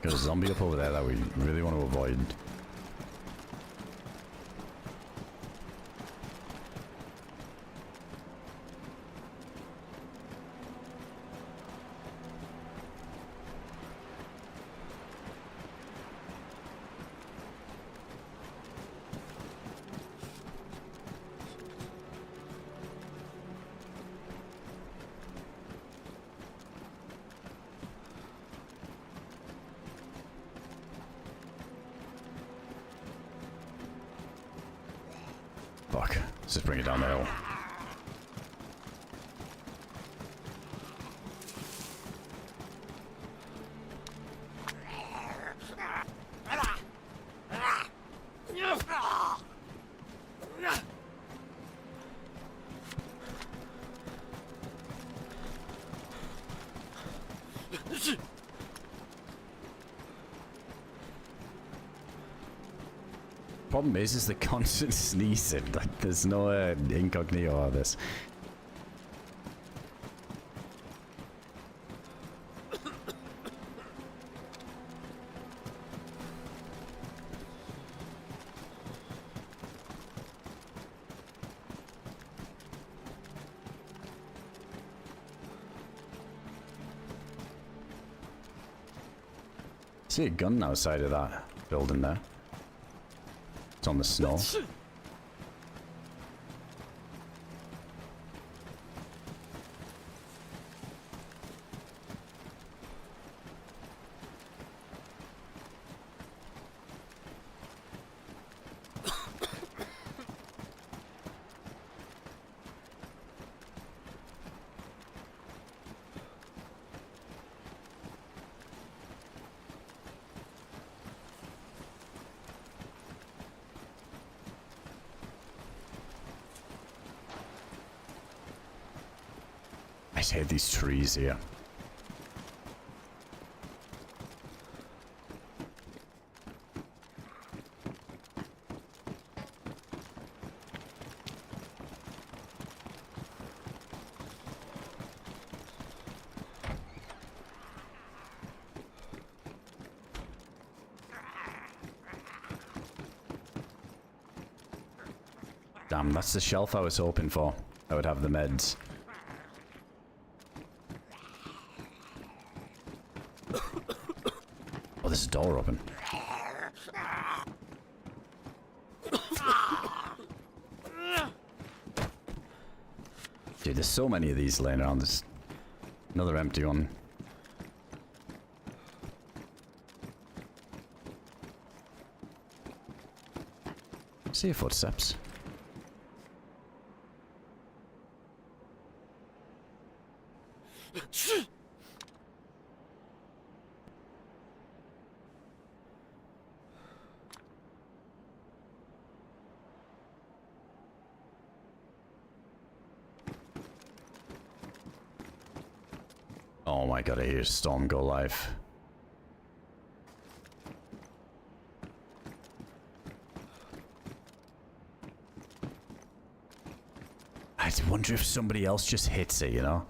There's a zombie up over there that we really want to avoid. Fuck. Let's just bring it down the hill. Problem is the constant sneezing. Like, there's no incognito of this. See a gun outside of that building there. It's on the snow. just hate these trees here. Damn, that's the shelf I was hoping for. I would have the meds. Oh, there's a door open. Dude, there's so many of these laying around. There's another empty one. See your footsteps. Oh my god, I hear Storm go live. I wonder if somebody else just hits it, you know?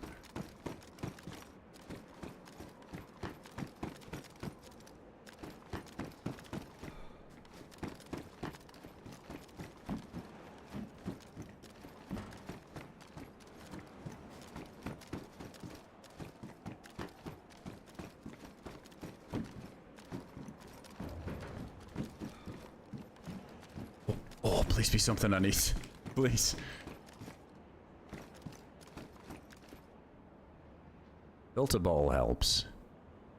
Oh, please be something I need. Please. Filter ball helps.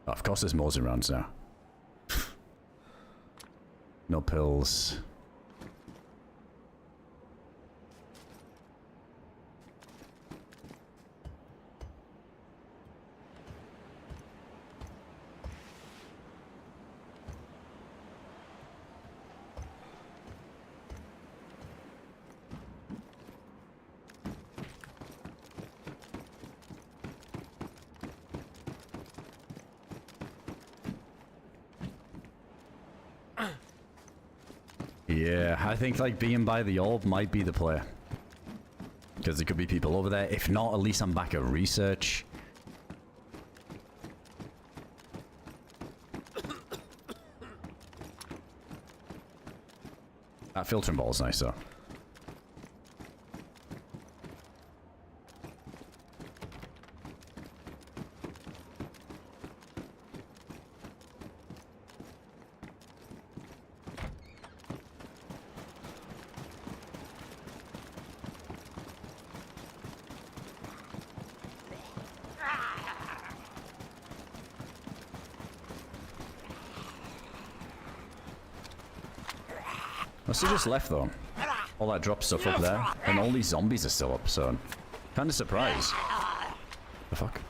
Oh, of course there's Mosin rounds now. No pills. Yeah, I think like being by the orb might be the play. Because there could be people over there. If not, at least I'm back at research. That filtering ball is nice though. Must have just left though. All that drop stuff up there, and all these zombies are still up, so kind of surprised. The fuck?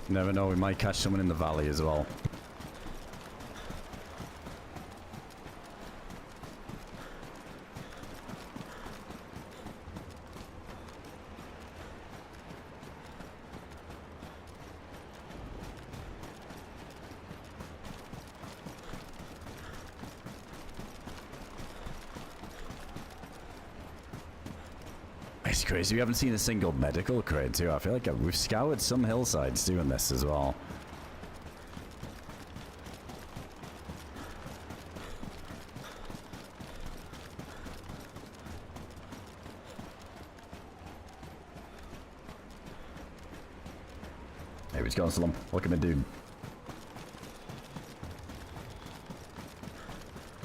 Never know, we might catch someone in the valley as well. It's crazy, we haven't seen a single medical crate too. I feel like we've scoured some hillsides doing this as well. Hey, he's going slump. Look at me, dude.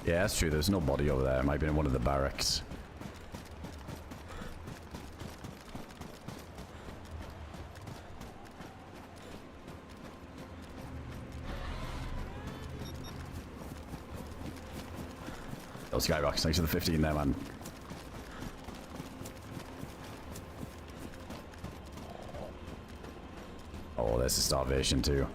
Yeah, that's true. There's no body over there. It might be in one of the barracks. Those Skyrocks, thanks for the 15 there, man. Oh, there's a starvation too.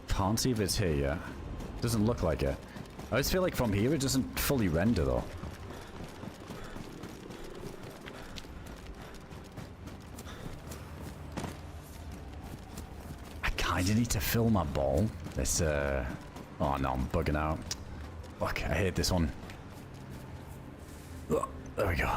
Can't see if it's here yet. Doesn't look like it. I just feel like from here it doesn't fully render though. I kinda need to fill my ball. This oh no, I'm bugging out. Fuck, I hate this one. Oh, there we go.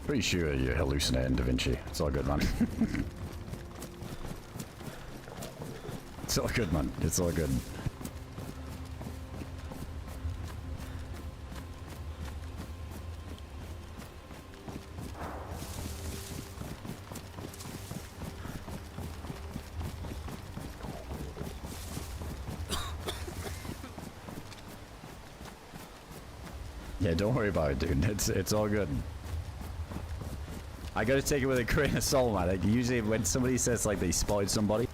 Pretty sure you're hallucinating, Da Vinci. It's all good, man. It's all good, man. It's all good. Yeah, don't worry about it, dude. It's all good. I gotta take it with a grain of salt, man. Like, usually when somebody says like they spotted somebody,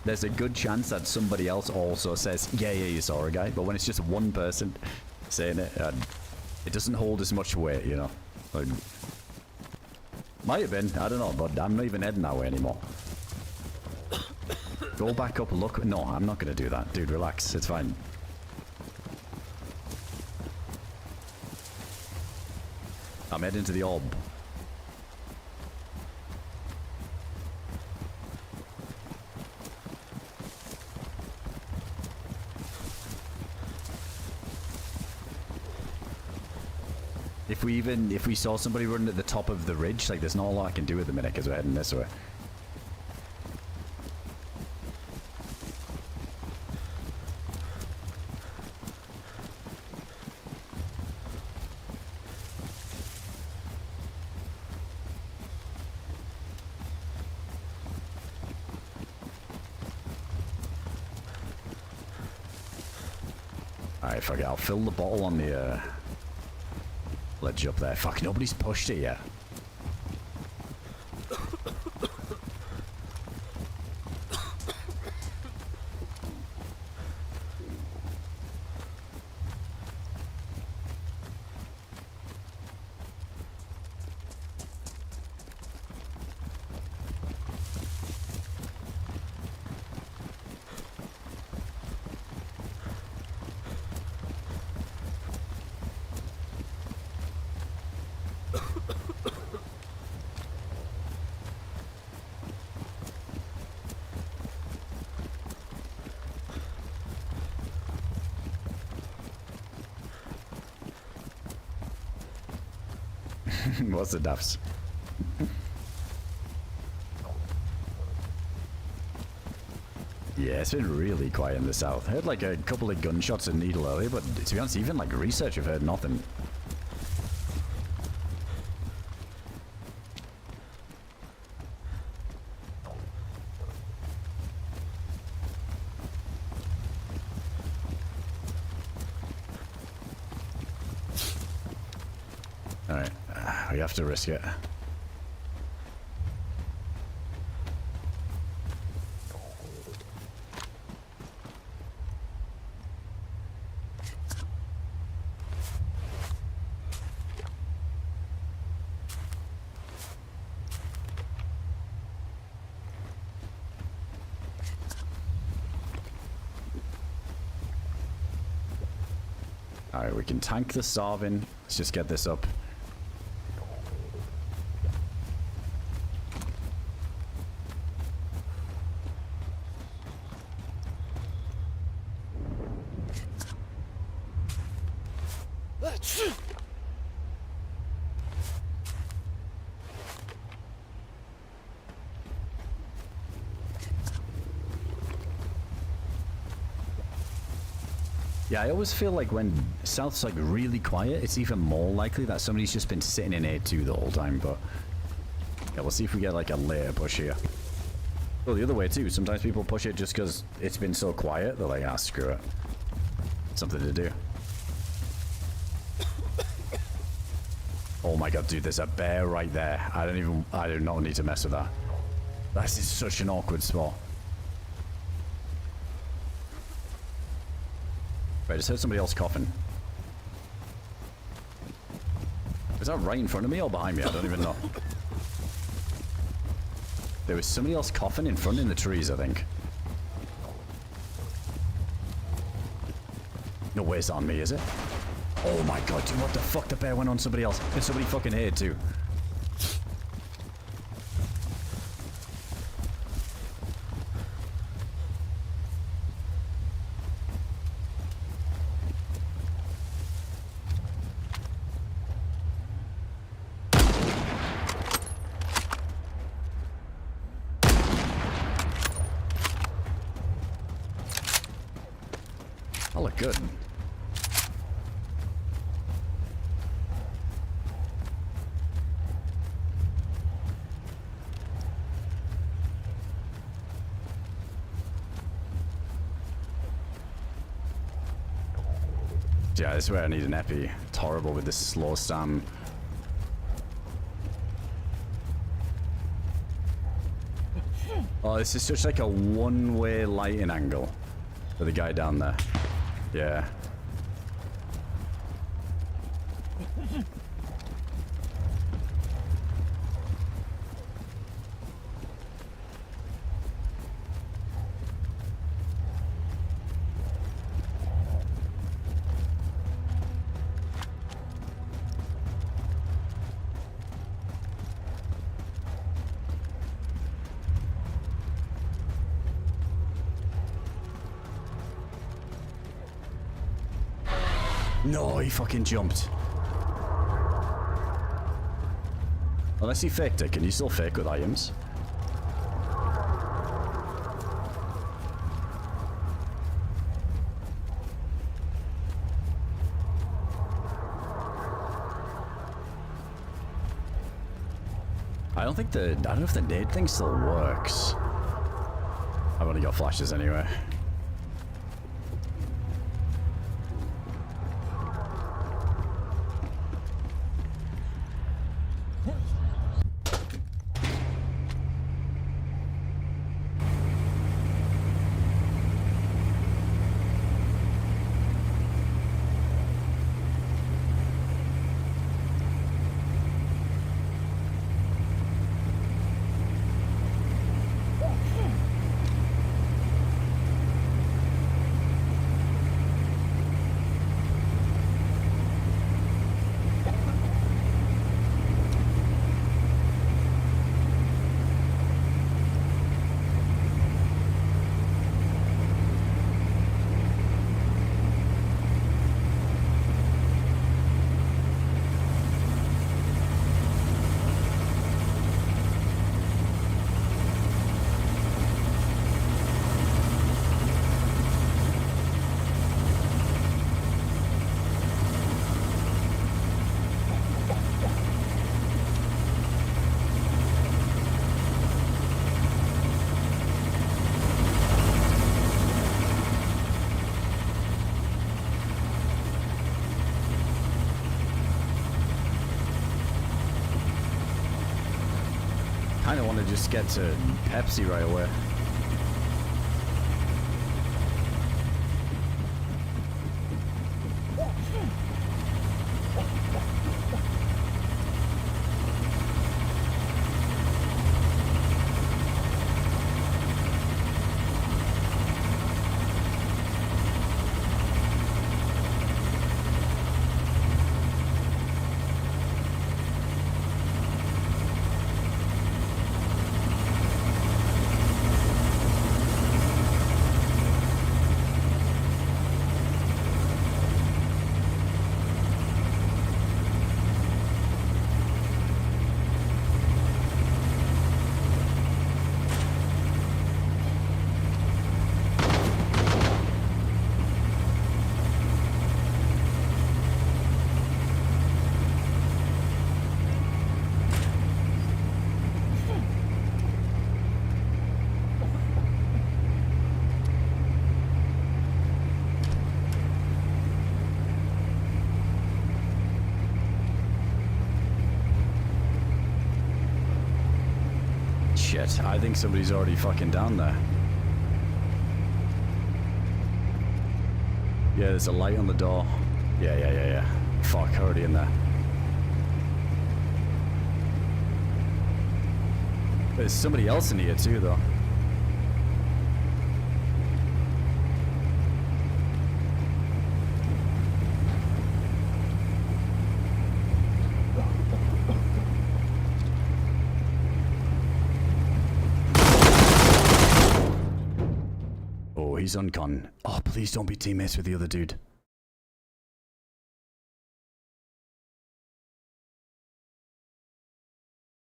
there's a good chance that somebody else also says, yeah, you saw a guy. But when it's just one person saying it, it doesn't hold as much weight, you know. Like, might have been, I don't know, but I'm not even heading that way anymore. Go back up, look. No, I'm not gonna do that. Dude, relax. It's fine. I'm heading to the orb. If we saw somebody running at the top of the ridge, like there's not a lot I can do at the minute because we're heading this way. Alright, fuck it, I'll fill the bottle on the ledge up there. Fuck, nobody's pushed it yet. What's the duffs? Yeah, it's been really quiet in the south. I heard like a couple of gunshots in Needle earlier, but to be honest, even like research, I've heard nothing. Alright, we have to risk it. Alright, we can tank the starving. Let's just get this up. Yeah, I always feel like when South's like really quiet, it's even more likely that somebody's just been sitting in A2 the whole time, but... Yeah, we'll see if we get like a later push here. Well, the other way too, sometimes people push it just because it's been so quiet, they're like, ah, screw it. Something to do. Oh my god, dude, there's a bear right there. I do not need to mess with that. This is such an awkward spot. Wait, I just heard somebody else coughing. Is that right in front of me or behind me? I don't even know. There was somebody else coughing in front in the trees, I think. No way it's on me, is it? Oh my god, dude, what the fuck? The bear went on somebody else. And somebody fucking hid too. I look good. Yeah, this is where I need an epi. It's horrible with this slow stam. Oh, this is just like a one-way lighting angle for the guy down there. Yeah. No, he fucking jumped. Unless he faked it, can you still fake with items? I don't know if the nade thing still works. I've only got flashes anyway. I want to just get to Pepsi right away. Shit, I think somebody's already fucking down there. Yeah, there's a light on the door. Yeah. Fuck, already in there. There's somebody else in here too, though. Oh, he's on con. Oh, please don't be teammates with the other dude.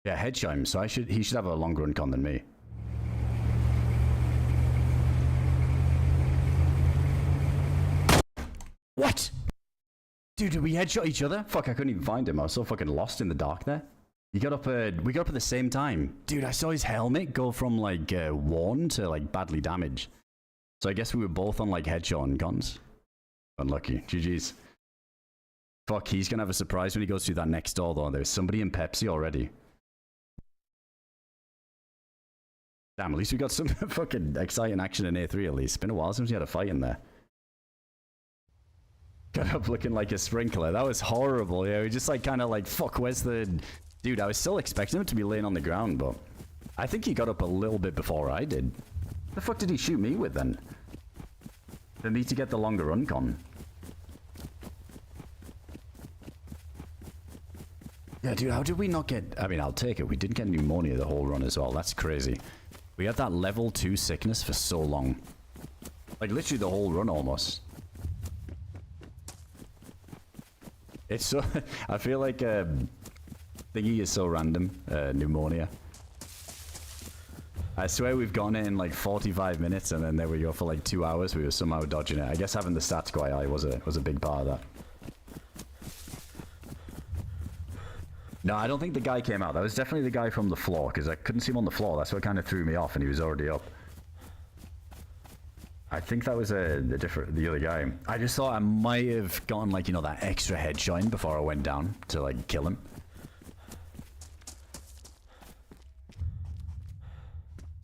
Yeah, headshot him, so he should have a longer run con than me. What? Dude, did we headshot each other? Fuck, I couldn't even find him. I was so fucking lost in the dark there. We got up at the same time. Dude, I saw his helmet go from like worn to like badly damaged. So I guess we were both on like headshot and guns. Unlucky. GG's. Fuck, he's gonna have a surprise when he goes through that next door though. There's somebody in Pepsi already. Damn, at least we got some fucking exciting action in A3 at least. It's been a while since we had a fight in there. Got up looking like a sprinkler. That was horrible. Yeah, we just like kind of like, fuck, where's the... Dude, I was still expecting him to be laying on the ground, but I think he got up a little bit before I did. The fuck did he shoot me with then? For me to get the longer run con. Yeah, dude, how did we not get... I mean, I'll take it. We didn't get pneumonia the whole run as well. That's crazy. We had that level 2 sickness for so long. Like, literally the whole run almost. It's so... I feel like thingy is so random. Pneumonia. I swear we've gone in like 45 minutes and then there we go for like 2 hours. We were somehow dodging it. I guess having the stats quite high was a big part of that. No, I don't think the guy came out. That was definitely the guy from the floor, because I couldn't see him on the floor. That's what kind of threw me off, and he was already up. I think that was the other guy. I just thought I might have gotten, like, you know, that extra headshot in before I went down to, like, kill him.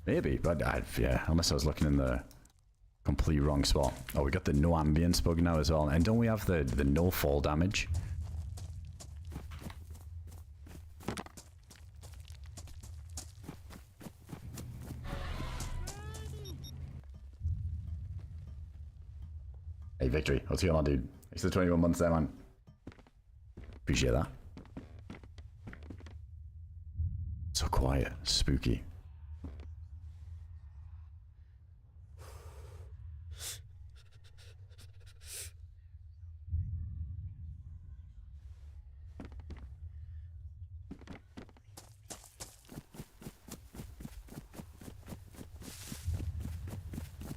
Maybe, but yeah, unless I was looking in the complete wrong spot. Oh, we got the no ambience bug now as well. And don't we have the no fall damage? Hey, Victory. What's going on, dude? Thanks for the 21 months there, man. Appreciate that. So quiet. Spooky.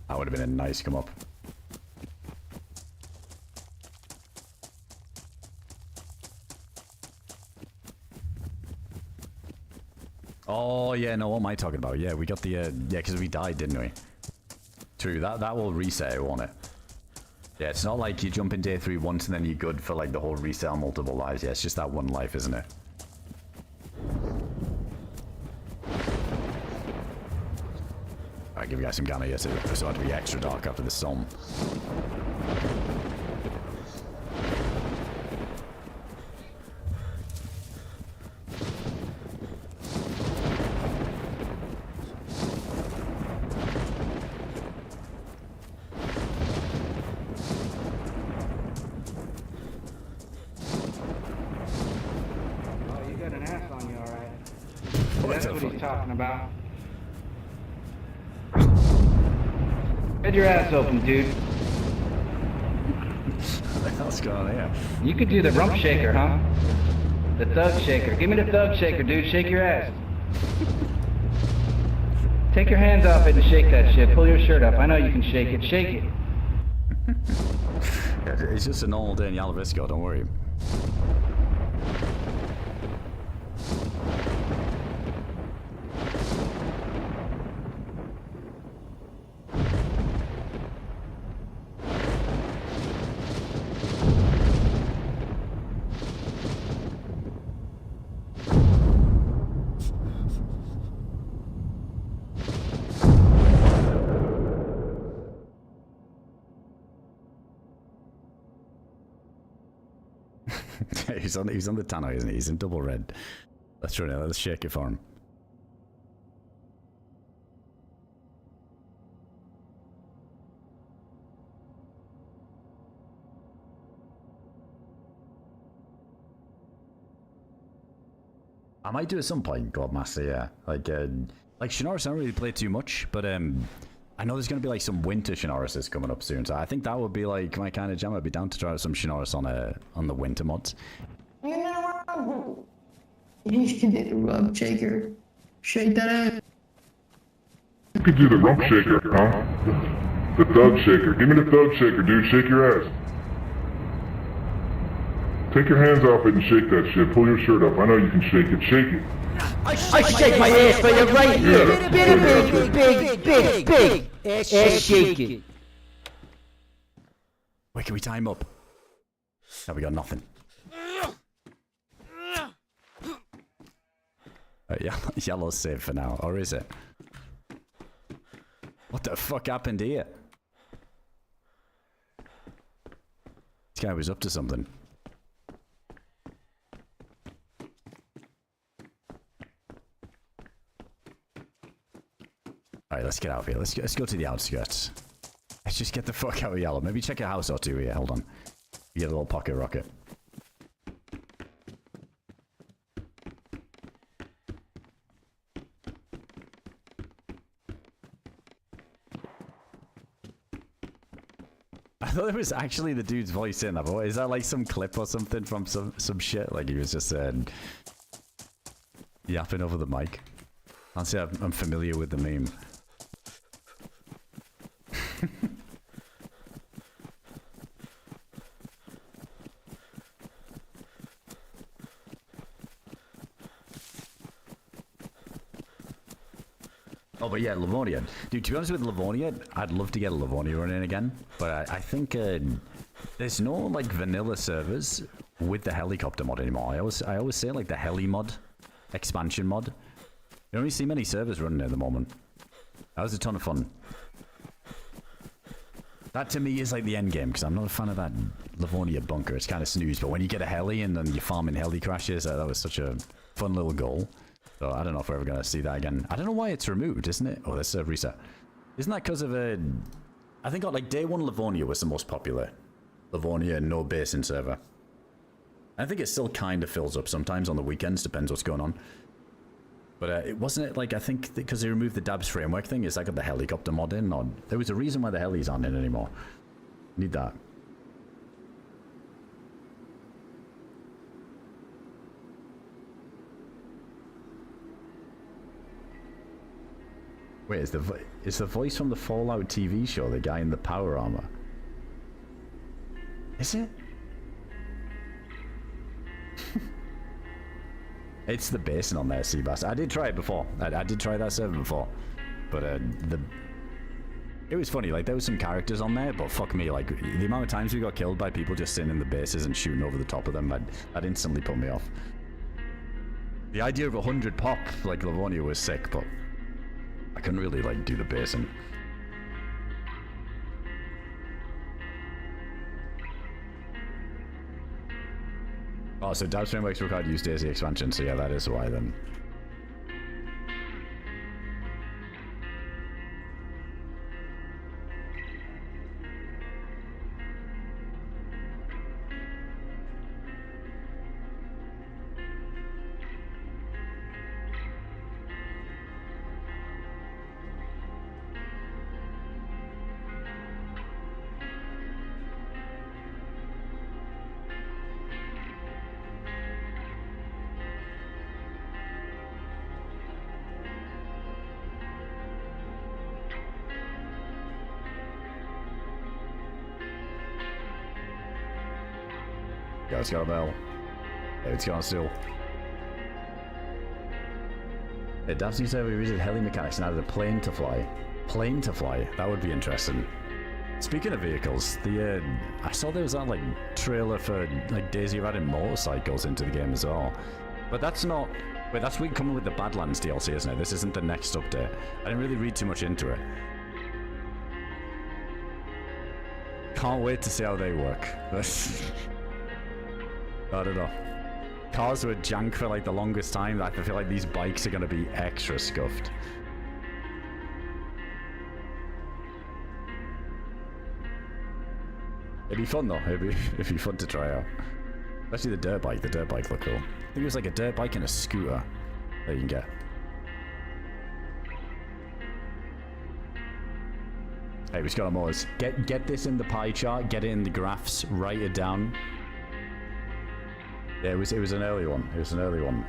That would have been a nice come up. Oh, yeah, no, what am I talking about? Yeah, we got the, yeah, because we died, didn't we? True, that will reset it, won't it? Yeah, it's not like you jump in day 3 once and then you're good for, like, the whole reset on multiple lives. Yeah, it's just that one life, isn't it? Alright, give you guys some gamma here, so it's about to be extra dark after the storm. About. Get your ass open, dude. What the hell's going on here? You could do the rump shaker, huh? The thug shaker. Give me the thug shaker, dude. Shake your ass. Take your hands off it and shake that shit. Pull your shirt up. I know you can shake it. Shake it. Yeah, it's just a normal day in Yalavisco, don't worry. he's on the tannoy, isn't he? He's in double red. Let's try it. Let's shake it for him. I might do at some point, Godmaster, yeah. Like Shinoris, I don't really play too much, but I know there's going to be like some winter Shinorises coming up soon, so I think that would be like my kind of jam. I'd be down to try out some Shinoris on the winter mods. You can do the rump shaker. Shake that ass. You could do the rump shaker, huh? The thug shaker. Give me the thug shaker, dude. Shake your ass. Take your hands off it and shake that shit. Pull your shirt up. I know you can shake it. Shake it. I shake my ass for you right here. Big ass shaking. Wait, can we tie him up? No, we got nothing. Yellow's safe for now, or is it? What the fuck happened here? This guy was up to something. Alright, let's get out of here. Let's go to the outskirts. Let's just get the fuck out of Yellow. Maybe check a house or two here. Hold on. We get a little pocket rocket. I thought it was actually the dude's voice in that, but is that like some clip or something from some shit? Like he was just yapping over the mic. I'll say I'm familiar with the meme. Oh, but yeah, Livonia. Dude, to be honest with Livonia, I'd love to get a Livonia run in again. But I think there's no, like, vanilla servers with the helicopter mod anymore. I always say, like, the heli mod, expansion mod. You don't really see many servers running at the moment. That was a ton of fun. That, to me, is, like, the end game, because I'm not a fan of that Livonia bunker. It's kind of snooze. But when you get a heli and then you're farming heli crashes, that was such a fun little goal. So I don't know if we're ever going to see that again. I don't know why it's removed, isn't it? Oh, let's reset. Isn't that because of I think like day one Livonia was the most popular. Livonia, no basin server. I think it still kind of fills up sometimes on the weekends, depends what's going on. But it wasn't it like, I think because they removed the Dabs framework thing, is that got the helicopter mod in? Or there was a reason why the helis aren't in anymore. Need that. Wait, is the voice from the Fallout TV show the guy in the power armor? Is it? It's the basin on there, Seabass. I did try it before. I did try that server before. But it was funny, like there was some characters on there, but fuck me, like the amount of times we got killed by people just sitting in the bases and shooting over the top of them, that instantly put me off. The idea of 100 pop, like Livonia, was sick, but I couldn't really, like, do the basin. Oh, so Dabs frameworks required to use DayZ expansion, so yeah, that is why then. Yeah, it's got a bell. Yeah, it's gone still. Yeah, Dabs needs to have revisited heli mechanics and added a plane to fly. Plane to fly? That would be interesting. Speaking of vehicles, I saw there was that like trailer for like DayZ adding motorcycles into the game as well. But that's not. Wait, that's coming with the Badlands DLC, isn't it? This isn't the next update. I didn't really read too much into it. Can't wait to see how they work. I don't know. cars were jank for like the longest time. I feel like these bikes are gonna be extra scuffed. It'd be fun though. It'd be fun to try out. Especially the dirt bike. The dirt bike looked cool. I think it was like a dirt bike and a scooter that you can get. Hey, we just got a Moors. Get this in the pie chart. Get it in the graphs. Write it down. Yeah, it was an early one. It was an early one.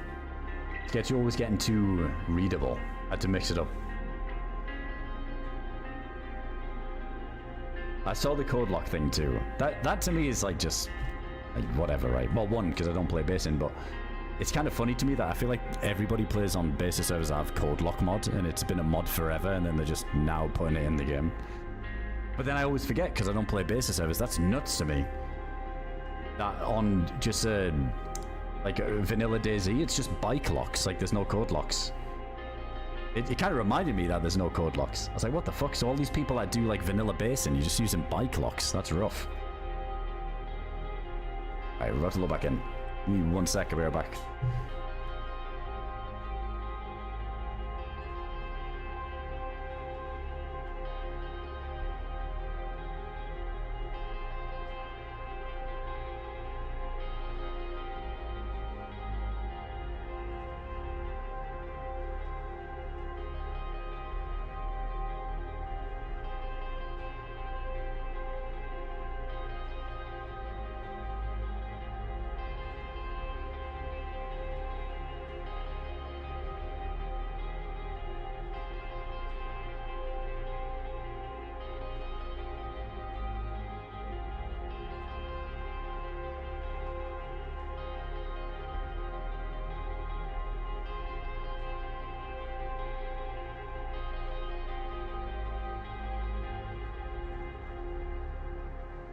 Schedule was getting too readable. Had to mix it up. I saw the code lock thing too. That to me is like just like whatever, right? Well, one, because I don't play basing, but it's kind of funny to me that I feel like everybody plays on beta servers that have code lock mod, and it's been a mod forever, and then they're just now putting it in the game. But then I always forget because I don't play beta servers. That's nuts to me. That on just like vanilla DayZ, it's just bike locks. Like there's no code locks. It kind of reminded me that there's no code locks. I was like, what the fuck? So all these people that do like vanilla basing, you're just using bike locks. That's rough. Alright, we're about to load back in. Give me 1 sec, I'll be right back.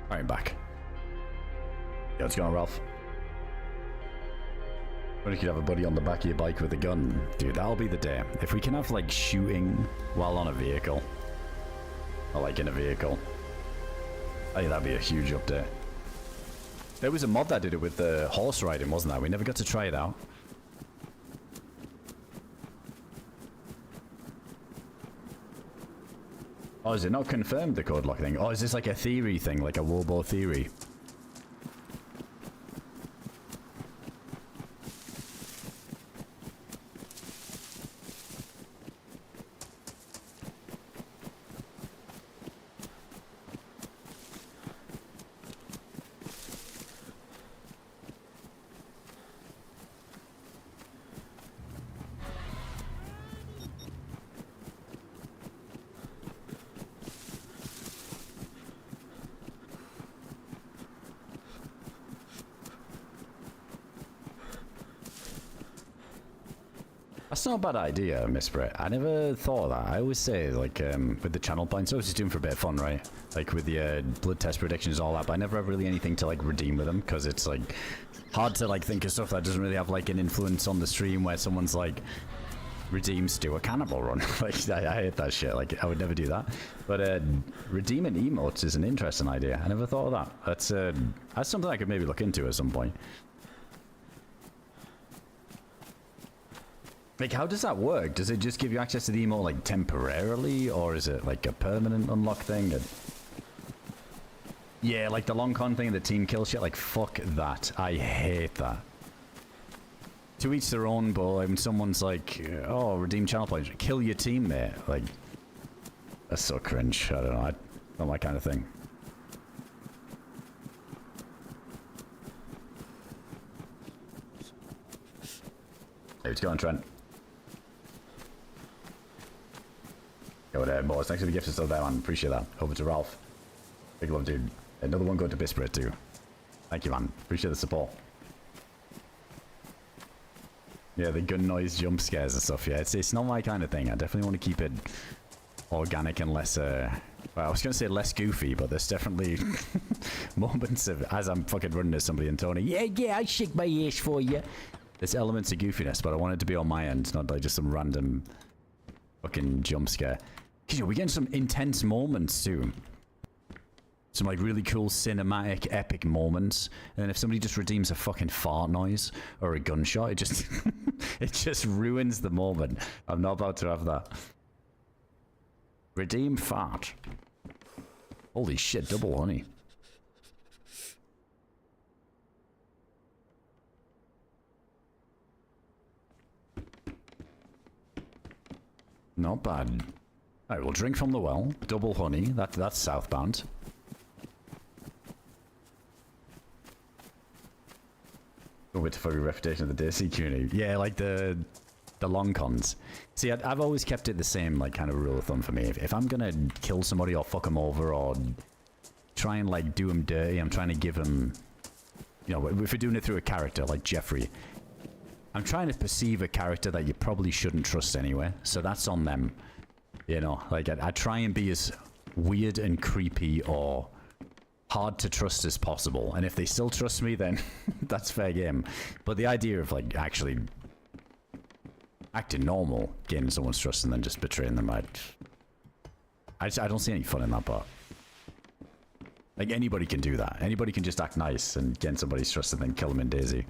Alright, back. Yo, what's going on, Ralph? When you could have a buddy on the back of your bike with a gun. Dude, that'll be the day. If we can have, like, shooting while on a vehicle. Or, like, in a vehicle. I think that'd be a huge update. There was a mod that did it with the horse riding, wasn't there? We never got to try it out. Oh, is it not confirmed, the code lock thing? Oh, is this like a theory thing, like a Wobo theory? That's not a bad idea, Miss Brett. I never thought of that. I always say, like, with the channel points, I was just doing for a bit of fun, right? Like, with the blood test predictions and all that, but I never have really anything to, like, redeem with them, because it's, like, hard to, like, think of stuff that doesn't really have, like, an influence on the stream where someone's, like, redeems do a cannibal run. Like, I hate that shit. Like, I would never do that. But, redeeming emotes is an interesting idea. I never thought of that. That's something I could maybe look into at some point. Like, how does that work? Does it just give you access to the emote, like, temporarily? Or is it, like, a permanent unlock thing? Yeah, like the long con thing, the team kill shit. Like, fuck that. I hate that. To each their own, but when someone's like, oh, redeem channel points, kill your teammate. Like, that's so cringe. I don't know. Not my kind of thing. Hey, what's going on, Trent? Go there, boys. Thanks for the gifts still there, man. Appreciate that. Over to Ralph. Big love, dude. Another one going to Bisbrit, too. Thank you, man. Appreciate the support. Yeah, the gun noise, jump scares and stuff. Yeah, it's not my kind of thing. I definitely want to keep it organic and less, well, I was going to say less goofy, but there's definitely moments of, as I'm fucking running to somebody and Tony, yeah, I shake my ass for you. There's elements of goofiness, but I want it to be on my end, not like just some random fucking jump scare. Because we're getting some intense moments too. some like really cool cinematic epic moments, and if somebody just redeems a fucking fart noise or a gunshot, it just it just ruins the moment. I'm not about to have that. Redeem fart. Holy shit, double honey. Not bad. Alright, we'll drink from the well. Double honey. That's southbound. Go with the fucking reputation of the DayZ community. Yeah, like the long cons. See, I've always kept it the same, like, kind of rule of thumb for me. If I'm gonna kill somebody or fuck them over or try and, like, do them dirty, I'm trying to give them... You know, if we're doing it through a character, like Jeffrey, I'm trying to perceive a character that you probably shouldn't trust anyway, so that's on them. You know, like, I try and be as weird and creepy or hard to trust as possible, and if they still trust me, then that's fair game. But the idea of, like, actually acting normal, gaining someone's trust, and then just betraying them, I don't see any fun in that part. Like, anybody can do that. Anybody can just act nice and gain somebody's trust and then kill them in DayZ.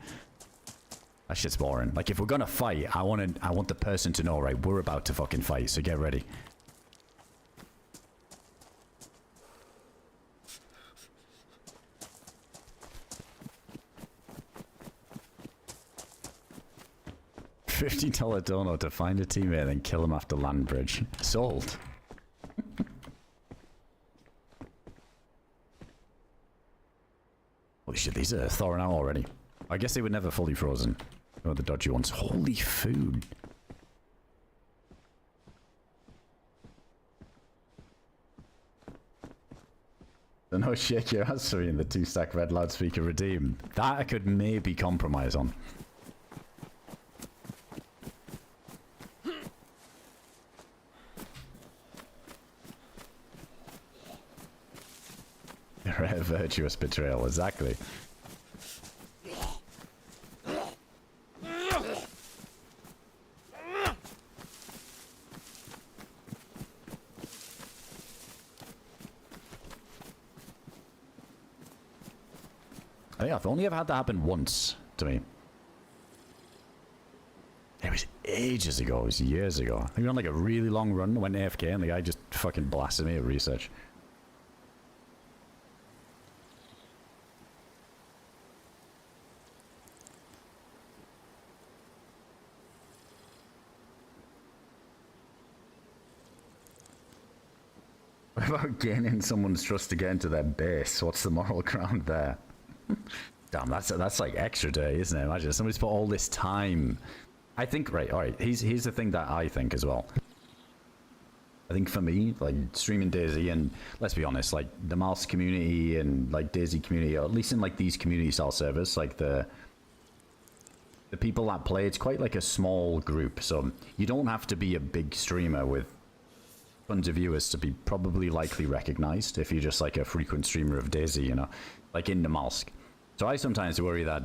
That shit's boring. Like, if we're gonna fight, I want the person to know, right, we're about to fucking fight, so get ready. $50 dono to find a teammate and then kill him after land bridge. Sold. Holy shit, these are thawing out already. I guess they were never fully frozen. Oh, the dodgy ones. Holy food. The no shake your ass for me in the 2-stack red loudspeaker redeem. That I could maybe compromise on. Rare virtuous betrayal, exactly. I think I've only ever had that happen once to me. It was ages ago, it was years ago. I think on like a really long run, went AFK and the guy just fucking blasted me at research. What about gaining someone's trust to get into their base? What's the moral ground there? Damn, that's like extra day, isn't it? Imagine somebody's put all this time. I think, right, alright, here's the thing that I think as well. I think for me, like, streaming DayZ, and let's be honest, like, the Namalsk community and, like, DayZ community, or at least in, like, these community-style servers, like, the people that play, it's quite, like, a small group, so you don't have to be a big streamer with tons of viewers to be probably likely recognized if you're just, like, a frequent streamer of DayZ, you know, like, in Namalsk. So I sometimes worry that,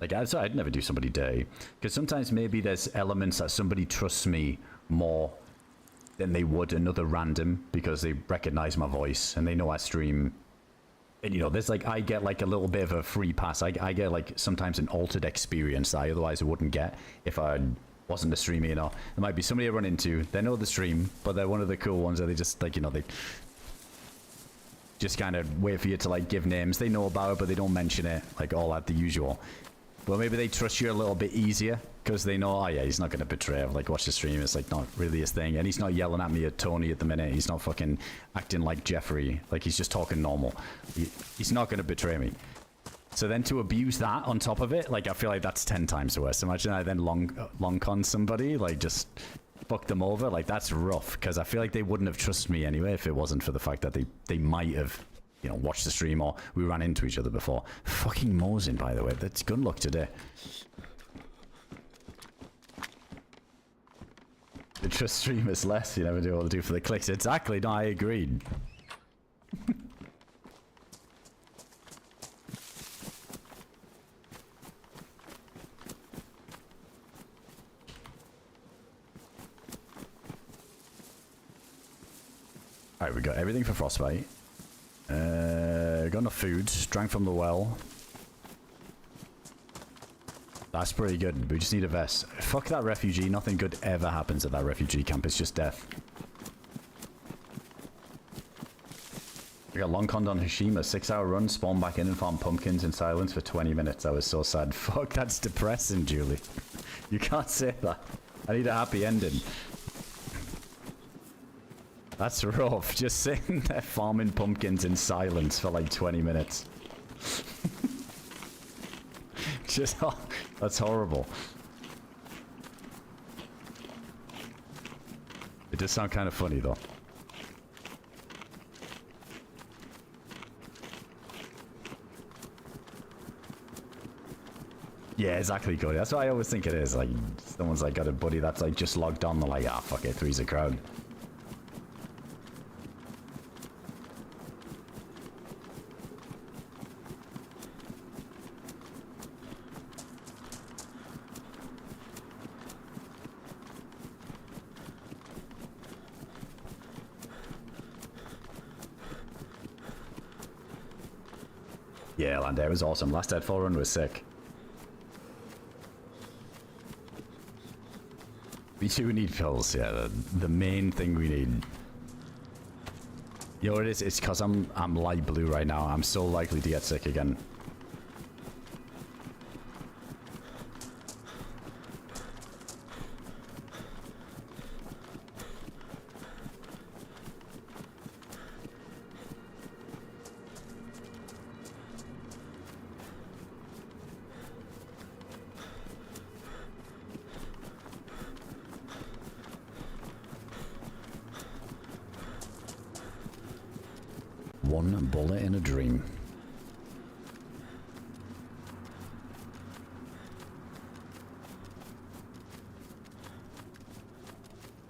like, I'd never do somebody dirty, because sometimes maybe there's elements that somebody trusts me more than they would another random, because they recognize my voice and they know I stream. And, you know, there's, like, I get, like, a little bit of a free pass. I get, like, sometimes an altered experience that I otherwise wouldn't get if I wasn't a streamer, you know. There might be somebody I run into, they know the stream, but they're one of the cool ones that they just, like, you know, they just kind of wait for you to, like, give names. They know about it, but they don't mention it, like, all at the usual. Well, maybe they trust you a little bit easier because they know, oh yeah, he's not going to betray. I've, like, watched the stream. It's, like, not really his thing. And he's not yelling at me at Tony at the minute. He's not fucking acting like Jeffrey. Like, he's just talking normal. He's not going to betray me. So then to abuse that on top of it, like, I feel like that's 10 times worse. Imagine I then long con somebody, like, just fuck them over. Like, that's rough because I feel like they wouldn't have trusted me anyway if it wasn't for the fact that they might have, you know, watched the stream or we ran into each other before. Fucking Mosin, by the way. That's good luck today. You trust streamers less. You never do what to do for the clicks. Exactly. No, I agreed. Alright, we got everything for frostbite. got enough food. Drank from the well. That's pretty good. We just need a vest. Fuck that refugee. Nothing good ever happens at that refugee camp. It's just death. We got long con on Hashima. 6-hour run. Spawn back in and farm pumpkins in silence for 20 minutes. I was so sad. Fuck, that's depressing, Julie. You can't say that. I need a happy ending. That's rough. Just sitting there farming pumpkins in silence for like 20 minutes. Just, oh, that's horrible. It does sound kind of funny though. Yeah, exactly, Cody. That's what I always think it is. Like, someone's like got a buddy that's like just logged on. They're like, ah, fuck it, three's a crowd. Yeah, Landay was awesome. Last Deadfall run was sick. We do need pills, yeah. The main thing we need. You know what it is? It's because I'm light blue right now. I'm so likely to get sick again. One bullet in a dream.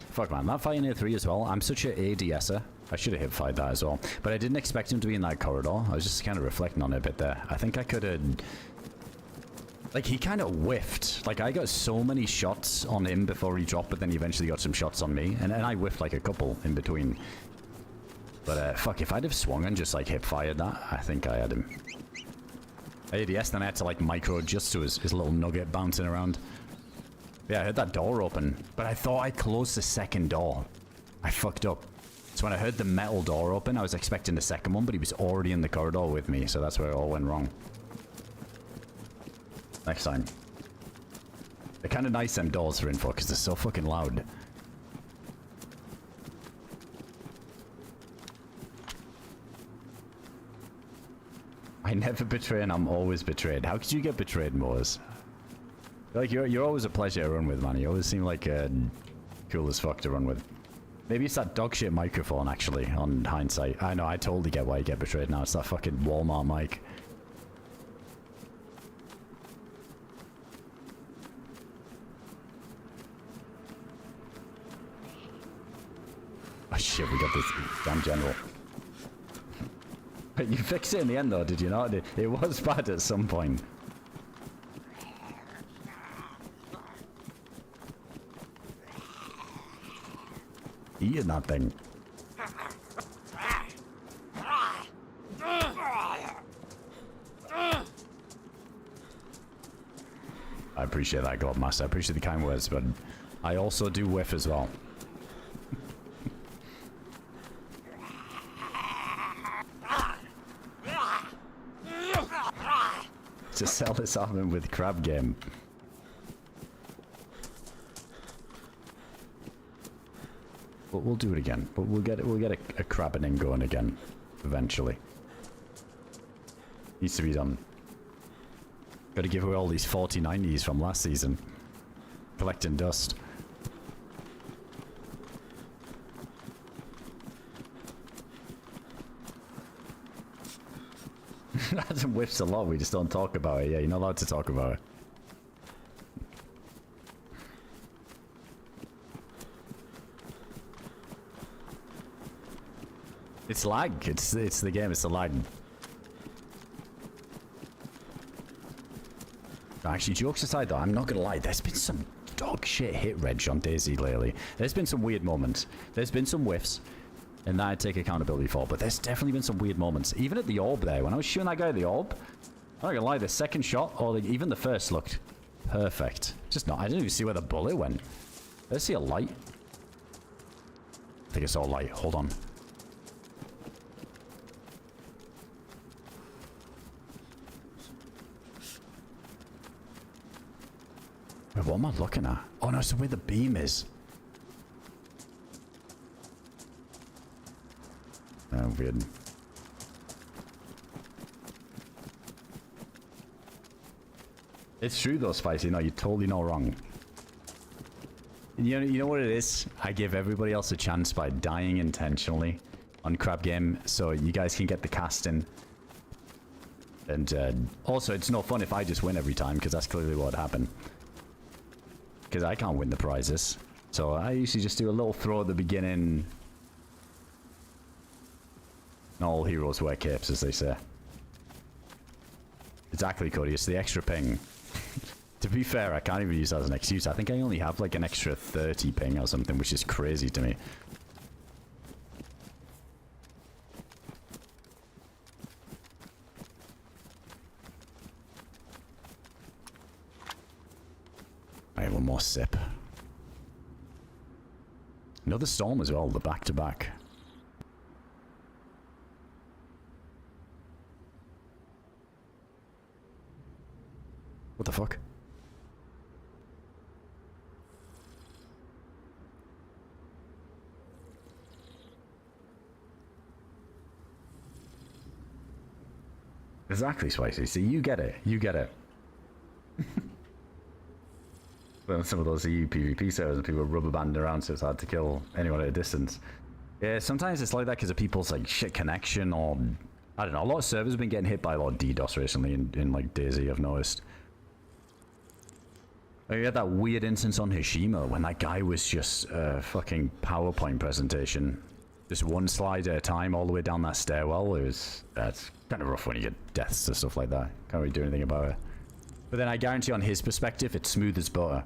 Fuck man, that fight in A3 as well. I'm such an ADSer. I should have hip-fired that as well. But I didn't expect him to be in that corridor. I was just kind of reflecting on it a bit there. I think I could have... Like, he kind of whiffed. Like, I got so many shots on him before he dropped, but then he eventually got some shots on me. And I whiffed like a couple in between. But fuck, if I'd have swung and just like hip-fired that, I think I had him. ADS, then I had to like micro adjust to his little nugget bouncing around. Yeah, I heard that door open, but I thought I closed the second door. I fucked up. So when I heard the metal door open, I was expecting the second one, but he was already in the corridor with me, so that's where it all went wrong. Next time. They're kind of nice, them doors for info, because they're so fucking loud. I never betray and I'm always betrayed. How could you get betrayed, Moors? Like, you're always a pleasure to run with, man. You always seem like cool as fuck to run with. Maybe it's that dog shit microphone, actually, on hindsight. I know, I totally get why you get betrayed now. It's that fucking Walmart mic. Oh shit, we got this damn general. But you fixed it in the end though, did you not? It was bad at some point. Eating that thing. I appreciate that, Globmaster. I appreciate the kind words, but I also do whiff as well. To sell this armament with crab game. But we'll do it again. But we'll get a crabbing going again eventually. Needs to be done. Got to give away all these 4090s from last season. Collecting dust. Adam whiffs a lot, we just don't talk about it. Yeah, you're not allowed to talk about it. It's lag. It's the game, it's the lag. Actually, jokes aside though, I'm not gonna lie, there's been some dog shit hit reg on DayZ lately. There's been some weird moments. There's been some whiffs. And that I take accountability for. But there's definitely been some weird moments. Even at the orb there, when I was shooting that guy at the orb, I'm not gonna lie, the second shot, or even the first, looked perfect. Just not, I didn't even see where the bullet went. Let's see a light. I think I saw a light. Hold on. Wait, what am I looking at? Oh no, so where the beam is. Oh, weird. It's true though, Spicy. No, you're totally not wrong. You know what it is? I give everybody else a chance by dying intentionally on Crab Game, so you guys can get the casting. And also, it's no fun if I just win every time, because that's clearly what happened. Because I can't win the prizes. So I usually just do a little throw at the beginning. Not all heroes wear capes, as they say. Exactly, Cody. It's the extra ping. To be fair, I can't even use that as an excuse. I think I only have like an extra 30 ping or something, which is crazy to me. Alright, one more sip. Another storm as well, the back-to-back. What the fuck? Exactly, Spicy. See, you get it. You get it. Well, some of those EU PvP servers and people are rubber banding around, so it's hard to kill anyone at a distance. Yeah, sometimes it's like that because of people's like shit connection, or I don't know. A lot of servers have been getting hit by a lot of DDoS recently in like DayZ, I've noticed. We had that weird instance on Hishima when that guy was just a fucking PowerPoint presentation. Just one slide at a time all the way down that stairwell. That's kind of rough when you get deaths and stuff like that. Can't really do anything about it. But then I guarantee on his perspective, it's smooth as butter.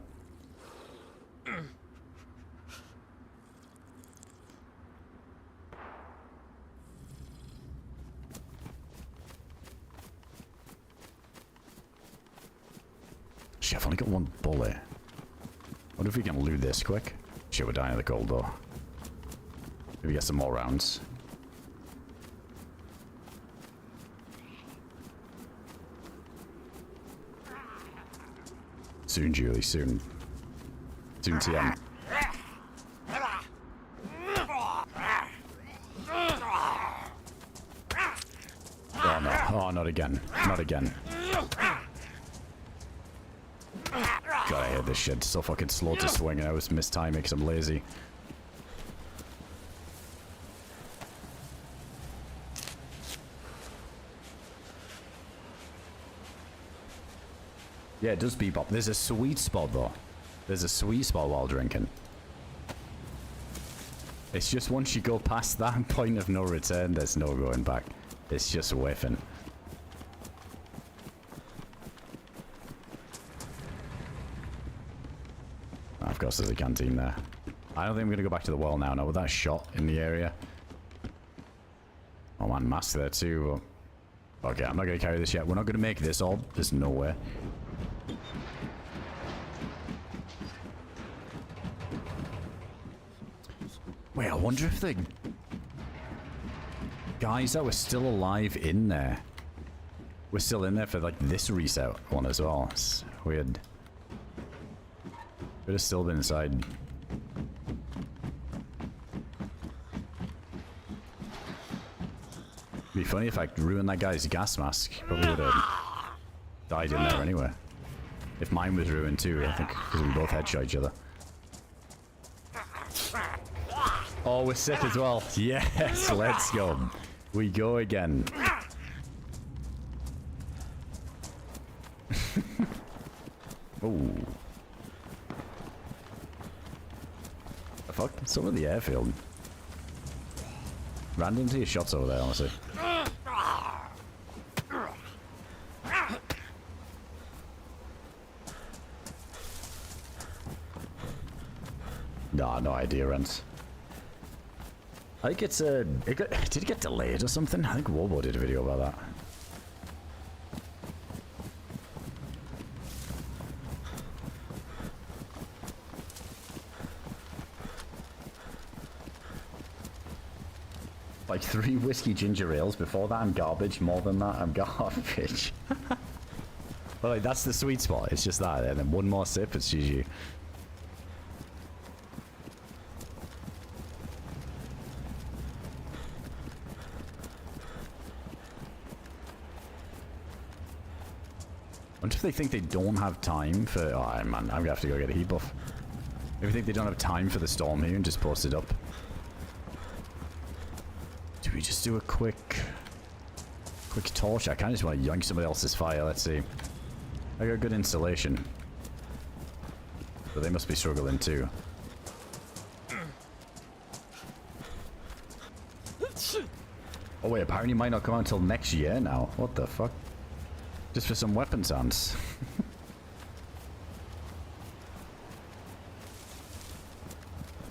Shit, I've only got one bullet. Wonder if we can loot this quick. Shit, we're dying of the cold though. Maybe get some more rounds. Soon, Julie, soon. Soon, TM. Oh no, oh, not again. Not again. God, I hate this shit. It's so fucking slow to swing, and I was mistiming because I'm lazy. Yeah, it does bebop. There's a sweet spot, though. There's a sweet spot while drinking. It's just once you go past that point of no return, there's no going back. It's just whiffing. Of course, there's a canteen there. I don't think I'm going to go back to the well now. Now, with that shot in the area. Oh man, mask there too. Okay, I'm not going to carry this yet. We're not going to make this orb. There's no way. Wait, I wonder if the guys that were still alive in there were still in there for like this reset one as well. It's weird. Could have still been inside. Be funny if I ruined that guy's gas mask. Probably would have died in there anyway. If mine was ruined too, I think, because we both headshot each other. Oh, we're sick as well. Yes, let's go. We go again. Ooh. The fuck? Some of the airfield. Random to your shots over there, honestly. Nah, no idea, Rents. I think it's a... did it get delayed or something? I think Wobo did a video about that. Like 3 whiskey ginger ales. Before that, I'm garbage. More than that, I'm garbage. Well, like, that's the sweet spot. It's just that. And then one more sip, it's GG. I wonder if they think they don't have time for... Oh, man, I'm going to have to go get a heat buff. Maybe they think they don't have time for the storm here and just post it up. Do we just do a quick torch? I kind of just want to yank somebody else's fire. Let's see. I got good installation. But they must be struggling too. Oh wait, apparently it might not come out until next year now. What the fuck? Just for some weapon sounds.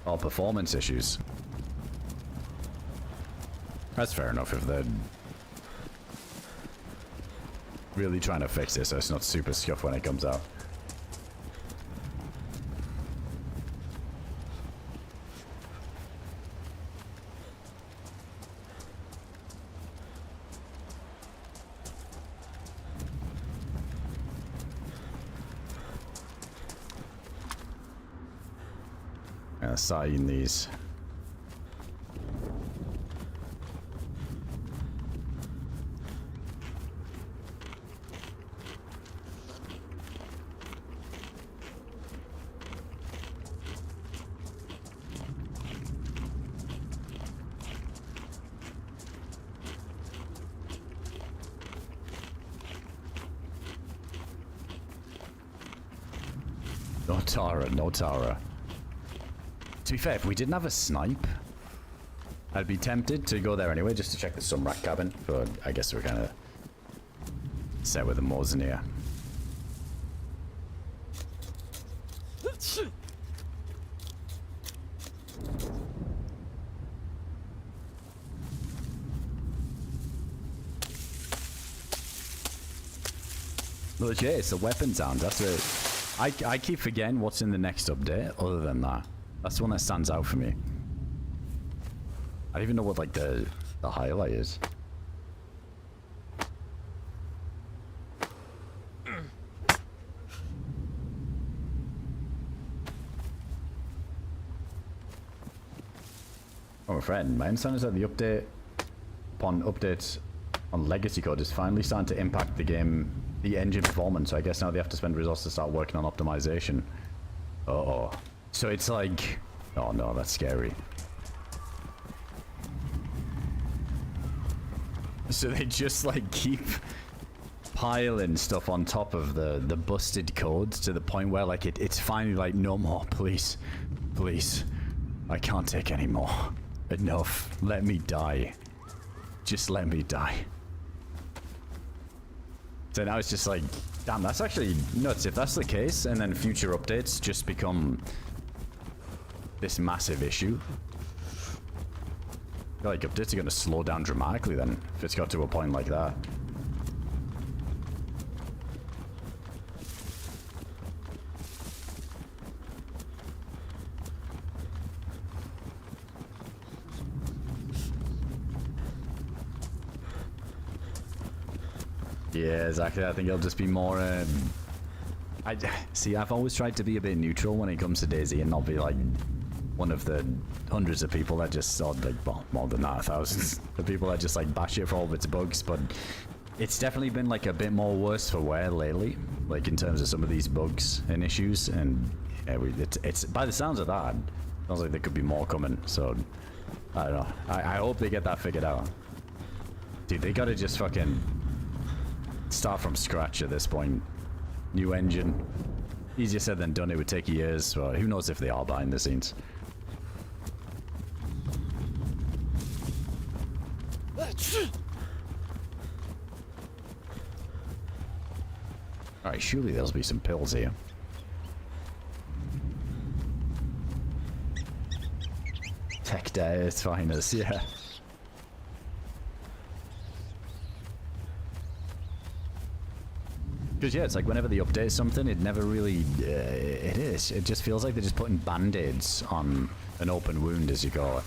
Oh, performance issues. That's fair enough if they're really trying to fix it so it's not super scuffed when it comes out. Start eating these. No Tara, no Tara. To be fair, if we didn't have a snipe, I'd be tempted to go there anyway, just to check the sunrack cabin, but I guess we're kind of set with the Mosin here. Look, yeah, it's the weapon sound, that's it. I keep forgetting what's in the next update, other than that. That's the one that stands out for me. I don't even know what, like, the highlight is. Oh, my friend, my understanding is that the update upon updates on legacy code is finally starting to impact the game, the engine performance. So I guess now they have to spend resources to start working on optimization. Uh-oh. So it's like, oh no, that's scary. So they just like keep piling stuff on top of the busted codes to the point where like it's finally like, no more, please, please. I can't take any more. Enough. Let me die. Just let me die. So now it's just like, damn, that's actually nuts. If that's the case, and then future updates just become this massive issue. I feel like updates are going to slow down dramatically then, if it's got to a point like that. Yeah, exactly. I think it'll just be more, I've always tried to be a bit neutral when it comes to DayZ and not be like one of the hundreds of people that just, or like, well, more than that, thousands of people that just like bash it for all of its bugs, but it's definitely been like a bit more worse for wear lately, like in terms of some of these bugs and issues, and yeah, it's by the sounds of that, sounds like there could be more coming, so I don't know. I hope they get that figured out. Dude, they gotta just fucking start from scratch at this point. New engine. Easier said than done. It would take years. Well, who knows if they are behind the scenes. Alright, surely there'll be some pills here. tech day at its finest, yeah. Because yeah, it's like whenever they update something, it never really, it just feels like they're just putting band-aids on an open wound, as you call it.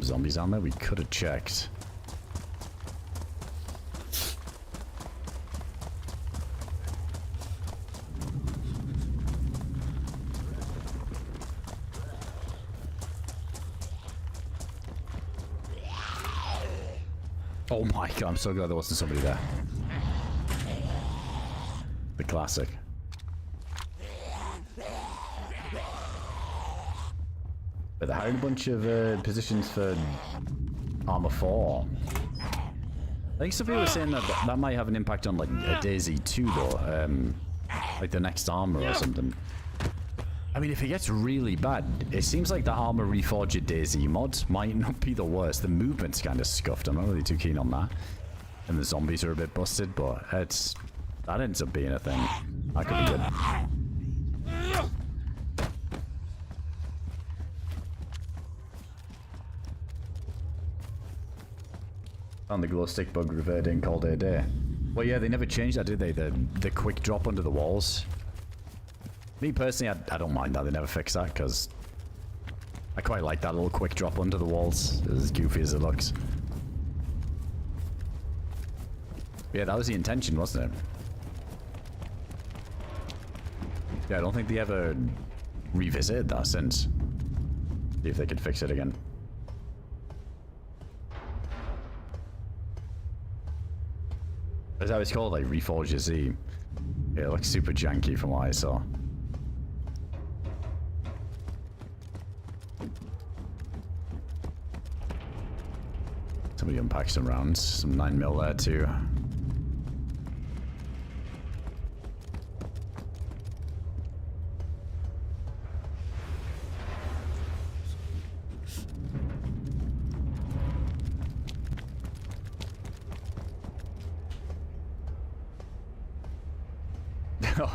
Zombies on there? We could have checked. Oh my god, I'm so glad there wasn't somebody there. The classic. But they hired a bunch of positions for Armor 4. I think some people were saying that that might have an impact on like a DayZ 2 though. Like the next armor or something. I mean, if it gets really bad, it seems like the armor reforged DayZ mod might not be the worst. The movement's kind of scuffed. I'm not really too keen on that. And the zombies are a bit busted, but that ends up being a thing. That could be good. Found the glow stick bug reverting called a day. Well, yeah, they never changed that, did they? The quick drop under the walls. Me personally, I don't mind that they never fixed that, because I quite like that little quick drop under the walls, as goofy as it looks. Yeah, that was the intention, wasn't it? Yeah, I don't think they ever revisited that since. See if they could fix it again. Is that what it's called? Like Reforge Z? Yeah, it looks super janky from what I saw. Somebody unpacked some rounds, some 9mm there too.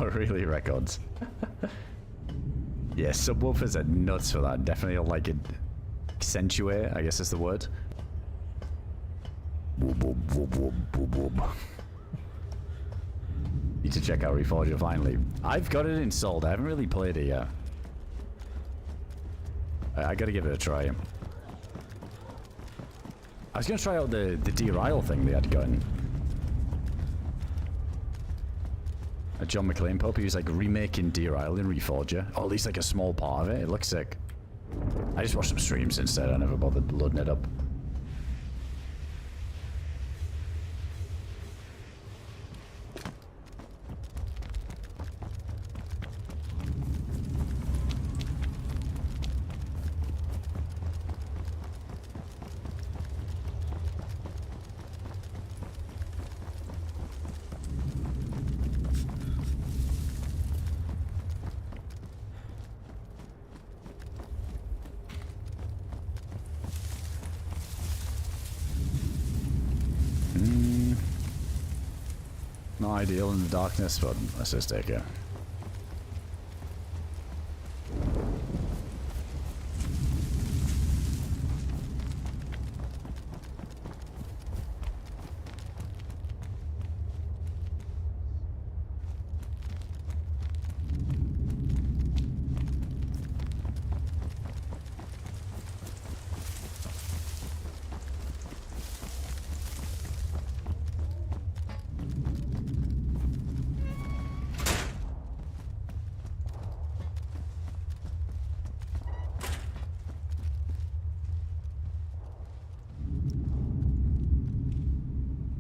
Oh, really? Records? Yeah, subwoofers are nuts for that. Definitely like it accentuate, I guess is the word. Need to check out Reforger finally. I've got it installed. I haven't really played it yet. I gotta give it a try. I was gonna try out the DayZ thing they had going. A John McClane pup, he was like remaking DayZ in Reforger. Or at least like a small part of it. It looks sick. I just watched some streams instead. I never bothered loading it up. Not ideal in the darkness, but let's just take it.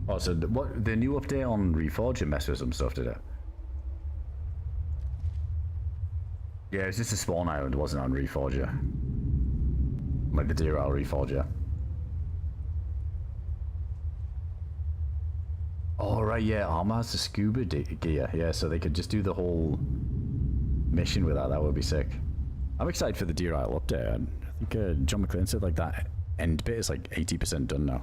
Oh, so what, the new update on Reforger messed with some stuff, did it? Yeah, it's just a spawn island, it wasn't on Reforger. Like the DayZ Reforger. Oh, right, yeah, Armor has the scuba gear. Yeah, so they could just do the whole mission with that. That would be sick. I'm excited for the DRL update. I think John McClane said like that end bit is like 80% done now.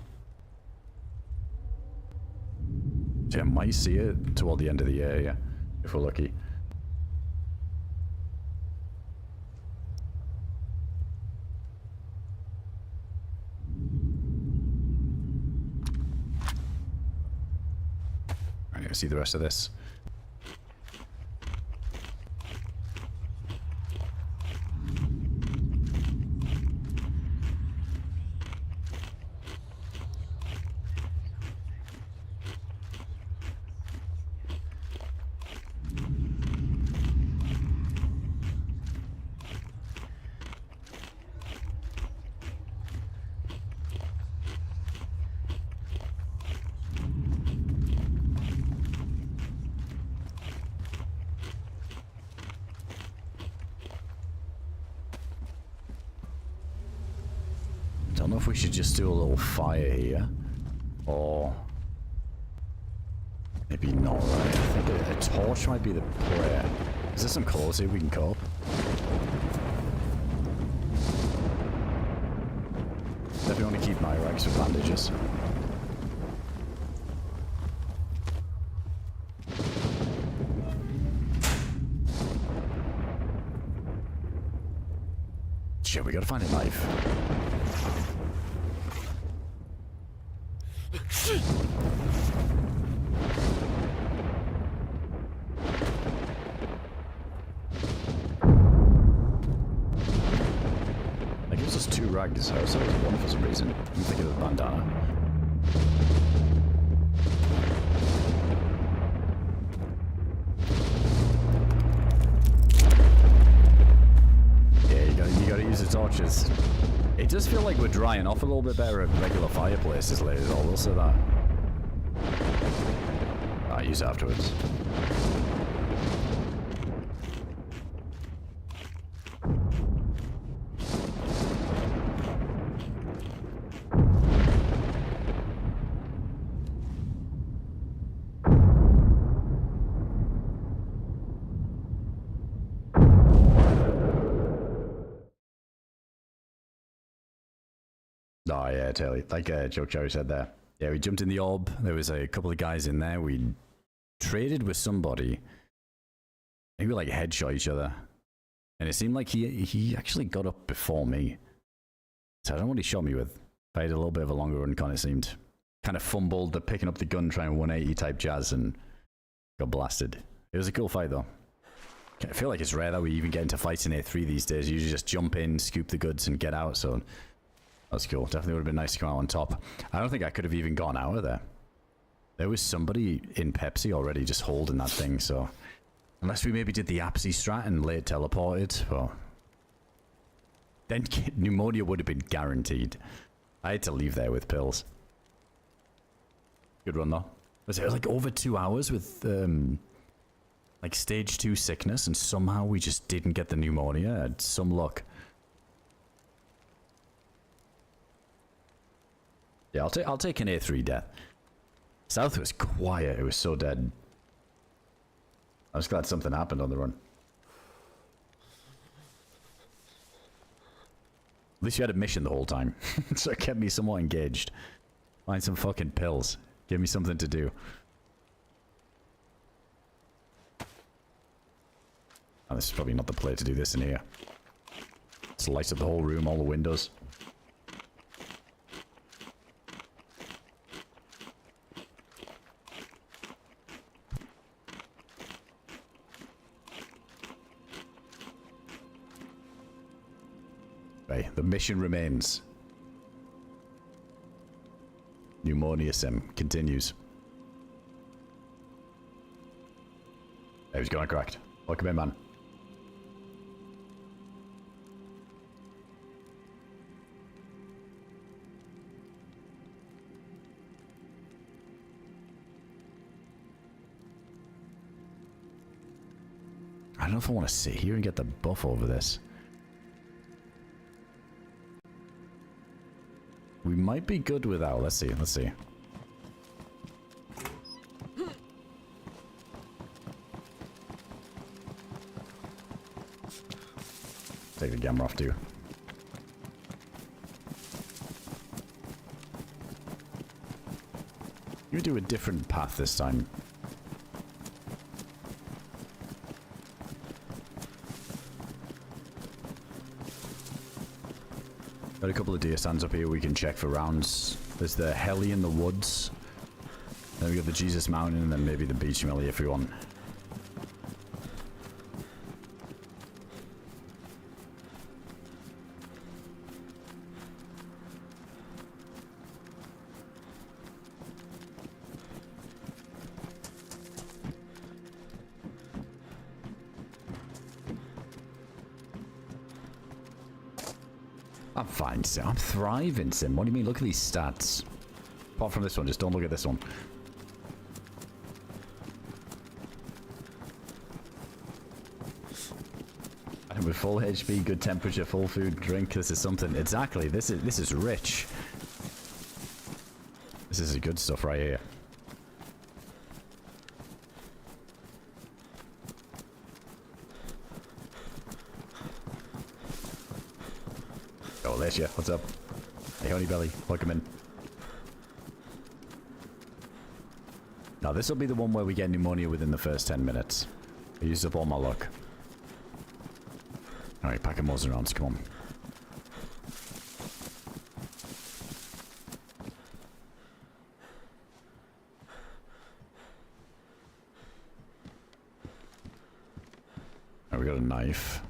So I might see it toward the end of the year, yeah, if we're lucky. I'm gonna see the rest of this. Don't know if we should just do a little fire here, or maybe not. Right? I think a torch might be the play. Is there some clothes here we can cope? Definitely want to keep my rags with bandages. Shit, we gotta find a knife. That gives us 2 rags. I was always one for some reason. I'm thinking of the bandana. Yeah, you gotta use the torches. It does feel like we're drying off a little bit better at regular fireplaces lately, though. We'll say that. I'll use it afterwards. Oh yeah, totally. Like Joe Cherry said there. Yeah, we jumped in the orb. There was a couple of guys in there. We traded with somebody. I think we like headshot each other. And it seemed like he actually got up before me. So I don't know what he shot me with. I had a little bit of a longer run con, it seemed. Kind of fumbled the picking up the gun, trying 180 type jazz, and got blasted. It was a cool fight though. I feel like it's rare that we even get into fights in A3 these days. You usually just jump in, scoop the goods, and get out, so that's cool. Definitely would have been nice to come out on top. I don't think I could have even gone out of there. There was somebody in Pepsi already just holding that thing, so... Unless we maybe did the Apsy strat and late teleported, well... Then pneumonia would have been guaranteed. I had to leave there with pills. Good run though. Was it like over 2 hours with, like stage 2 sickness, and somehow we just didn't get the pneumonia? I had some luck. Yeah, I'll take an A3 death. South was quiet. It was so dead. I was glad something happened on the run. At least you had a mission the whole time. So it kept me somewhat engaged. Find some fucking pills. Give me something to do. Oh, this is probably not the play to do this in here. Let's light up the whole room, all the windows. The mission remains. Pneumonia sim continues. Hey, he's going cracked. Welcome in, man. I don't know if I want to sit here and get the buff over this. We might be good without. Let's see. Let's see. Take camera off too. You do a different path this time. Got a couple of deer stands up here we can check for rounds. There's the heli in the woods. Then we got the Jesus Mountain and then maybe the beach millie if we want. I'm fine, Sim. I'm thriving, Sim. What do you mean? Look at these stats. Apart from this one, just don't look at this one. And with full HP, good temperature, full food, drink. This is something. Exactly. This is rich. This is the good stuff right here. Oh, there's you. What's up? Hey, Honey Belly. Welcome in. Now, this will be the one where we get pneumonia within the first 10 minutes. I used up all my luck. Alright, pack of muzzle rounds. Come on. Now we got a knife.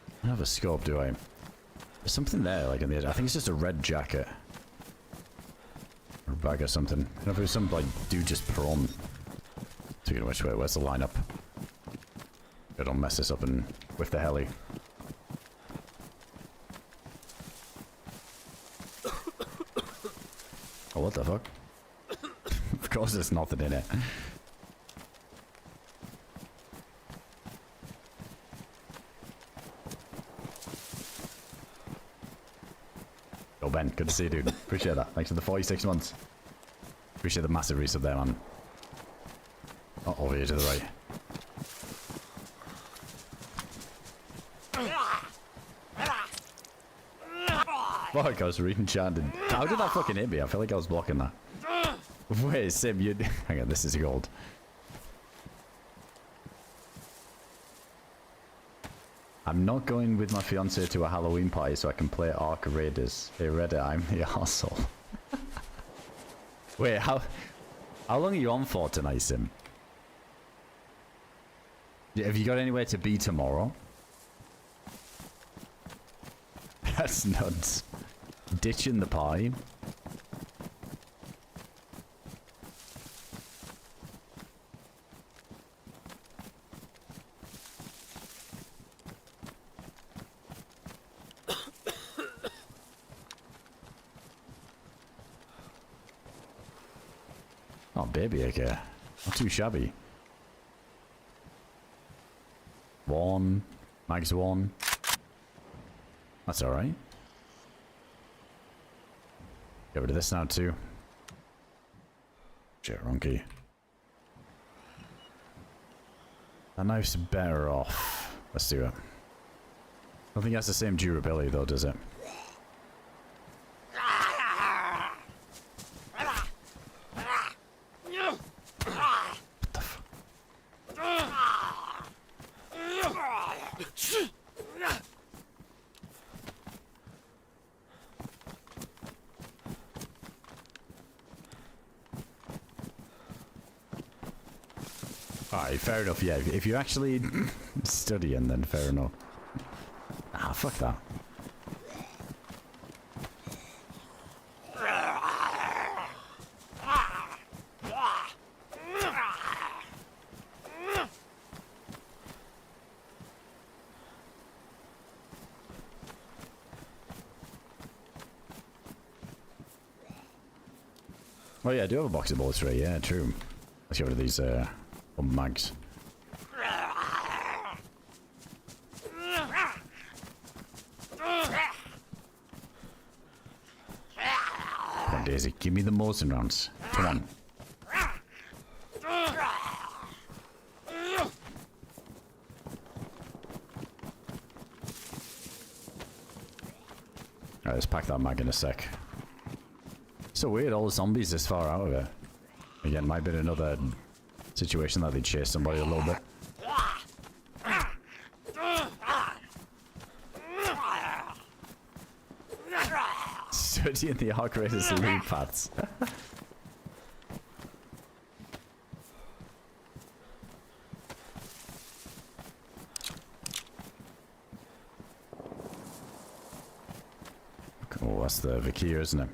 I don't have a scope, do I? There's something there, like on the edge. I think it's just a red jacket. Or a bag or something. I don't know if it was some, like, dude just prone. Speaking of which, where's the lineup? I don't mess this up and with the heli. Oh, what the fuck? Of course there's nothing in it. Oh, Ben, good to see you, dude. Appreciate that. Thanks for the 46 months. Appreciate the massive resub there, man. Oh, over here to the right. Fuck, I was re-enchanted. How did that fucking hit me? I feel like I was blocking that. Wait, Sim, you... Hang on, this is gold. I'm not going with my fiance to a Halloween party so I can play Ark Raiders. Hey Reddit, I'm the arsehole. Wait, how long are you on for tonight, Sim? Have you got anywhere to be tomorrow? That's nuts. Ditching the party. Oh, baby, okay. Not too shabby. One. Mag's one. That's alright. Get rid of this now, too. Shit, wrong key. That knife's better off. Let's do it. I don't think it has the same durability, though, does it? Alright, fair enough, yeah. If you're actually studying, then fair enough. Ah, fuck that. Oh yeah, I do have a box of bullets for it. Yeah, true. Let's get rid of these mags. Come on, Daisy, give me the Mosin rounds. Come on. Alright, let's pack that mag in a sec. So weird, all the zombies this far out of it. Again, might be another situation that they chase somebody a little bit. Studying the Arc Raiders loot paths. Oh, that's the Vikia, isn't it?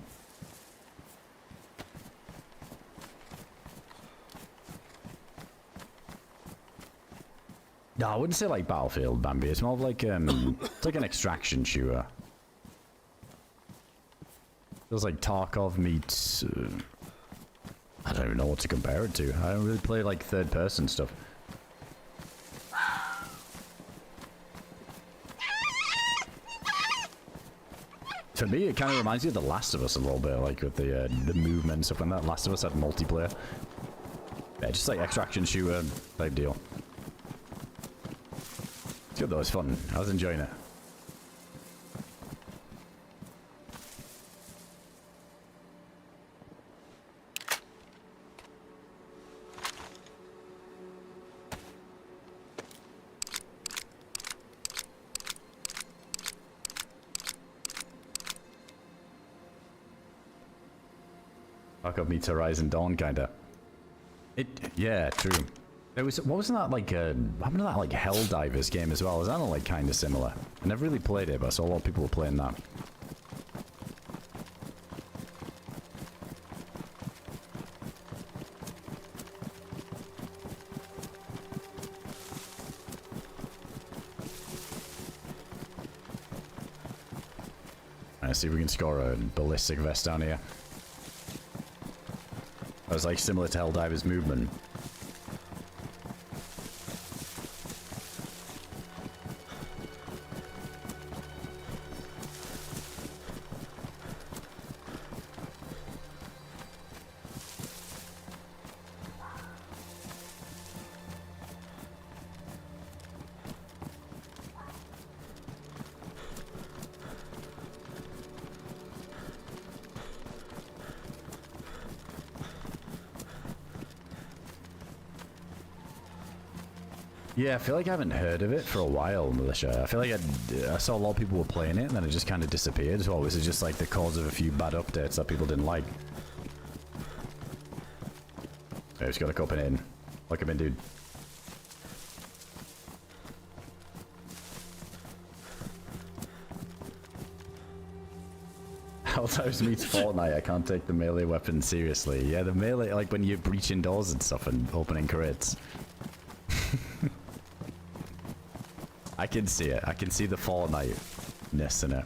No, I wouldn't say like Battlefield, Bambi. It's more of like it's like an extraction shooter. Feels like Tarkov meets. I don't even know what to compare it to. I don't really play like third-person stuff. For me, it kind of reminds me of The Last of Us a little bit, like with the movement and stuff. When that Last of Us had multiplayer, yeah, just like extraction shooter type deal. It's good though, it's fun. I was enjoying it. Fuck up meets Horizon Dawn, kinda. Yeah, true. There was, wasn't that like what happened to that like Helldivers game as well? Is that not like kind of similar? I never really played it, but I saw a lot of people were playing that. Let's see if we can score a ballistic vest down here. That was like similar to Helldivers movement. Yeah, I feel like I haven't heard of it for a while, Militia. I feel like I saw a lot of people were playing it, and then it just kind of disappeared. So was it just like the cause of a few bad updates that people didn't like? I just got to copy it in. Look him in, dude. Helldivers meets Fortnite. I can't take the melee weapon seriously. Yeah, the melee, like when you're breaching doors and stuff and opening crates. I can see it. I can see the Fortnite-ness in it.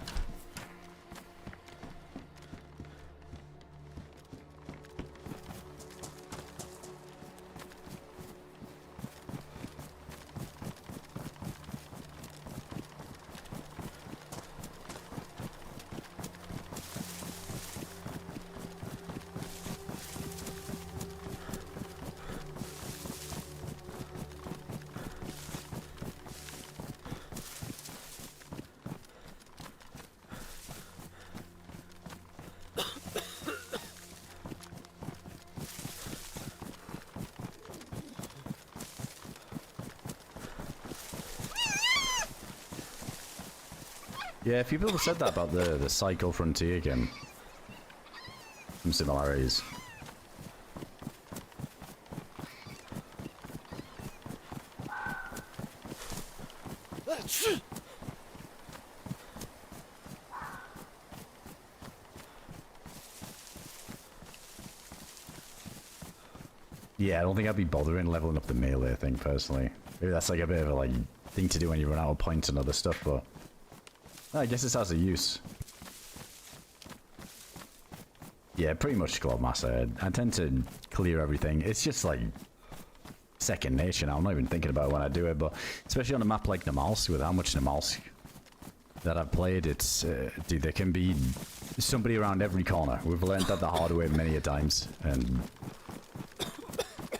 Yeah, a few people said that about the Psycho Frontier game. Some similarities. Yeah, I don't think I'd be bothering leveling up the melee thing personally. Maybe that's like a bit of a like thing to do when you run out of points and other stuff, but I guess this has a use. Yeah, pretty much Squad Master. I tend to clear everything. It's just like second nature now. I'm not even thinking about it when I do it, but especially on a map like Namalsk, with how much Namalsk that I've played, it's dude, there can be somebody around every corner. We've learned that the hard way many a times. And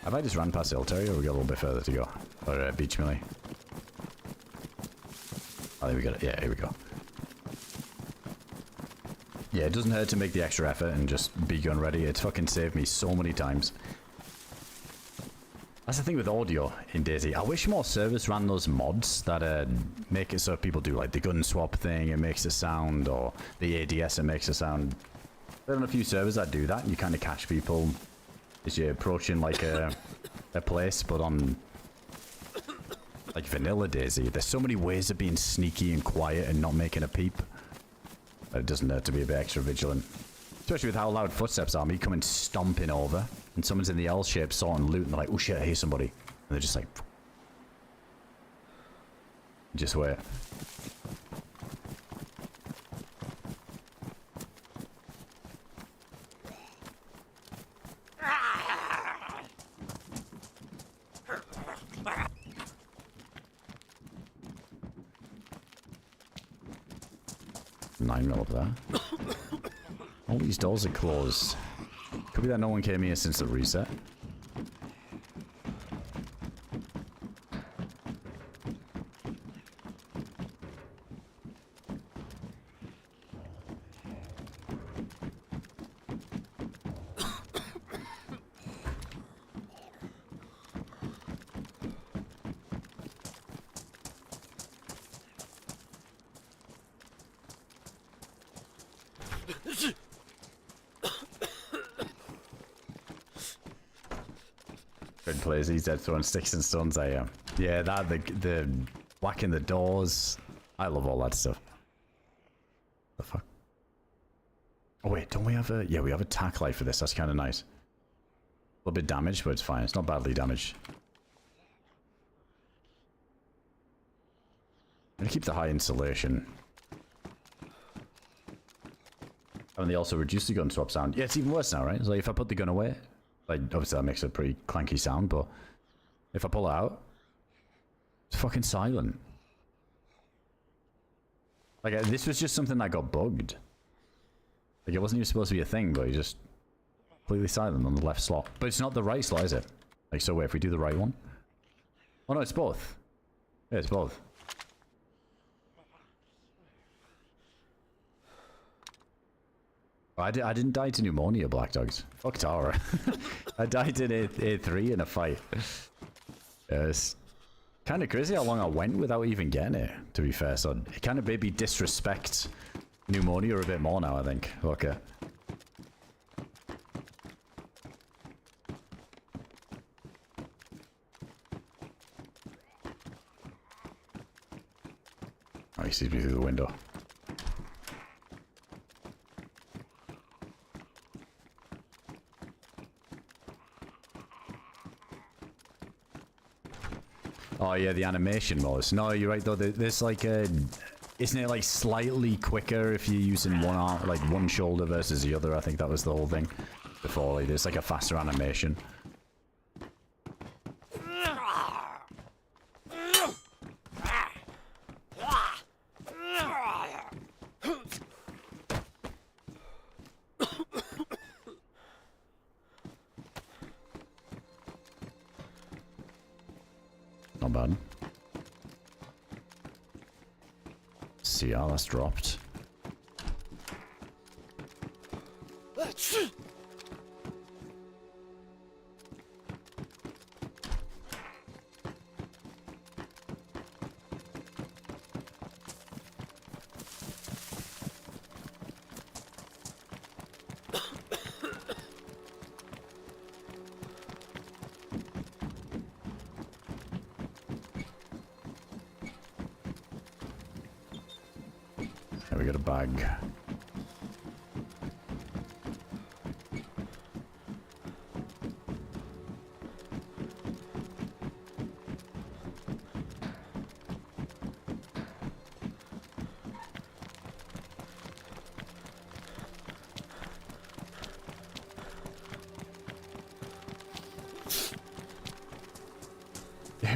have I just ran past Ilteria, or we got a little bit further to go? Or Beach Millie? I think we got it. Yeah, here we go. Yeah, it doesn't hurt to make the extra effort and just be gun ready. It's fucking saved me so many times. That's the thing with audio in DayZ. I wish more servers ran those mods that make it so people do like the gun swap thing, it makes a sound, or the ADS, it makes a sound. There are a few servers that do that, and you kind of catch people as you're approaching like a place, but on like vanilla DayZ, there's so many ways of being sneaky and quiet and not making a peep. It doesn't hurt to be a bit extra vigilant. Especially with how loud footsteps are. Me coming stomping over, and someone's in the L shape sorting loot, and they're like, oh shit, I hear somebody. And they're just like... Just wait. $9 mil up there. All these doors are closed. Could be that no one came here since the reset. Good plays, he's dead throwing sticks and stones, I am. Yeah, that, the whacking the doors. I love all that stuff. The fuck? Oh wait, don't we have a... Yeah, we have a tack light for this, that's kind of nice. A little bit damaged, but it's fine, it's not badly damaged. I'm gonna keep the high insulation. And they also reduce the gun swap sound. Yeah, it's even worse now, right? So like if I put the gun away, like obviously that makes a pretty clanky sound, but if I pull it out, it's fucking silent. Like this was just something that got bugged. Like it wasn't even supposed to be a thing, but it's just completely silent on the left slot. But it's not the right slot, is it? Like so wait, if we do the right one? Oh no, it's both. Yeah, it's both. I didn't die to pneumonia, Black Dogs. Fuck Tara. I died in A3 in a fight. It's kind of crazy how long I went without even getting it, to be fair. So it kind of made me disrespect pneumonia a bit more now, I think. Okay. Oh, he sees me through the window. Oh yeah, the animation was. No, you're right though. There's like a... Isn't it like slightly quicker if you're using one arm, like one shoulder versus the other? I think that was the whole thing before. Like there's like a faster animation. Not bad. See how that's dropped. There we got a bag.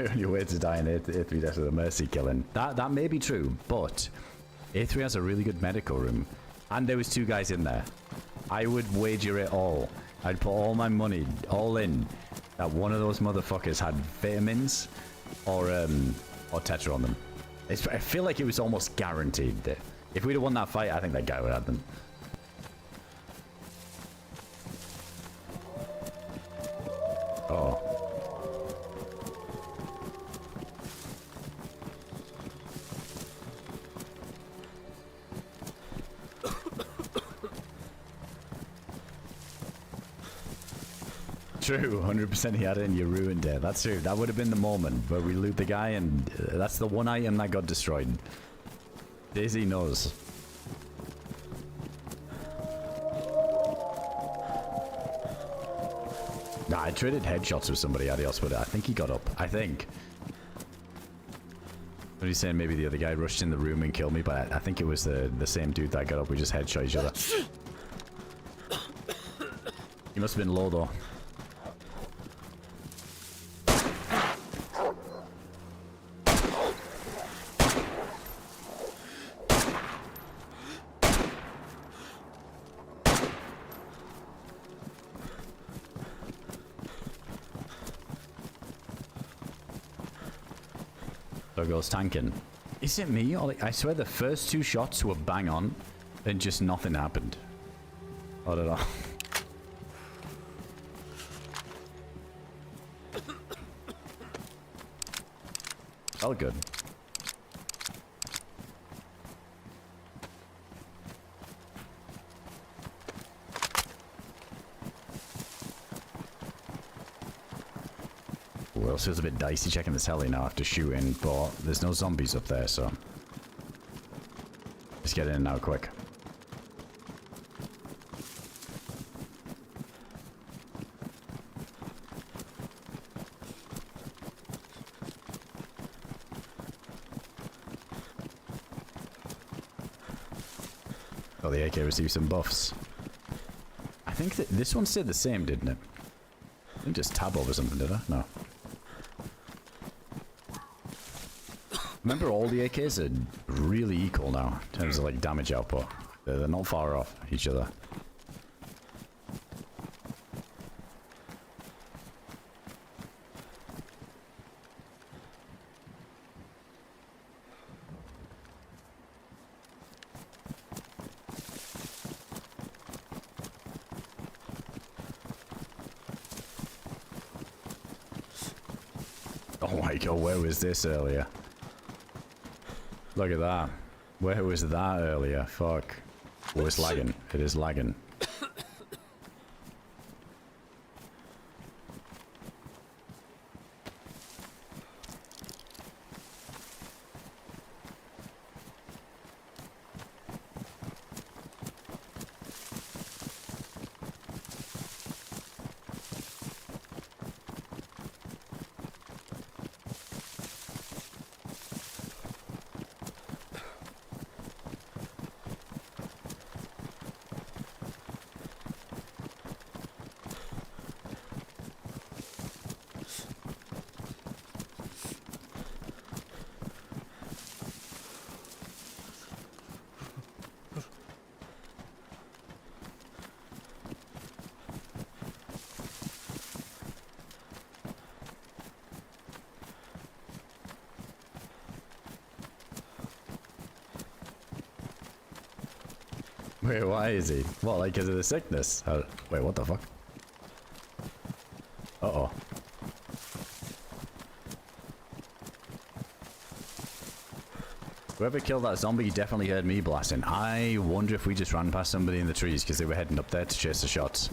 on your way to die in A3 death with a mercy killing. That may be true, but A3 has a really good medical room. And there was 2 guys in there. I would wager it all. I'd put all my money, all in, that one of those motherfuckers had vitamins or Tetra on them. I feel like it was almost guaranteed that if we'd have won that fight, I think that guy would have them. Oh. True, 100% he had it and you ruined it. That's true. That would have been the moment where we loot the guy and that's the one item that got destroyed. DayZ knows. Nah, I traded headshots with somebody else, but I think he got up. I think. What are you saying? Maybe the other guy rushed in the room and killed me, but I think it was the same dude that got up. We just headshot each other. He must have been low though. There goes tanking. Is it me? Or like, I swear the first 2 shots were bang on and just nothing happened. I don't know. Felt good. Well, it feels a bit dicey checking this heli now after shooting, but there's no zombies up there, so let's get in and out quick. Oh, the AK received some buffs. I think that this one stayed the same, didn't it? I didn't just tab over something, did I? No. Remember, all the AKs are really equal now in terms of like damage output. They're not far off each other. Oh my god, where was this earlier? Look at that. Where was that earlier? Fuck. Oh, it's lagging. It is lagging. Wait, why is he? What, like because of the sickness? Wait, what the fuck? Uh-oh. Whoever killed that zombie definitely heard me blasting. I wonder if we just ran past somebody in the trees because they were heading up there to chase the shots.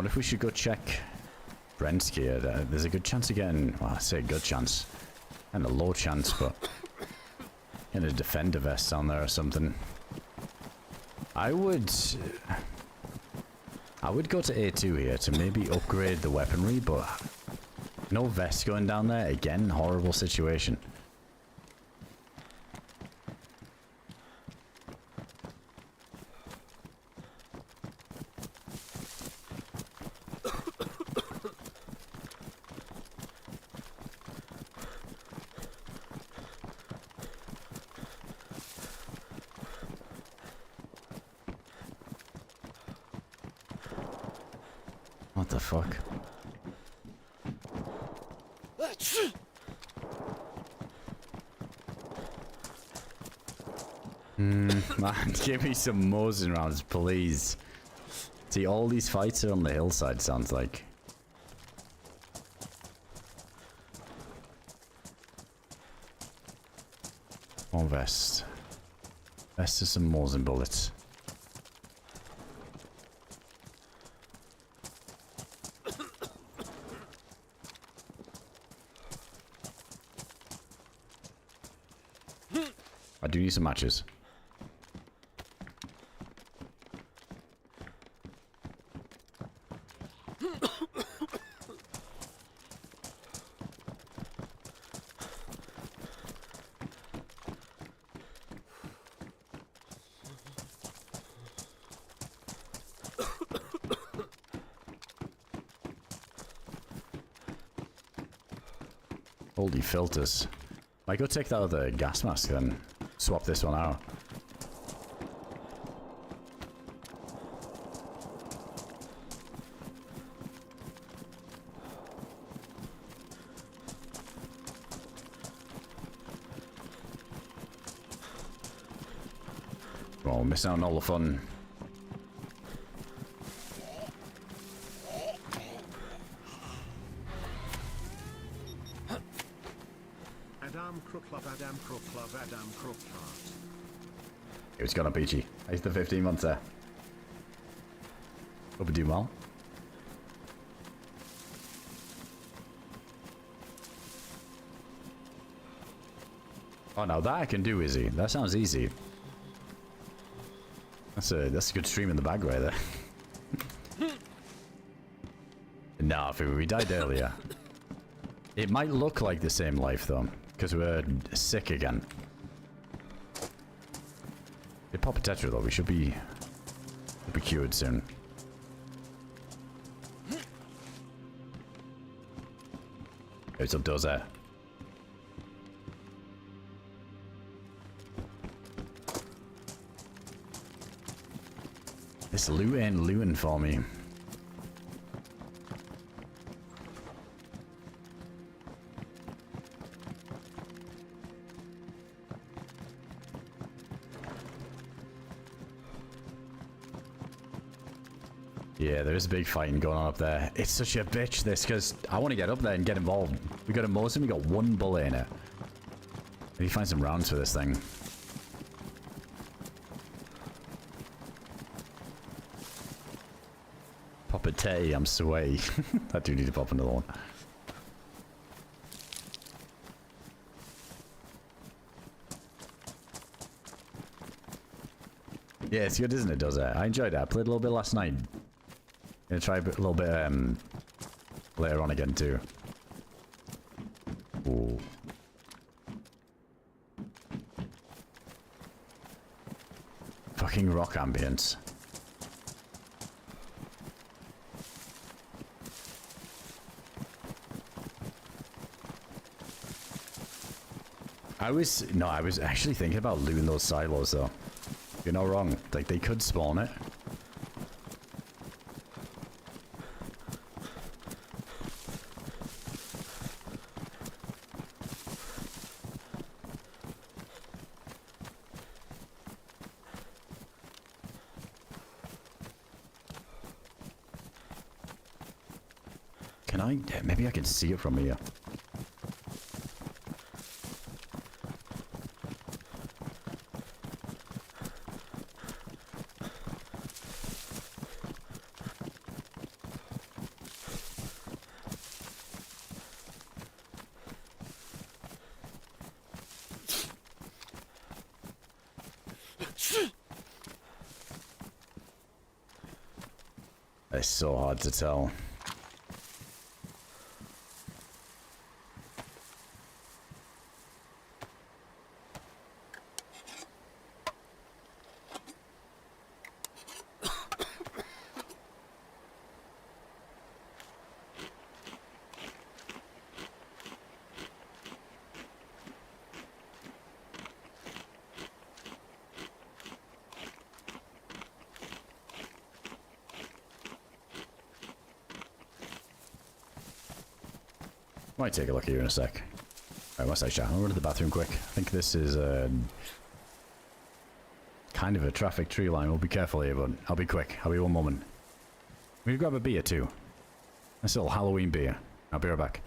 Wonder if we should go check Brent's gear. There's a good chance of getting, well, I say a good chance, and a low chance, but getting a defender vest down there or something. I would go to A2 here to maybe upgrade the weaponry, but no vest going down there. Again, horrible situation. What the fuck? Man, give me some Mosin rounds, please. See, all these fights are on the hillside, sounds like. More vest. Vest is some Mosin bullets. I do need some matches. Holy filters. I go take that other gas mask then. Swap this one out. Oh, missing out on all the fun. AdamCrooK love, AdamCrooK love, AdamCrooK heart. It was gonna peachy. How's the 15 months there? Hope we do well. Oh, now that I can do, Izzy. That sounds easy. That's a good stream in the bag right there. Nah, we died earlier. It might look like the same life though, because we're sick again. They pop a tetra though. We should be cured soon. There's some doors there. This loot ain't looting for me. Yeah, there's a big fighting going on up there. It's such a bitch, this, because I want to get up there and get involved. We got a Mosin, we got one bullet in it. I need to find some rounds for this thing. Pop a teddy, I'm sweaty. I do need to pop another one. Yeah, it's good, isn't it? Does it? I enjoyed it. I played a little bit last night. Gonna try a little bit later on again too. Ooh. Fucking rock ambience. I was actually thinking about looting those silos though. You're not wrong. Like, they could spawn it. Can I? Maybe I can see it from here. it's so hard to tell. Might take a look at you in a sec. Alright, what's that shot? I'll run to the bathroom quick. I think this is kind of a traffic tree line. We'll be careful here, but I'll be quick. I'll be 1 moment. We'll grab a beer too. Nice little Halloween beer. I'll be right back.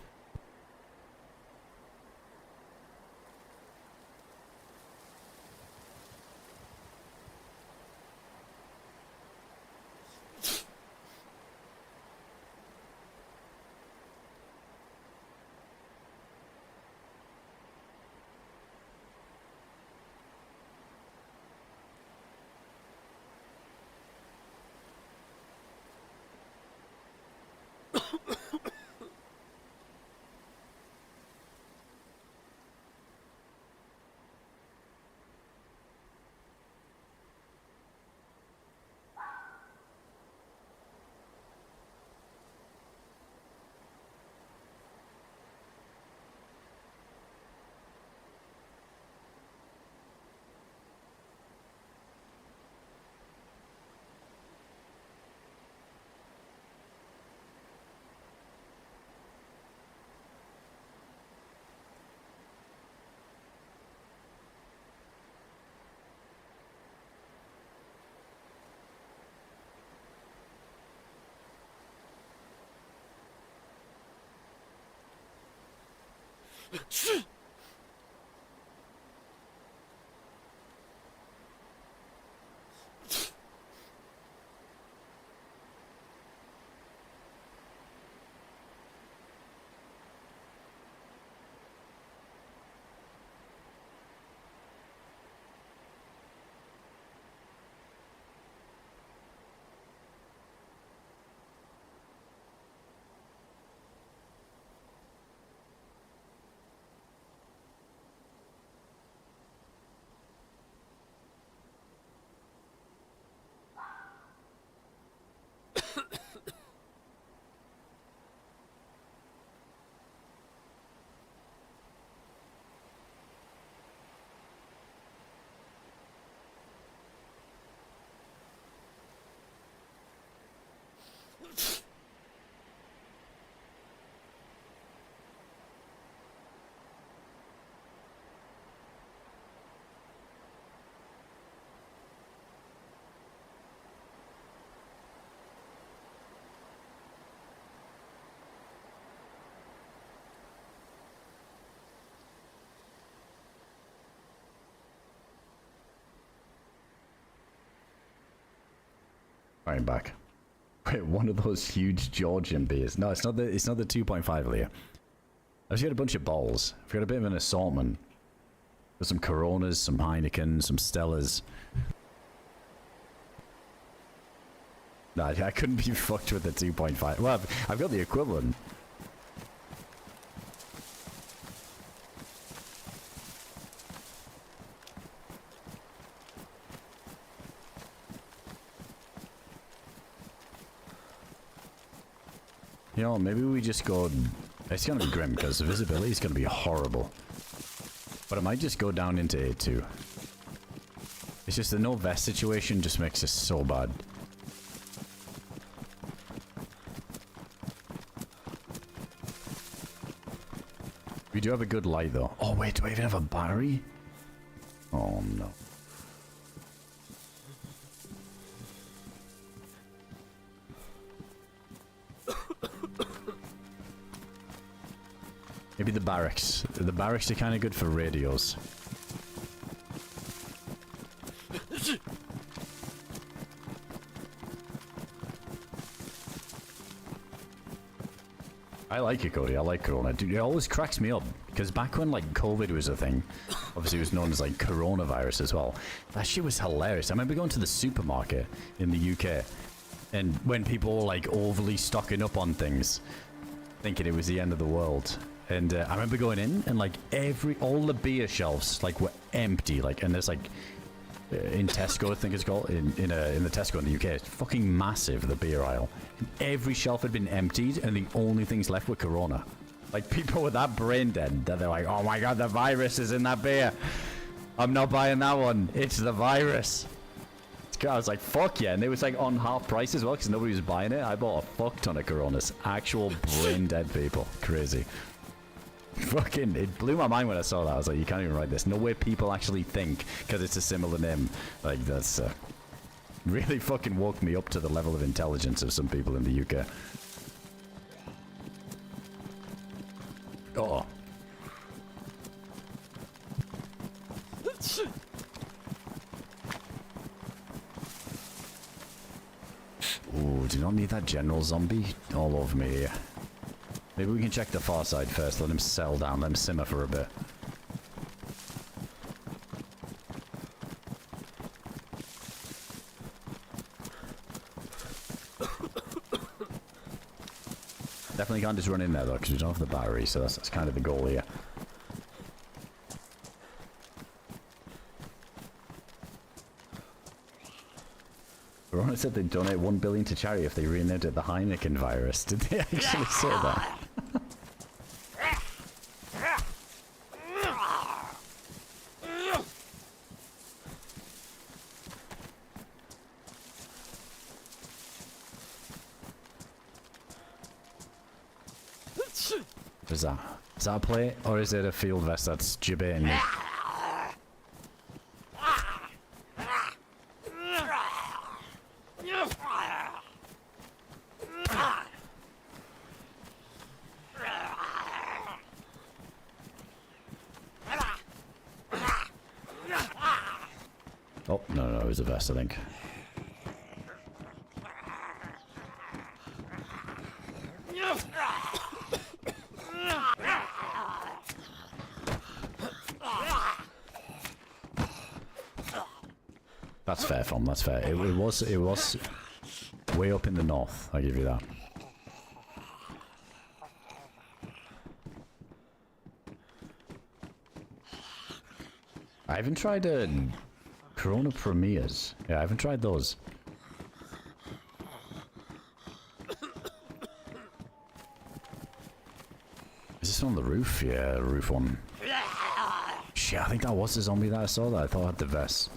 Right, back. Wait, one of those huge Georgian beers. No, it's not the 2.5 liter. I've just got a bunch of bottles. I've got a bit of an assortment. There's some Coronas, some Heinekens, some Stellas. No, I couldn't be fucked with the 2.5. Well, I've got the equivalent. You know, maybe we just go... It's gonna be grim because the visibility is gonna be horrible. But I might just go down into A2. It's just the no vest situation just makes this so bad. We do have a good light though. Oh wait, do I even have a battery? Oh no. Maybe the barracks. The barracks are kind of good for radios. I like it, Cody. I like Corona. Dude, it always cracks me up. Because back when, like, COVID was a thing, obviously it was known as, like, coronavirus as well. That shit was hilarious. I remember going to the supermarket in the UK, And when people were like overly stocking up on things, thinking it was the end of the world. And I remember going in and like all the beer shelves like were empty. Like, and there's like in Tesco, I think it's called, in the Tesco in the UK, it's fucking massive, the beer aisle. And every shelf had been emptied and the only things left were Corona. Like people were that brain dead that they're like, oh my god, the virus is in that beer. I'm not buying that one. It's the virus. I was like, fuck yeah. And it was like on half price as well because nobody was buying it. I bought a fuck ton of Coronas. Actual brain dead people. Crazy. Fucking, it blew my mind when I saw that. I was like, you can't even write this. No way people actually think because it's a similar name. Like, that's really fucking woke me up to the level of intelligence of some people in the UK. Oh. Ooh, do not need that general zombie all over me here. Maybe we can check the far side first, let him settle down, let him simmer for a bit. Definitely can't just run in there though, because we don't have the battery, so that's kind of the goal here. Corona said they'd donate 1 billion to charity if they renamed it the Heineken virus. Did they actually say that? What is that? Is that a plate or is it a field vest that's gibbeting me? Oh, no, it was a vest, I think. That's fair, Fom, that's fair. It was way up in the north, I'll give you that. I haven't tried Corona Premiers. Yeah, I haven't tried those. Is this on the roof? Yeah, the roof one. Shit, I think that was the zombie that I saw that I thought had the vest.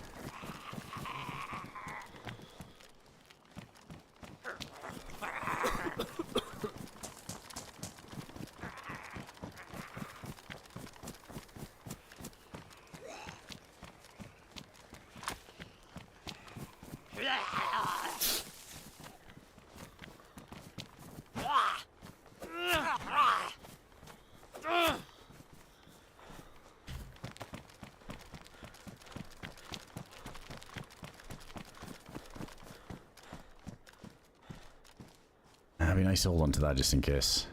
It'd be nice to hold on to that just in case.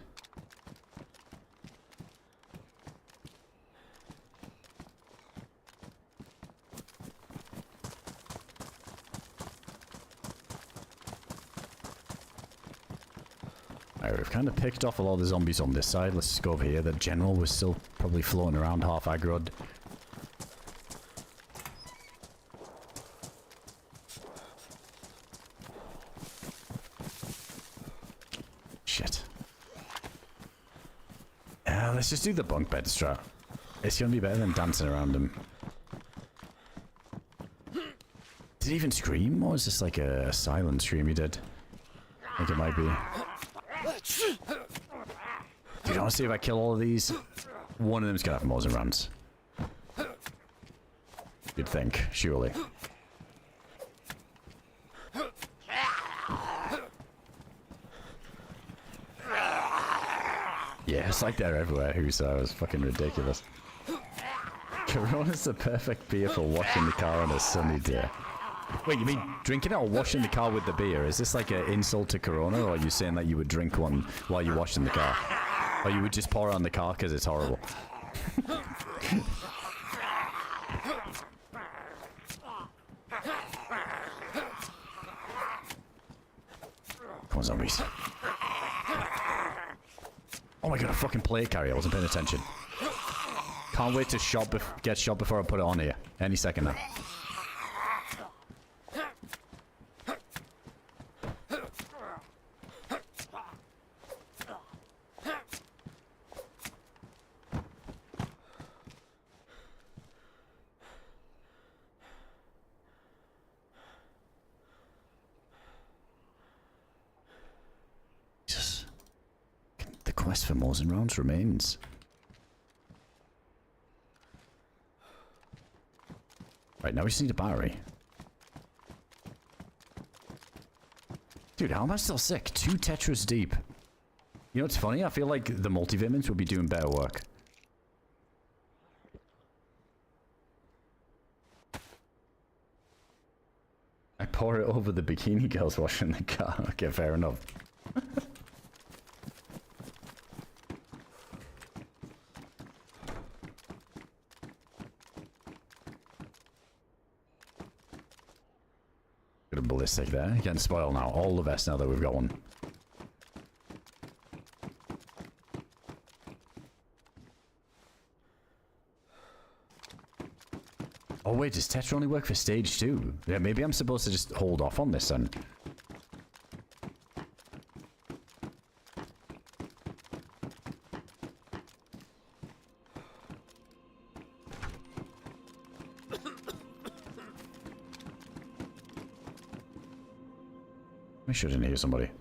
Alright, we've kind of picked off a lot of the zombies on this side. Let's just go over here. The general was still probably floating around half aggroed. Shit. Let's just do the bunk bed strat. It's gonna be better than dancing around him. Did he even scream? Or was this like a silent scream he did? I think it might be. Dude, honestly, if I kill all of these, one of them's gonna have mows and runs. You'd think, surely. Yeah, it's like they're everywhere, who so it was fucking ridiculous. Corona's the perfect beer for washing the car on a sunny day. Wait, you mean drinking it or washing the car with the beer? Is this like an insult to Corona, or are you saying that you would drink one while you're washing the car? Or you would just pour it on the car because it's horrible? more zombies. Oh my god, a fucking plate carrier. I wasn't paying attention. Can't wait to get shot before I put it on here. Any second now. Jesus. The quest for Moors and Rounds remains. Right, now we just need a battery. Dude, how am I still sick? 2 Tetras deep. You know what's funny? I feel like the multivitamins would be doing better work. I pour it over the bikini girls washing the car. Okay, fair enough. Got a ballistic there. Getting spoiled now. All the vests now that we've got one. Oh wait, does Tetra only work for stage 2? Yeah, maybe I'm supposed to just hold off on this then. I shouldn't hear somebody.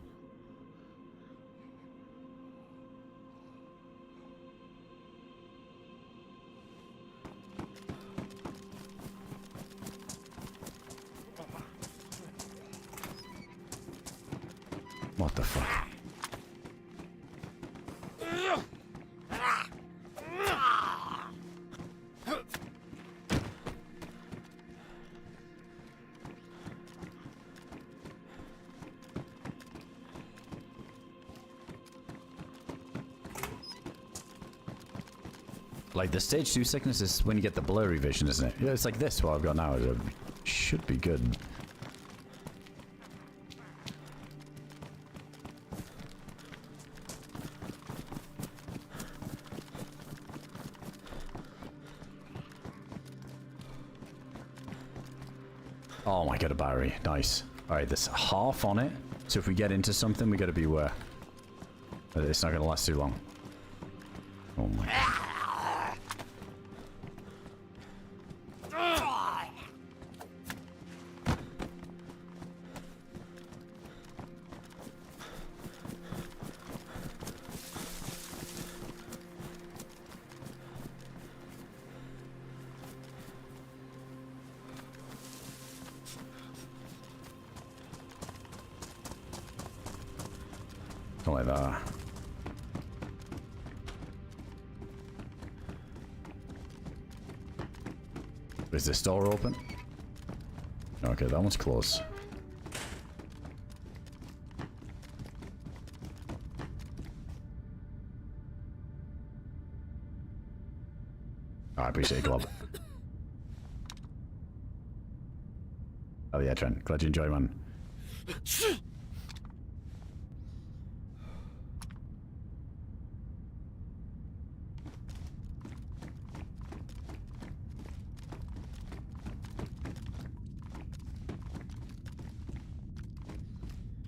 What the fuck? Like, the stage 2 sickness is when you get the blurry vision, isn't it? Yeah, it's like this, what I've got now. It should be good. Oh my god, a battery. Nice. Alright, there's half on it. So if we get into something, we gotta beware. It's not gonna last too long. Oh my god. Don't like that. Is this door open? Okay, that one's closed. I appreciate it, Glob. Oh yeah, Trent. Glad you enjoy, man.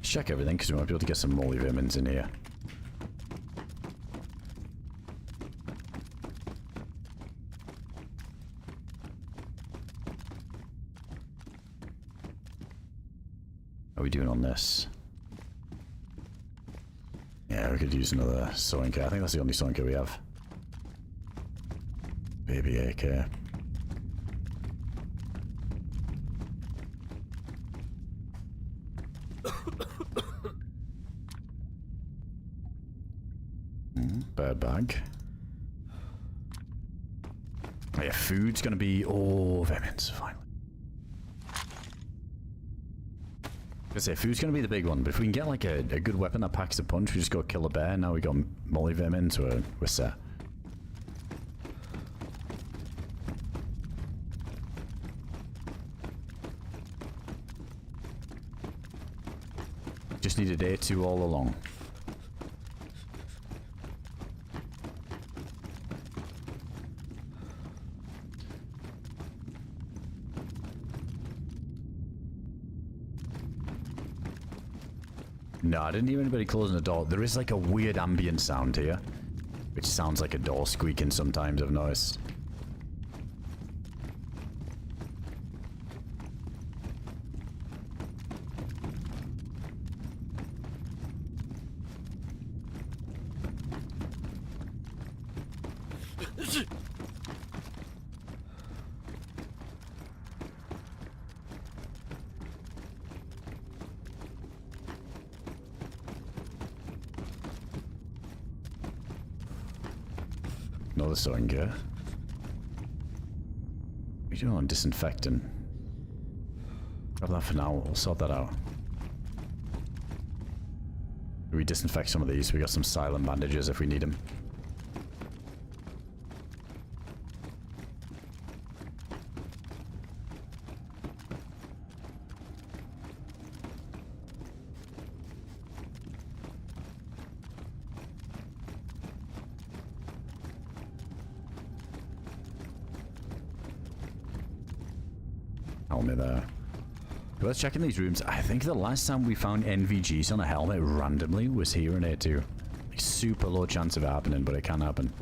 Check everything because we might be able to get some multivitamins in here. How are we doing on this? Yeah, we could use another sewing kit. I think that's the only sewing kit we have. Baby AK. Bird bag. Oh yeah, food's gonna be... Oh, vitamins, finally. I say, food's gonna be the big one, but if we can get like a good weapon that packs a punch, we just go kill a bear. Now we got multivitamins, we're set. Just needed A2 all along. No, I didn't hear anybody closing the door. There is like a weird ambient sound here, which sounds like a door squeaking sometimes, I've noticed. Another sewing gear. We do on disinfectant. Grab that for now, we'll sort that out. We disinfect some of these, we got some silent bandages if we need them. Helmet there. Let's check in these rooms. I think the last time we found NVGs on a helmet randomly was here in A2. Like, super low chance of it happening, but it can happen.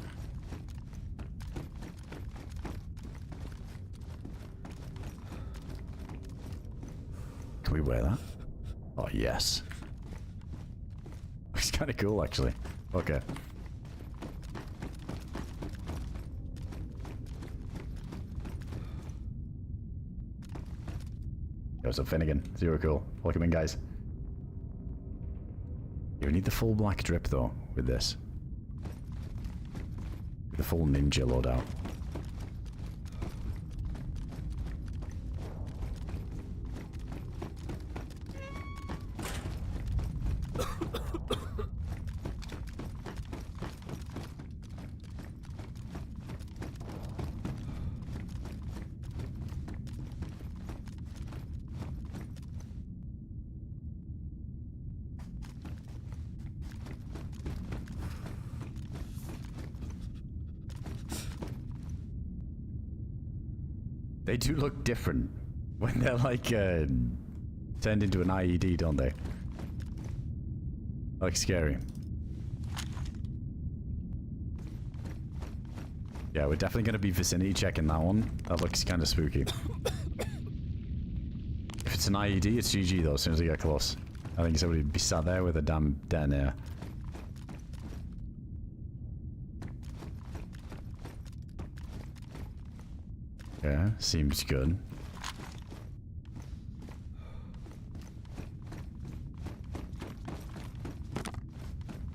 Can we wear that? Oh, yes. It's kind of cool, actually. Okay. What's up, Finnegan? Zero cool. Welcome in, guys. You need the full black drip, though, with this. The full ninja loadout. They do look different when they're like turned into an IED, don't they? Like scary. Yeah, we're definitely going to be vicinity checking that one. That looks kind of spooky. If it's an IED, it's GG though, as soon as we get close. I think somebody would be sat there with a damn detonator. Yeah, seems good.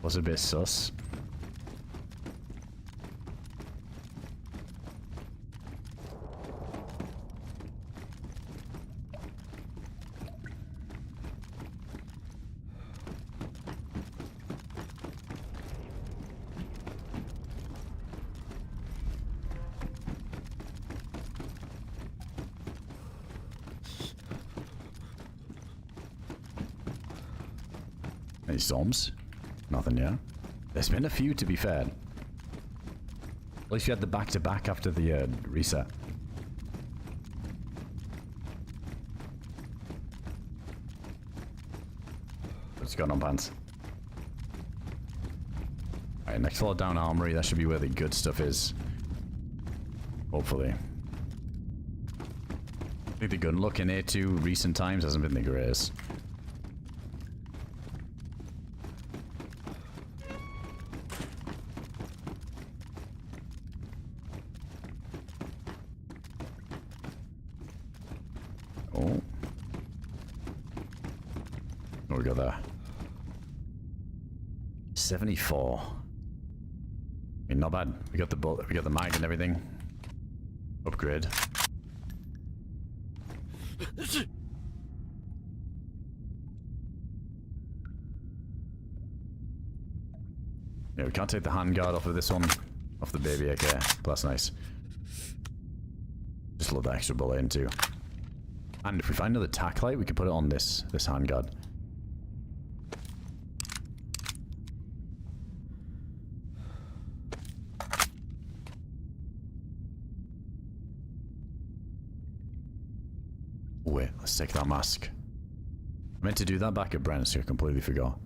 Was a bit sus. Any storms? Nothing yet. There's been a few, to be fair. At least you had the back-to-back after the reset. What's going on, pants? Alright, next floor down armory. That should be where the good stuff is. Hopefully. I think the gun look in A2 recent times hasn't been the greatest. Oh. What we got there? 74. I mean, not bad. We got the bullet, we got the mag and everything. Upgrade. Yeah, we can't take the handguard off of this one, off the baby AK, but that's nice. Just load that extra bullet in too. And if we find another tac light, we can put it on this handguard. Wait, let's take that mask. I meant to do that back at Brent's, so I completely forgot.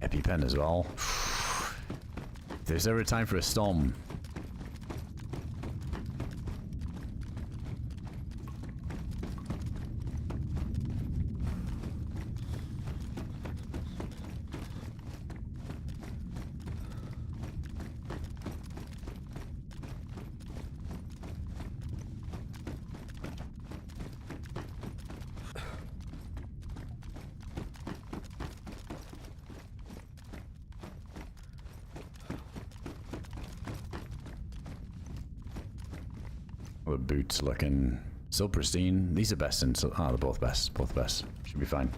EpiPen as well. If there's ever a time for a storm. The boots looking so pristine. These are best and so they're both best. Both best. Should be fine.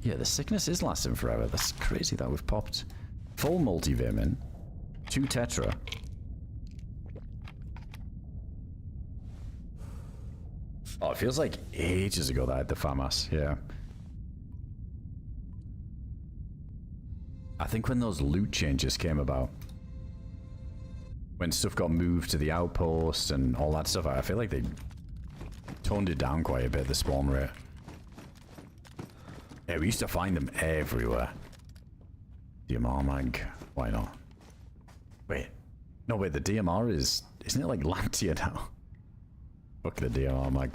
Yeah, the sickness is lasting forever. That's crazy that we've popped full multivitamin, 2 tetra. Oh, it feels like ages ago that I had the FAMAS, yeah. I think when those loot changes came about, when stuff got moved to the outpost and all that stuff, I feel like they toned it down quite a bit, the spawn rate. Yeah, we used to find them everywhere. DMR mag, why not? Wait, no wait, the DMR isn't it like Lantia now? Fuck the DMR mag.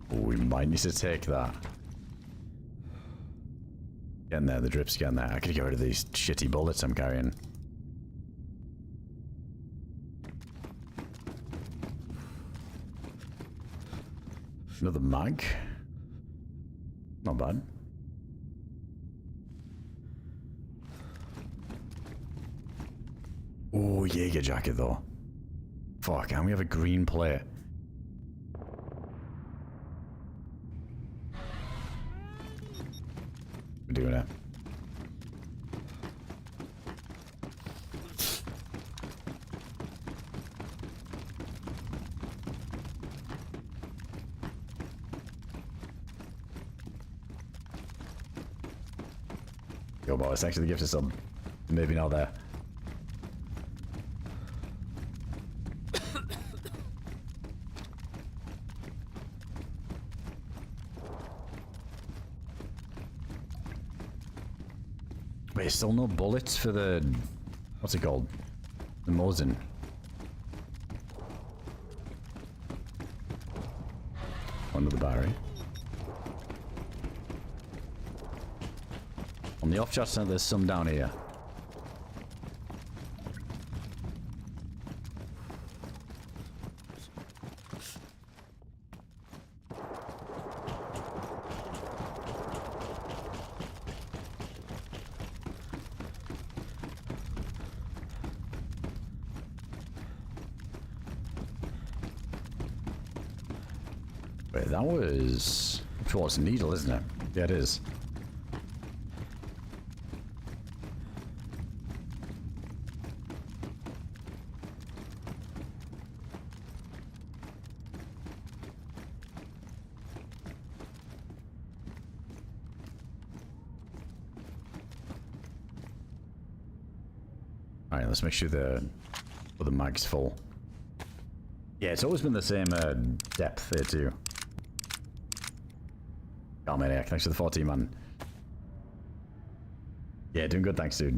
We might need to take that. Getting there, the drip's getting there. I could get rid of these shitty bullets I'm carrying. Another mag. Not bad. Oh, Jaeger jacket though. Fuck, and we have a green plate. We're doing it. Yo, boys, thanks for the gift of sub. Maybe not there. Wait, still no bullets for the... What's it called? The Mosin. Under the battery. On the off chance that there's some down here. Wait, that was... Well, it's a needle, isn't it? Yeah, it is. Alright, let's make sure the mag's full. Yeah, it's always been the same depth there too. Oh, maniac, thanks for the 14, man. Yeah, doing good, thanks, dude.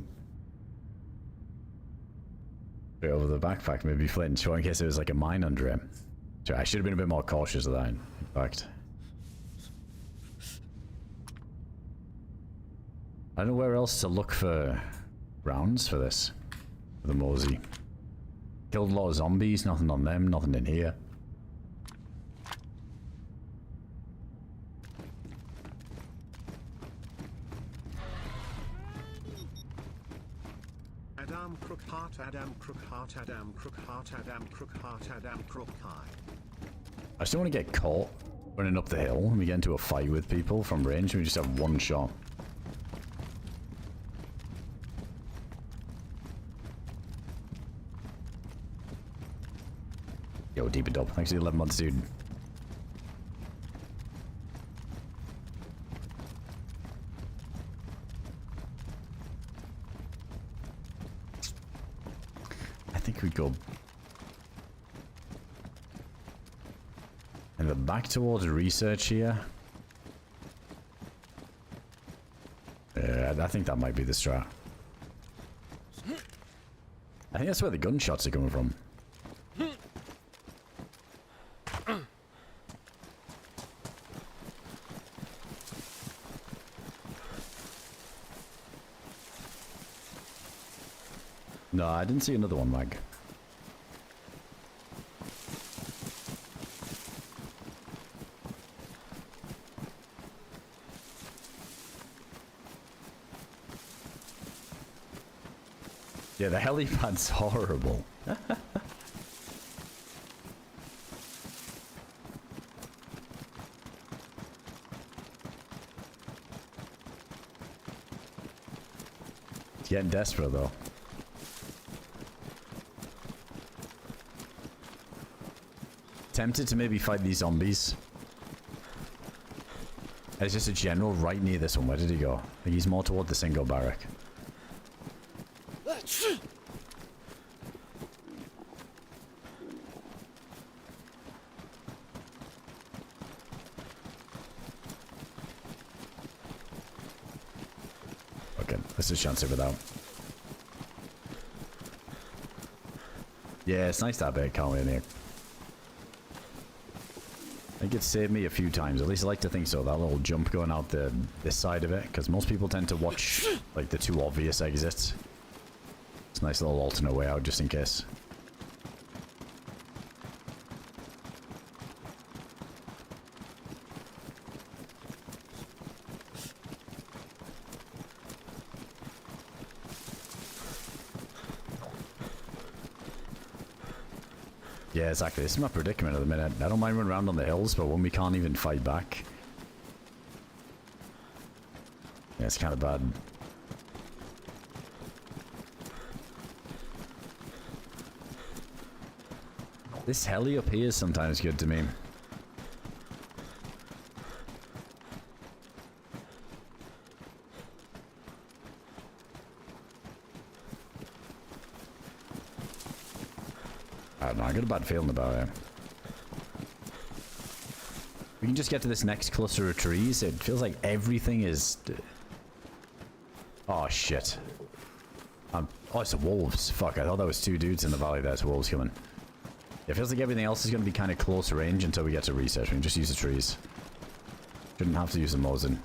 Straight over the backpack, maybe flinch, in case there was like a mine under it. So I should have been a bit more cautious of that, in fact. I don't know where else to look for rounds for this. For the Mosey. Killed a lot of zombies, nothing on them, nothing in here. AdamCrooK heart, AdamCrooK heart, AdamCrooK heart, AdamCrooK heart, AdamCrooK high. I just don't want to get caught running up the hill and we get into a fight with people from range and we just have one shot. Yo, deep and dub. Thanks for the 11 months, dude. I think we go... and we're back towards research here. Yeah, I think that might be the strat. I think that's where the gunshots are coming from. No, I didn't see another one, Mag. Yeah, the helipad's horrible. It's getting desperate, though. Tempted to maybe fight these zombies. There's just a general right near this one. Where did he go? I think he's more toward the single barrack. Okay, let's just chance it without. Yeah, it's nice to have a bit of calm in here. I think it saved me a few times. At least I like to think so. That little jump going out this side of it, because most people tend to watch like the two obvious exits. It's a nice little alternate way out just in case. Yeah, exactly. This is my predicament at the minute. I don't mind running around on the hills, but when we can't even fight back... yeah, it's kind of bad. This heli up here is sometimes good to me. I don't know, I got a bad feeling about it. We can just get to this next cluster of trees. It feels like everything is... oh, shit. Oh, it's the wolves. Fuck, I thought that was two dudes in the valley. There's wolves coming. It feels like everything else is going to be kind of close range until we get to research. We can just use the trees. Shouldn't have to use the Mosin.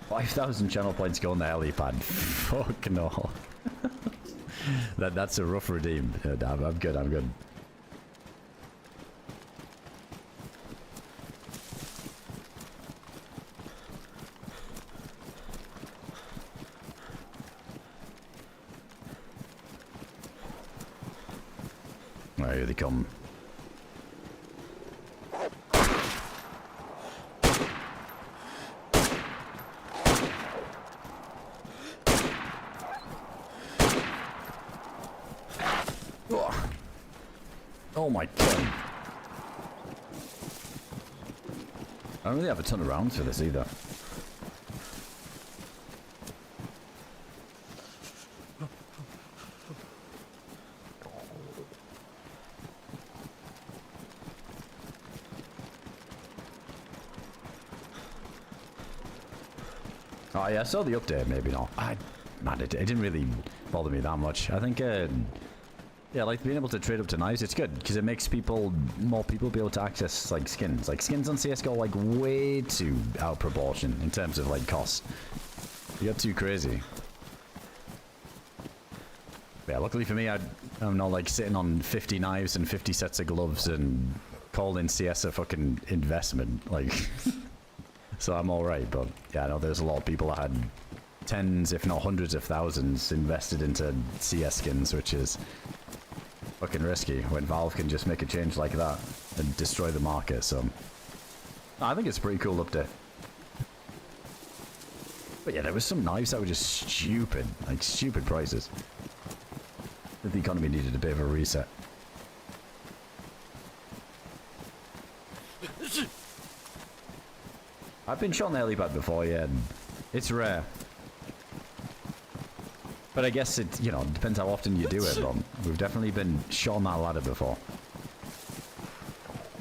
5,000 channel points go on the helipad. Fuck no. That's a rough redeem. I'm good, I'm good. Right, here they come. Oh my god. I don't really have a ton of rounds for this either. Oh yeah, I saw the update, maybe not. Man, it didn't really bother me that much. I think yeah, like being able to trade up to knives, it's good because it makes more people be able to access like skins. Like skins on CS:GO like way too out of proportion in terms of like cost. You got too crazy. Yeah, luckily for me, I'm not like sitting on 50 knives and 50 sets of gloves and calling CS a fucking investment. Like, so I'm all right. But yeah, I know there's a lot of people that had tens, if not hundreds of thousands invested into CS skins, which is fucking risky when Valve can just make a change like that and destroy the market. So I think it's a pretty cool update. But yeah, there was some knives that were just stupid, like stupid prices. I think the economy needed a bit of a reset. I've been shot in the helipad before, yeah. It's rare. But I guess it, you know, depends how often you do it, but we've definitely been shot on that ladder before.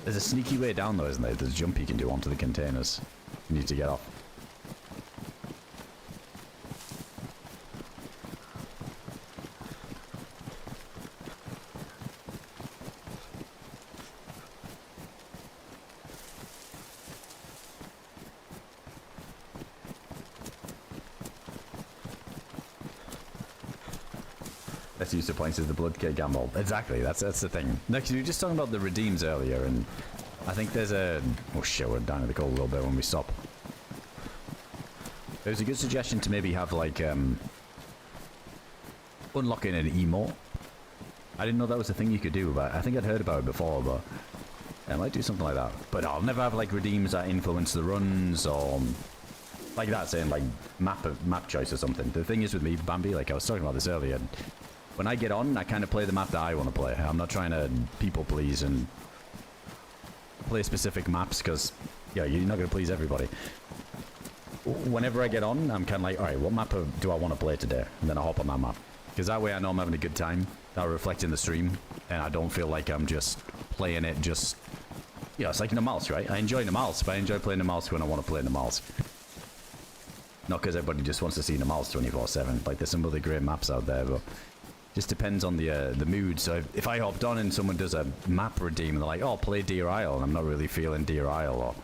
There's a sneaky way down though, isn't there? There's a jump you can do onto the containers. You need to get off. Let's use the points as the blood cake gamble. Exactly, that's the thing. Next, we were just talking about the redeems earlier, and I think there's a... Oh shit, we're down in the cold a little bit when we stop. There's a good suggestion to maybe have like unlocking an emote. I didn't know that was a thing you could do, but I think I'd heard about it before, but I might do something like that. But I'll never have like redeems that influence the runs or like that, saying like map choice or something. The thing is with me, Bambi, like I was talking about this earlier, when I get on, I kind of play the map that I want to play. I'm not trying to people please and play specific maps because, yeah, you're not going to please everybody. Whenever I get on, I'm kind of like, all right, what map do I want to play today? And then I hop on that map. Because that way I know I'm having a good time. That'll reflect in the stream. And I don't feel like I'm just playing it just... Yeah, it's like Namalsk, right? I enjoy Namalsk, but I enjoy playing Namalsk when I want to play Namalsk. Not because everybody just wants to see Namalsk 24/7. Like, there's some other great maps out there, but... Just depends on the mood. So if I hopped on and someone does a map redeem and they're like, oh, play Deer Isle, and I'm not really feeling Deer Isle, or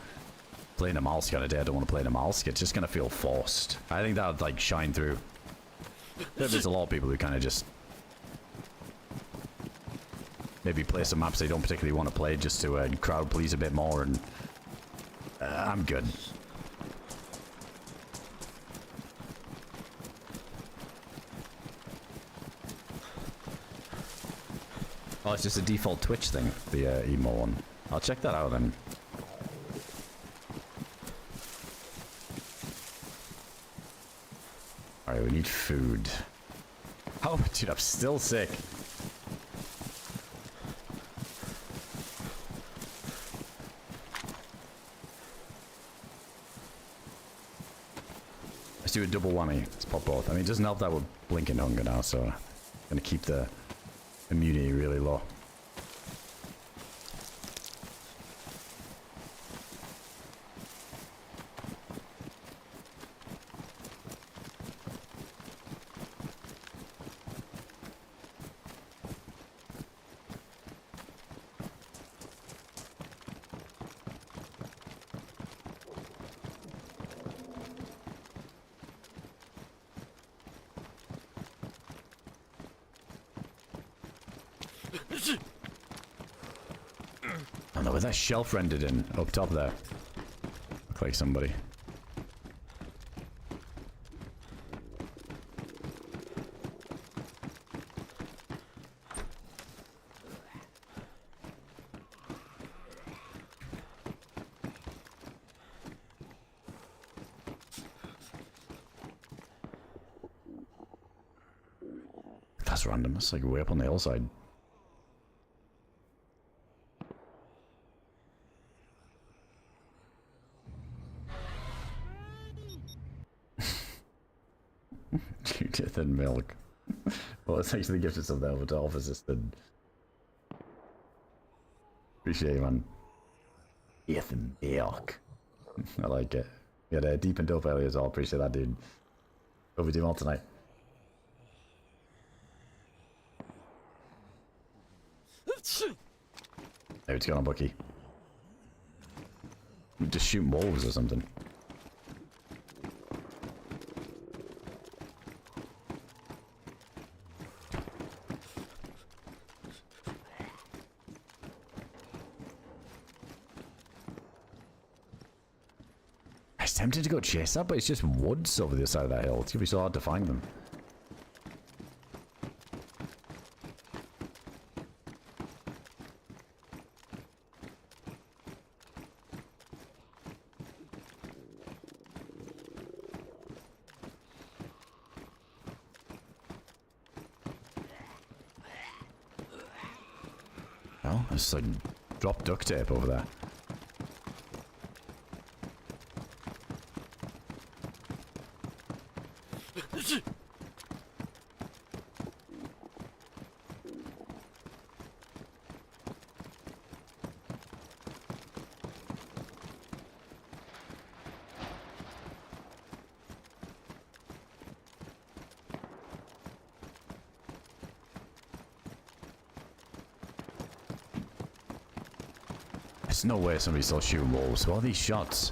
play Namalsk on a day I don't want to play Namalsk, it's just going to feel forced. I think that would like shine through. There's a lot of people who kind of just maybe play some maps they don't particularly want to play just to crowd please a bit more, and I'm good. Oh, it's just a default Twitch thing, the emo one. I'll check that out then. Alright, we need food. Oh, dude, I'm still sick. Let's do a double whammy. Let's pop both. I mean, it doesn't help that we're blinking hunger now, so I'm gonna keep the immunity really low. I don't know, was that shelf rendered in up top there? Look like somebody. That's random. That's like way up on the hillside. Judith and milk. Well, it's actually gifted something over to Elf Assistant. Appreciate you, man. Ethan milk. I like it. You had deepened up earlier as well. Appreciate that, dude. Hope we do well tonight. Hey, what's going on, Bucky? Just shooting wolves or something. It's tempting to go chase that, but it's just woods over the other side of that hill. It's gonna be so hard to find them. Oh, there's like drop duct tape over there. There's no way somebody's still shooting wolves. What are these shots?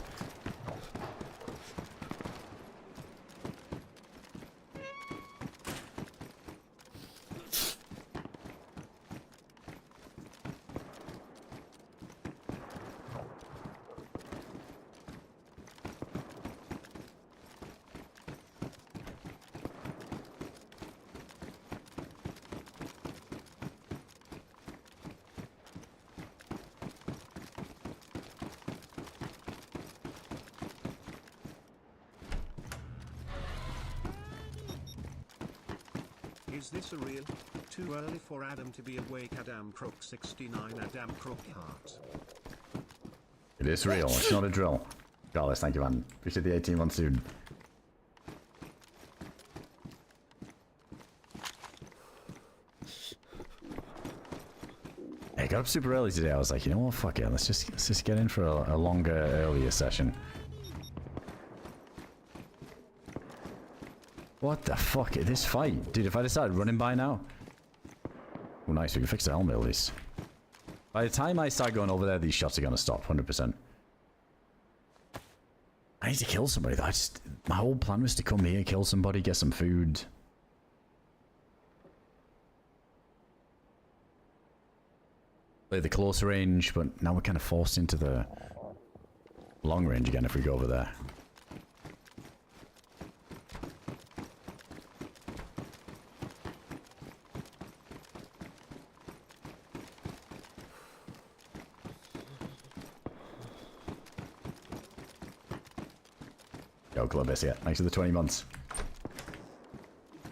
Is this a real? Too early for Adam to be awake. AdamCrooK 69. AdamCrooK heart. It is real. It's not a drill. Carlos, thank you, man. Appreciate the 18 months soon. I got up super early today. I was like, you know what? Fuck it. Let's just get in for a longer, earlier session. What the fuck? This fight? Dude, if I decided running by now... Oh, nice. We can fix the helmet at least. By the time I start going over there, these shots are going to stop. 100%. I need to kill somebody. My whole plan was to come here, kill somebody, get some food. Play the close range, but now we're kind of forced into the long range again if we go over there. Yo, Clovis, yeah. Thanks for the 20 months.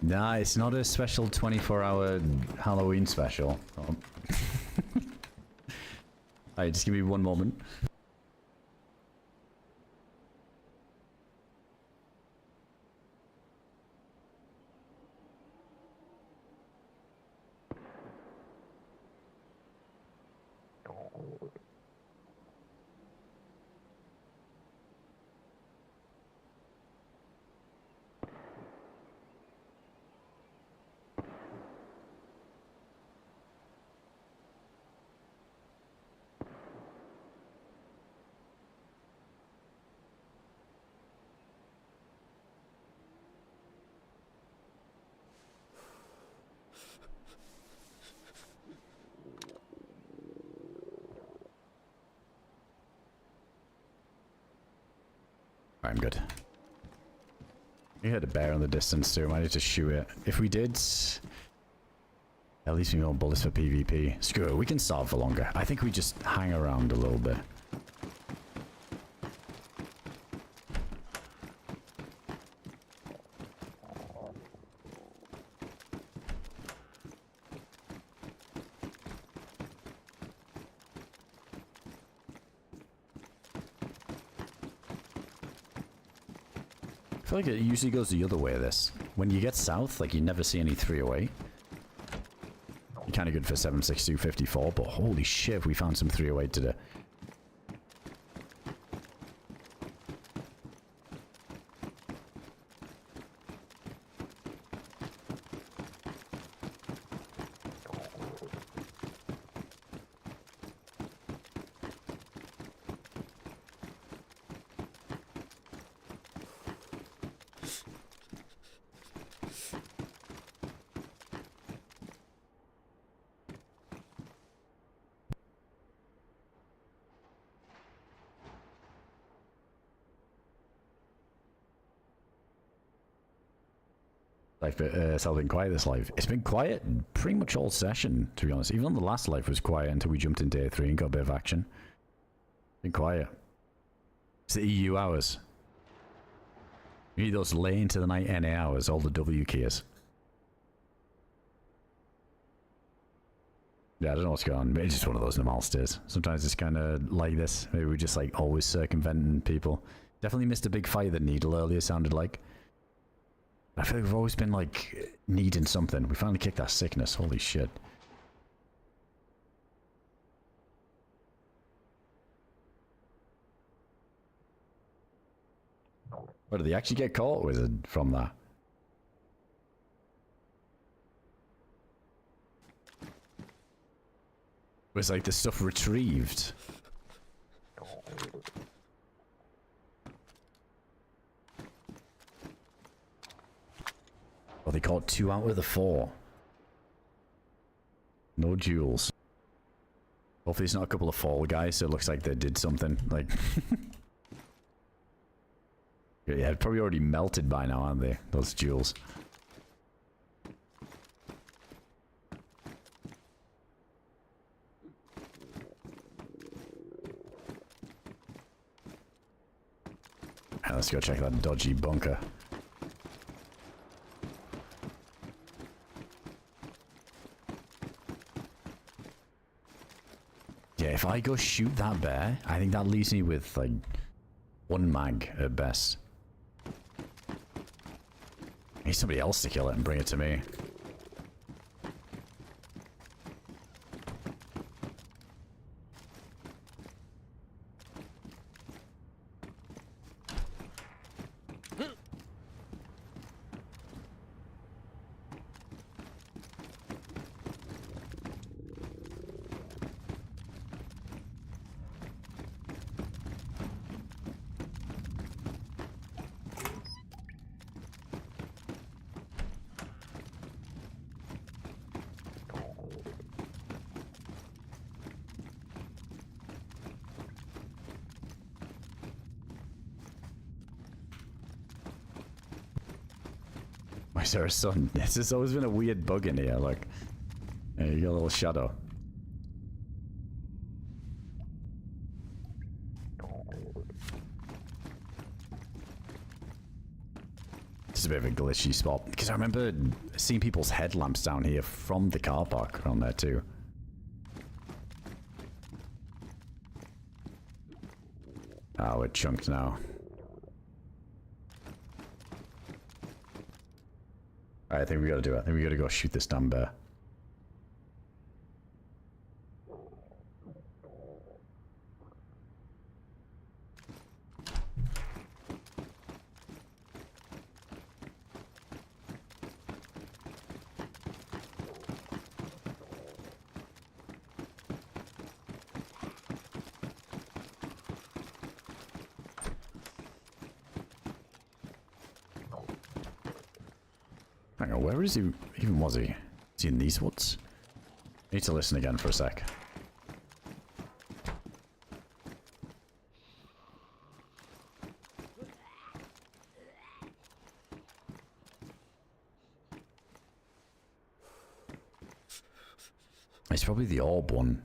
Nah, it's not a special 24-hour Halloween special. Oh. Alright, just give me one moment. I'm good. We had a bear in the distance too. I need to shoot it. If we did, at least we know bullets for PvP. Screw it. We can starve for longer. I think we just hang around a little bit. I feel like it usually goes the other way, this. When you get south, like, you never see any 308. You're kind of good for 7.62, 54, but holy shit, we found some 308 today. Life, it's all been quiet this live. It's been quiet pretty much all session, to be honest. Even on the last live was quiet until we jumped into day 3 and got a bit of action. Been quiet. It's the EU hours. You need those late into the night NA hours, all the W keys. Yeah, I don't know what's going on. Maybe it's just one of those Namalsk days. Sometimes it's kind of like this. Maybe we're just like always circumventing people. Definitely missed a big fight that Needle earlier sounded like. I feel like we've always been like needing something. We finally kicked that sickness. Holy shit. What, did they actually get caught with it from that? Was like the stuff retrieved? Well, they caught 2 out of the 4. No jewels. Hopefully it's not a couple of fall guys, so it looks like they did something. Like, yeah, probably already melted by now, aren't they? Those jewels. Right, let's go check that dodgy bunker. Yeah, if I go shoot that bear, I think that leaves me with, like, 1 mag at best. I need somebody else to kill it and bring it to me. Why is there a sun? This has always been a weird bug in here, look. There you got a little shadow. This is a bit of a glitchy spot, because I remember seeing people's headlamps down here from the car park around there too. Oh, we're chunked now. I think we gotta do it. I think we gotta go shoot this damn bear. Hang on, where is he? Even was he? Is he in these woods? I need to listen again for a sec. It's probably the orb one.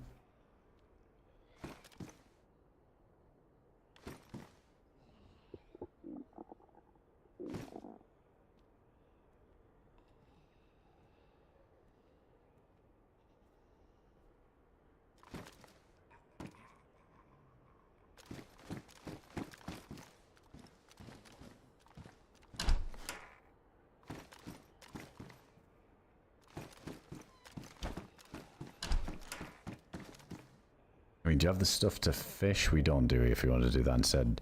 I mean, do you have the stuff to fish? We don't, do we, if you want to do that instead?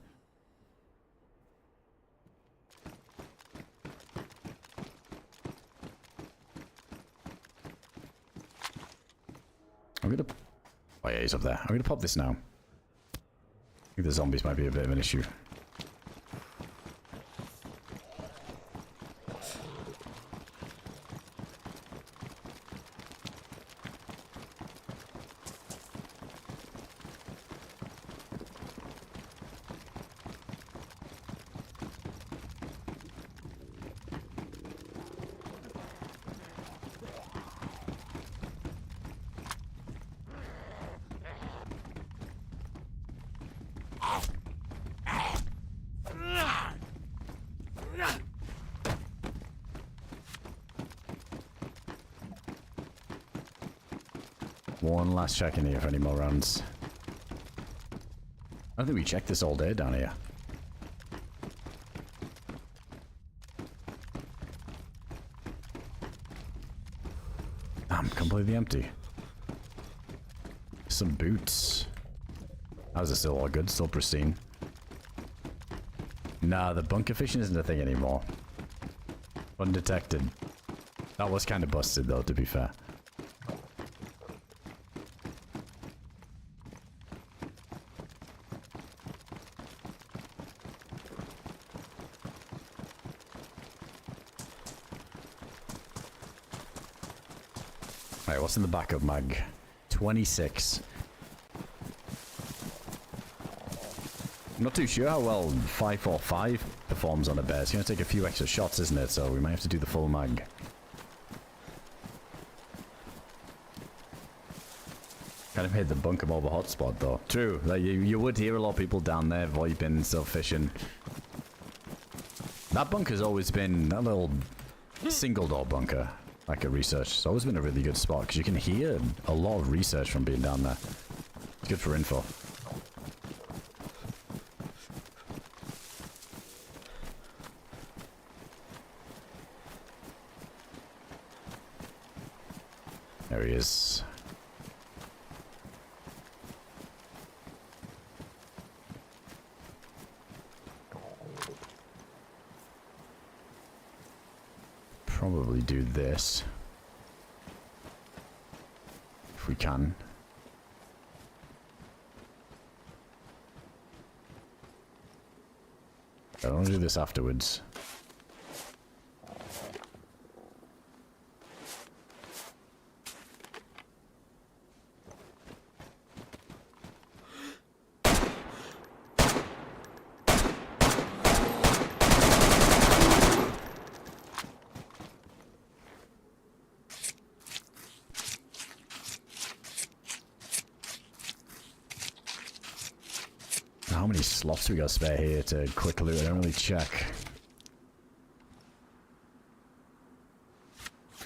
I'm gonna... Oh yeah, he's up there. I'm gonna pop this now. I think the zombies might be a bit of an issue. One last check in here for any more rounds. I don't think we checked this all day down here. I'm completely empty. Some boots. How's it still all good? Still pristine. Nah, the bunker fishing isn't a thing anymore. Undetected. That was kind of busted though, to be fair. Alright, what's in the backup mag? 26. I'm not too sure how well 545 performs on a bear. It's going to take a few extra shots, isn't it? So we might have to do the full mag. Kind of hit the bunker mobile hotspot though. True, like you would hear a lot of people down there VoIPing and stuff, fishing. That bunker's always been that little single door bunker, like a research. It's always been a really good spot because you can hear a lot of research from being down there. It's good for info. There he is. Probably do this if we can. I want to do this afterwards. How many slots we got spare here to quick loot? I don't really check.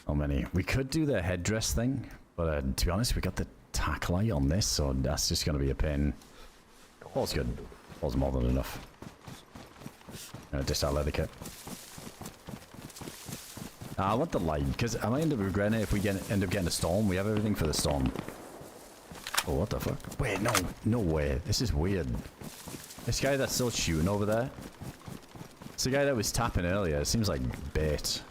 How many? We could do the headdress thing, but to be honest, we got the tack light on this, so that's just going to be a pain. All's good. All's more than enough. Just our leather kit. I want the light, because I might end up regretting it if we end up getting a storm. We have everything for the storm. Oh, what the fuck? Wait, no. No way. This is weird. This guy that's still shooting over there. It's the guy that was tapping earlier. It seems like bait.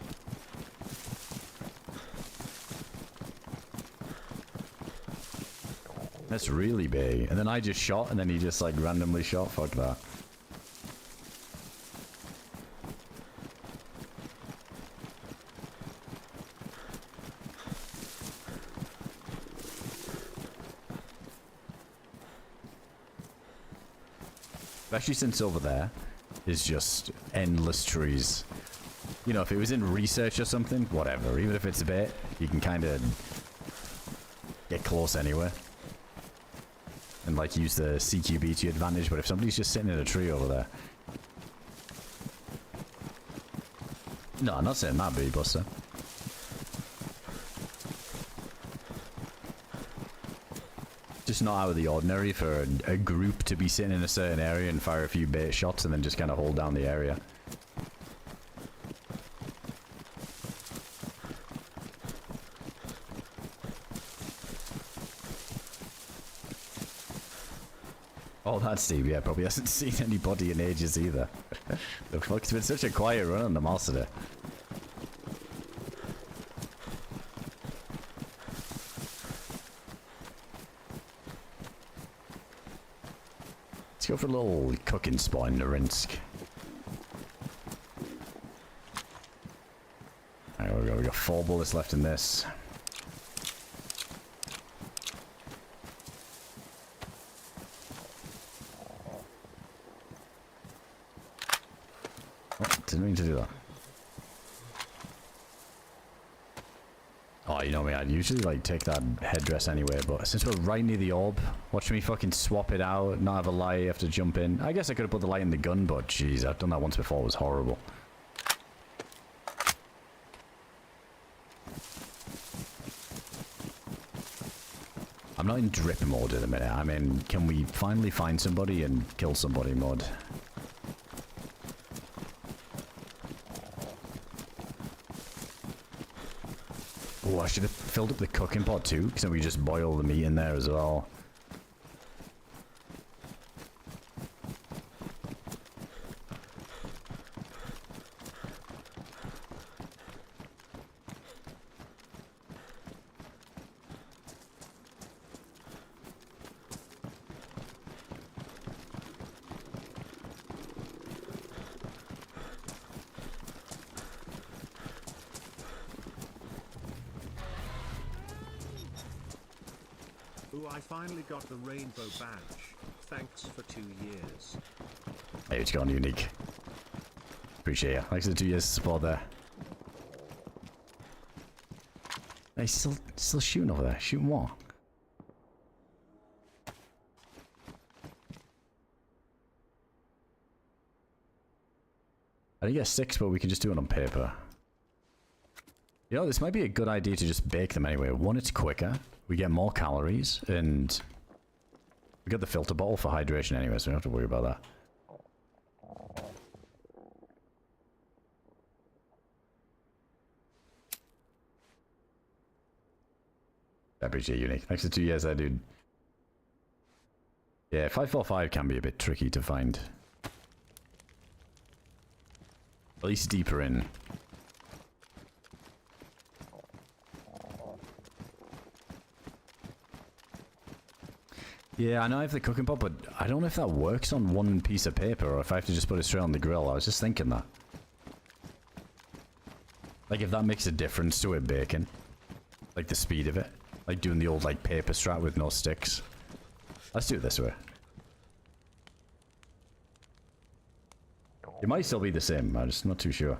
That's really big. And then I just shot, and then he just like randomly shot. Fuck that. Especially since over there is just endless trees. You know, if it was in research or something, whatever. Even if it's a bit, you can kind of get close anyway. And like use the CQB to your advantage. But if somebody's just sitting in a tree over there. No, I'm not saying that, Bee Buster. Just not out of the ordinary for a group to be sitting in a certain area and fire a few bait shots and then just kind of hold down the area. Oh, that's Steve. Yeah, probably hasn't seen anybody in ages either. The fuck, it's been such a quiet run on the Namalsk today. Let's go for a little cooking spot in Namalsk. Alright, we got 4 bullets left in this. Oh, didn't mean to do that. Oh, you know me, I'd usually like take that headdress anyway, but since we're right near the orb, watch me fucking swap it out, not have a light, have to jump in. I guess I could have put the light in the gun, but jeez, I've done that once before, it was horrible. not in drip mode at the minute. I'm in, can we finally find somebody and kill somebody mode? Oh, I should have filled up the cooking pot too, because then we just boil the meat in there as well. Ooh, I finally got the rainbow badge. Thanks for 2 years. Hey, it's gone unique. Appreciate you. Thanks for the 2 years of support there. Hey, still shooting over there. Shooting what? I didn't get 6, but we can just do it on paper. You know, this might be a good idea to just bake them anyway. One, it's quicker. We get more calories, and we got the filter bottle for hydration anyway, so we don't have to worry about that. I appreciate it, Unique. Thanks for 2 years there, dude. Yeah, 545 can be a bit tricky to find. At least deeper in. Yeah, I know I have the cooking pot, but I don't know if that works on one piece of paper or if I have to just put it straight on the grill. I was just thinking that. Like, if that makes a difference to it baking. Like, the speed of it. Like, doing the old, like, paper strap with no sticks. Let's do it this way. It might still be the same, I'm just not too sure.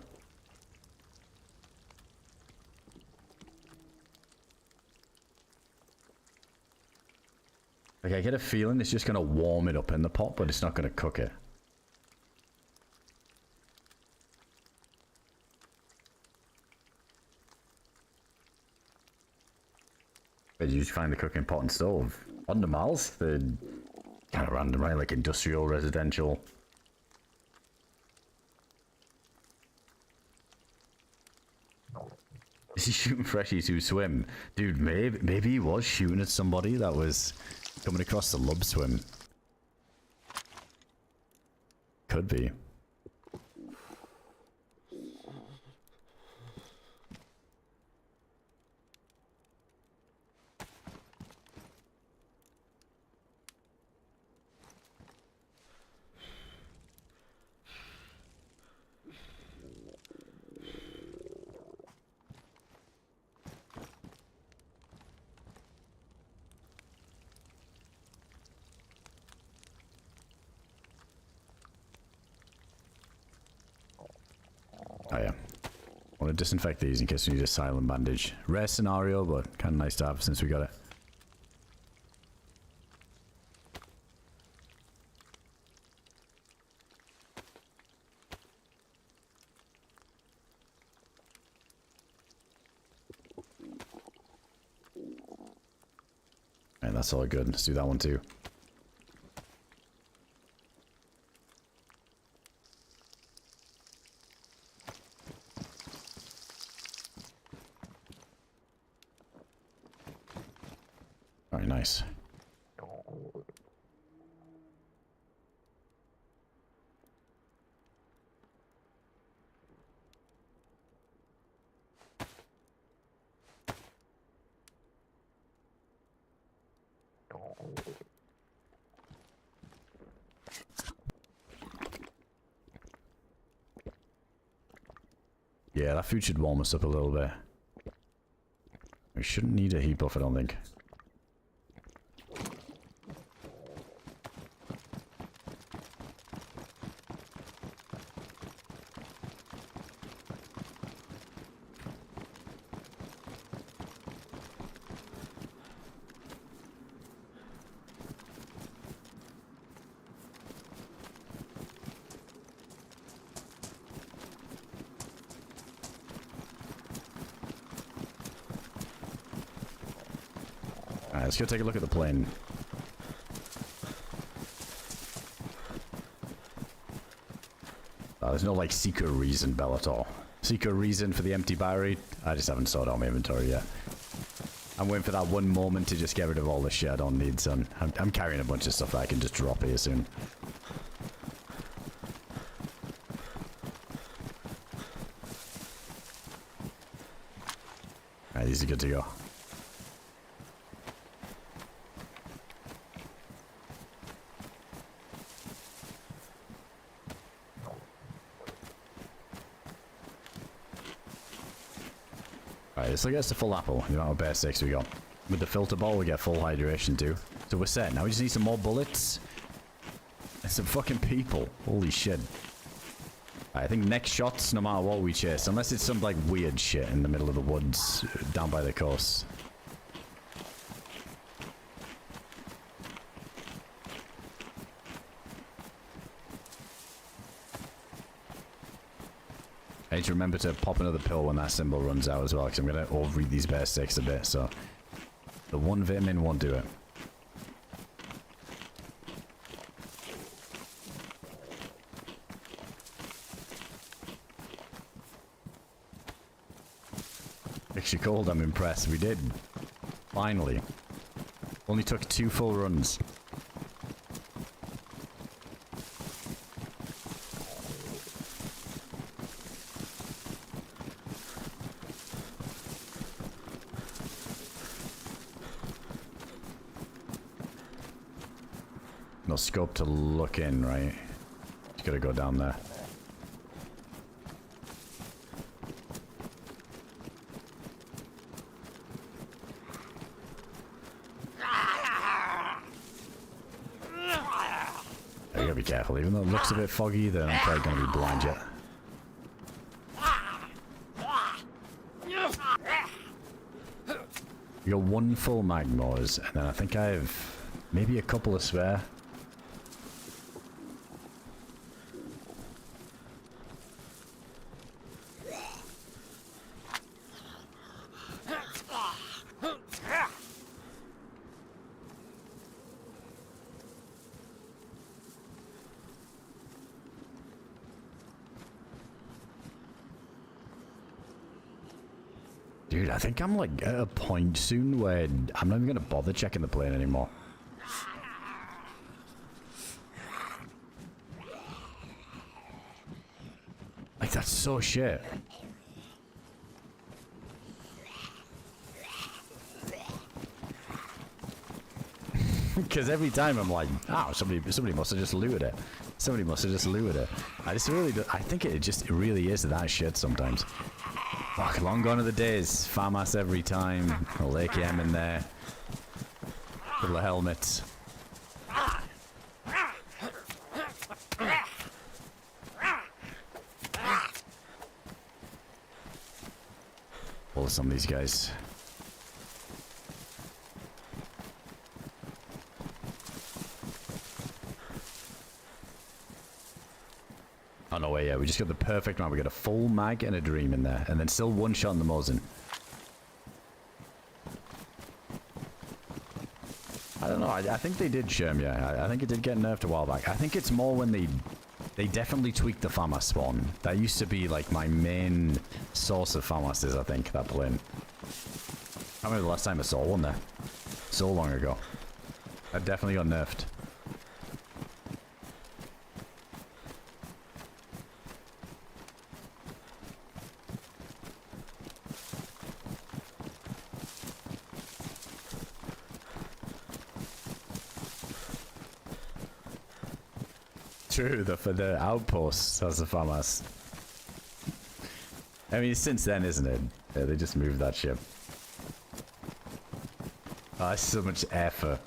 Like, I get a feeling it's just going to warm it up in the pot, but it's not going to cook it. Where did you find the cooking pot and stove? On Namalsk? They're kind of random, right? Like industrial, residential. Is he shooting freshies who swim? Dude, maybe he was shooting at somebody that was coming across the lub swim. Could be. Oh yeah. I want to disinfect these in case we need a silent bandage. Rare scenario, but kind of nice to have since we got it. And that's all good. Let's do that one too. Very nice. Yeah, that food should warm us up a little bit. We shouldn't need a heat buff, I don't think. let's go take a look at the plane. There's no, like, secret reason, Bellator. Secret reason for the empty battery? I just haven't sorted out my inventory yet. I'm waiting for that one moment to just get rid of all the shit I don't need, son. I'm carrying a bunch of stuff that I can just drop here soon. Alright, these are good to go. Alright, let's look at the full apple. The amount of bear sticks we got. With the filter ball, we get full hydration too. So we're set. Now we just need some more bullets. And some fucking people. Holy shit. I think next shots, no matter what we chase. Unless it's some, like, weird shit in the middle of the woods down by the coast. I need to remember to pop another pill when that symbol runs out as well, because I'm going to overeat these bear sticks a bit, so... The one vitamin won't do it. Actually cold, I'm impressed. We did. Finally. Only took 2 full runs. No scope to look in, right? Just gotta go down there. I gotta be careful. Even though it looks a bit foggy, then I'm probably gonna be blind yet. We got 1 full magmores, and then I think I have maybe a couple of spare. Dude, I think I'm like at a point soon where I'm not even gonna bother checking the plane anymore. Like, that's so shit. Because every time I'm like, oh, somebody must have just looted it. Somebody must have just looted it. I just really do, I think it really is that shit sometimes. Fuck, long gone are the days. Farmass every time. A Lake M in there. Couple of helmets. Pull some of these guys. Oh no way, yeah, we just got the perfect round. We got a full mag and a dream in there, and then still 1 shot in the Mosin. I don't know, I think they did Sherm, yeah. I think it did get nerfed a while back. I think it's more when they definitely tweaked the FAMAS spawn. That used to be like my main source of FAMASs, I think, that plane. I remember the last time I saw one there. So long ago. That definitely got nerfed. True, for the outposts, that's the FAMAS. I mean, since then, isn't it? Yeah, they just moved that ship. Oh, that's so much effort.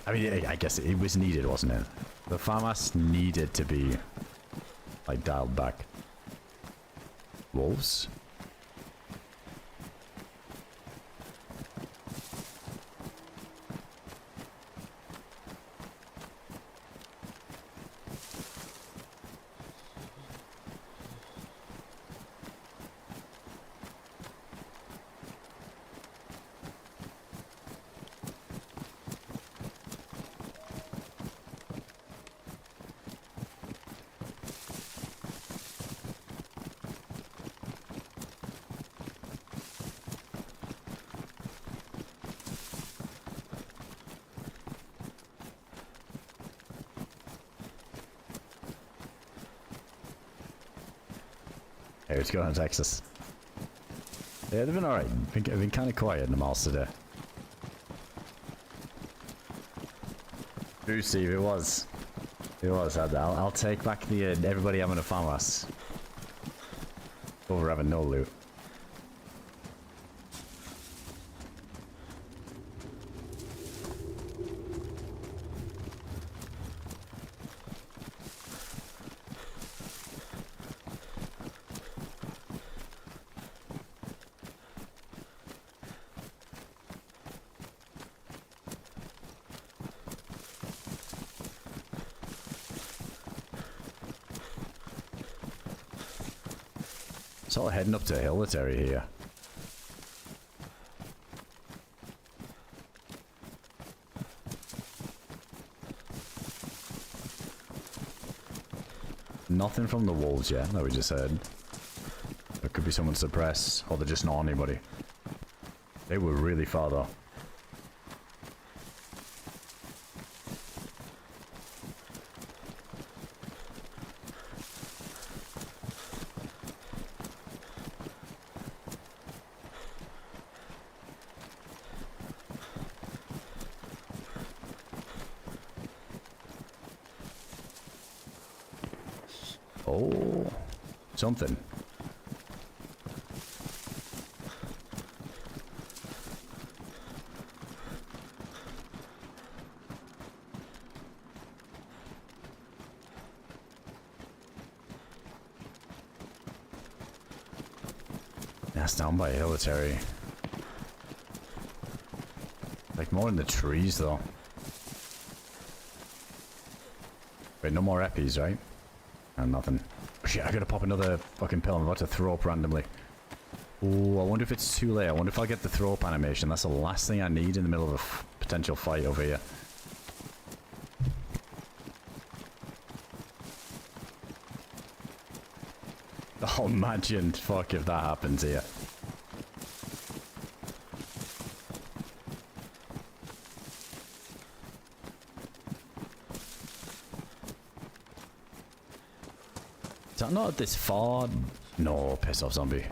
I mean, I guess it was needed, wasn't it? The FAMAS needed to be, like, dialed back. Wolves? Hey, what's going on, Texas? Yeah, they've been alright. Been kind of quiet in the malls today. True, Steve, it was. It was. I'll take back the everybody having a FAMAS over having no loot. Sort of heading up to a hillet area here. Nothing from the wolves yet that we just heard. There could be someone suppressed, or they're just not anybody. They were really far though. Oh, something. That's down by a hilitary. Like more in the trees though. Wait, no more eppies, right? And nothing. Oh, shit, I gotta pop another fucking pill. I'm about to throw up randomly. Ooh, I wonder if it's too late. I wonder if I'll get the throw up animation. That's the last thing I need in the middle of a potential fight over here. Oh, imagine, fuck, if that happens here. Is that not this far? No, piss off, zombie.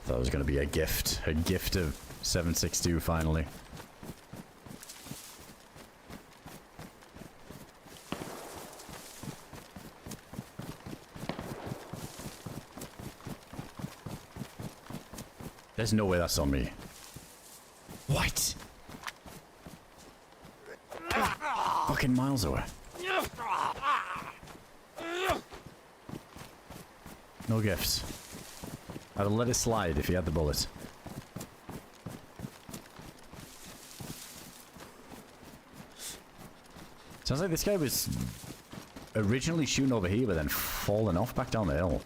Thought it was going to be a gift of 762 finally. There's no way that's on me. What? Fucking miles away. No gifts. I'd have let it slide if he had the bullet. Sounds like this guy was originally shooting over here, but then falling off back down the hill.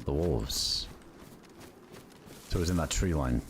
The wolves. So it was in that tree line.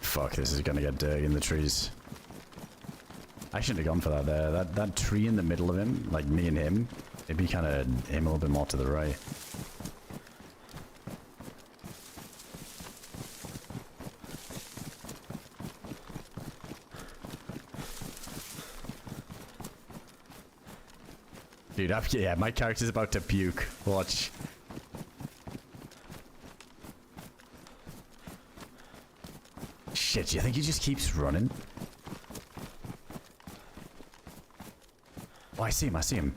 Fuck, this is gonna get dirty in the trees. I shouldn't have gone for that there. That tree in the middle of him, like me and him, it'd be kind of him a little bit more to the right. Dude, yeah, my character's about to puke. Watch. Shit, do you think he just keeps running? Oh, I see him, I see him.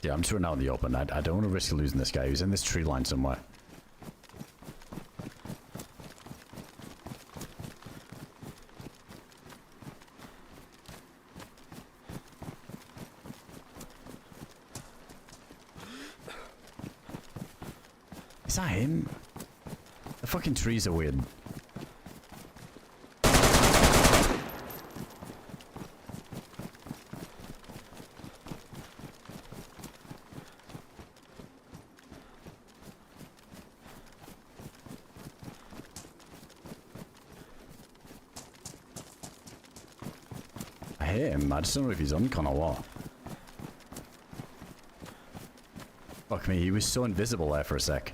Yeah, I'm just running out in the open. I don't want to risk losing this guy. He's in this tree line somewhere. Is that him? The fucking trees are weird. I hear him. I just don't know if he's uncon or what. Fuck me, he was so invisible there for a sec.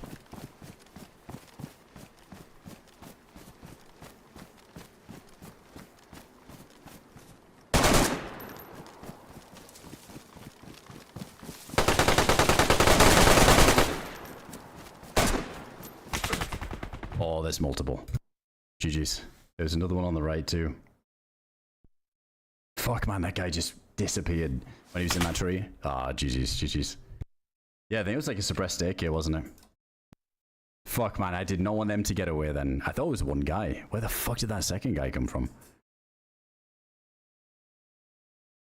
Oh, there's multiple. GG's. There's another one on the right too. Fuck man, that guy just disappeared when he was in that tree. Ah, GG's, GG's. Yeah, I think it was like a suppressed AK, wasn't it? Fuck man, I did not want them to get away then. I thought it was one guy. Where the fuck did that second guy come from?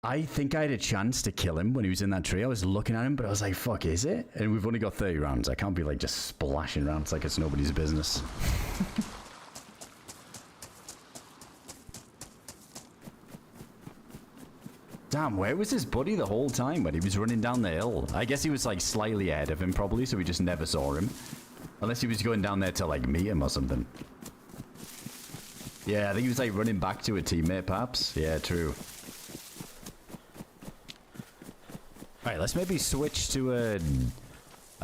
I think I had a chance to kill him when he was in that tree. I was looking at him, but I was like, fuck, is it? And we've only got 30 rounds. I can't be like just splashing rounds like it's nobody's business. Damn, where was his buddy the whole time when he was running down the hill? I guess he was like slightly ahead of him probably, so we just never saw him. Unless he was going down there to like meet him or something. Yeah, I think he was like running back to a teammate perhaps. Yeah, true. Alright, let's maybe switch to a... I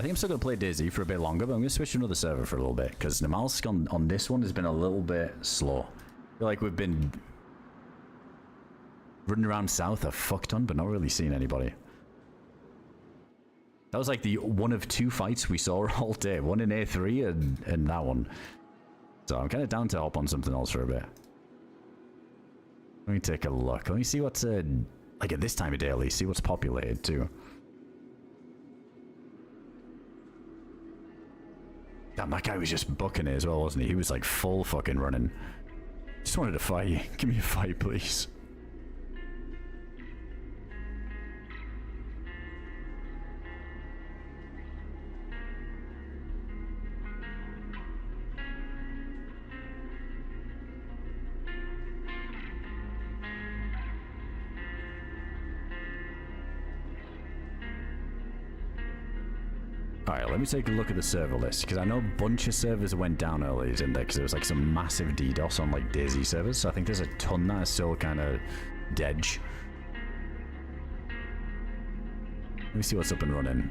think I'm still going to play DayZ for a bit longer, but I'm going to switch to another server for a little bit. Because Namalsk on this one has been a little bit slow. I feel like we've been running around south a fuck ton, but not really seeing anybody. That was like the one of two fights we saw all day. One in A3 and that one. So I'm kind of down to hop on something else for a bit. Let me take a look. Let me see what's... like at this time of day at least, see what's populated too. Damn, that guy was just bucking it as well, wasn't he? He was like full fucking running. Just wanted to fight. Give me a fight, please. Alright, let me take a look at the server list, because I know a bunch of servers went down early, didn't they? Because there was like some massive DDoS on like DayZ servers, so I think there's a ton that are still kind of dead. Let me see what's up and running.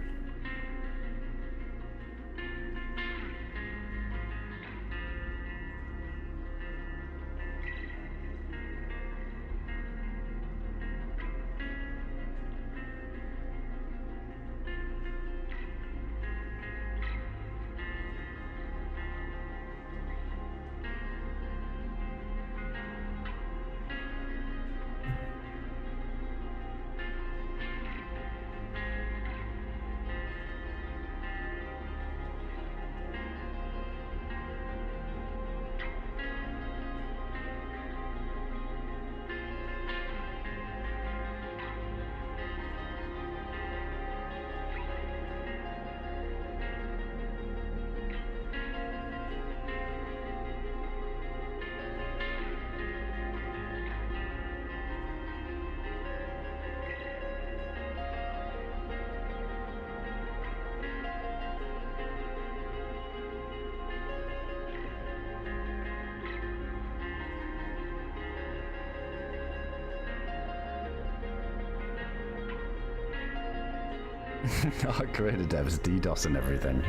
Oh, creator devs, DDoS and everything.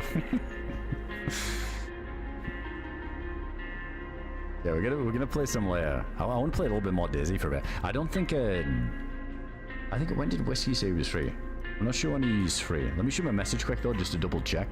Yeah, we're gonna play some later. I want to play a little bit more DayZ for a bit. I don't think I think when did Whiskey say he was free? I'm not sure when he's free. Let me shoot him a message quick though, just to double check.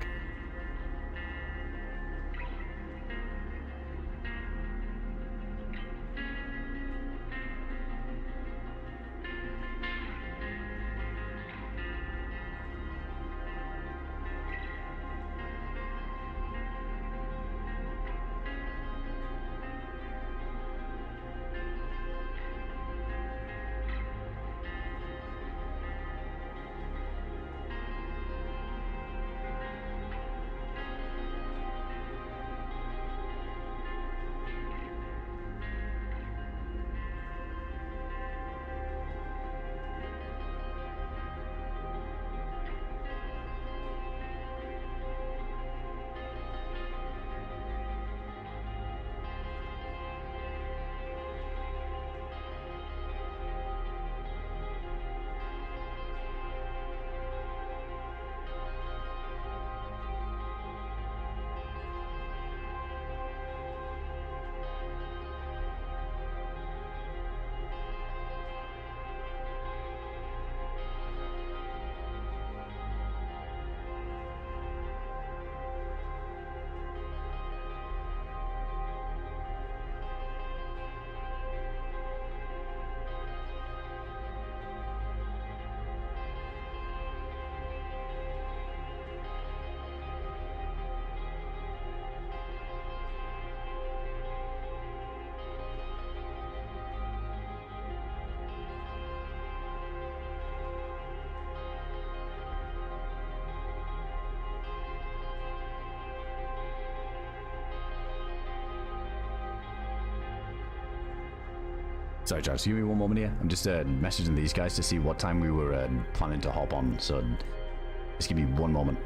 Sorry, Travis, give me one moment here. I'm just messaging these guys to see what time we were planning to hop on, so just give me one moment.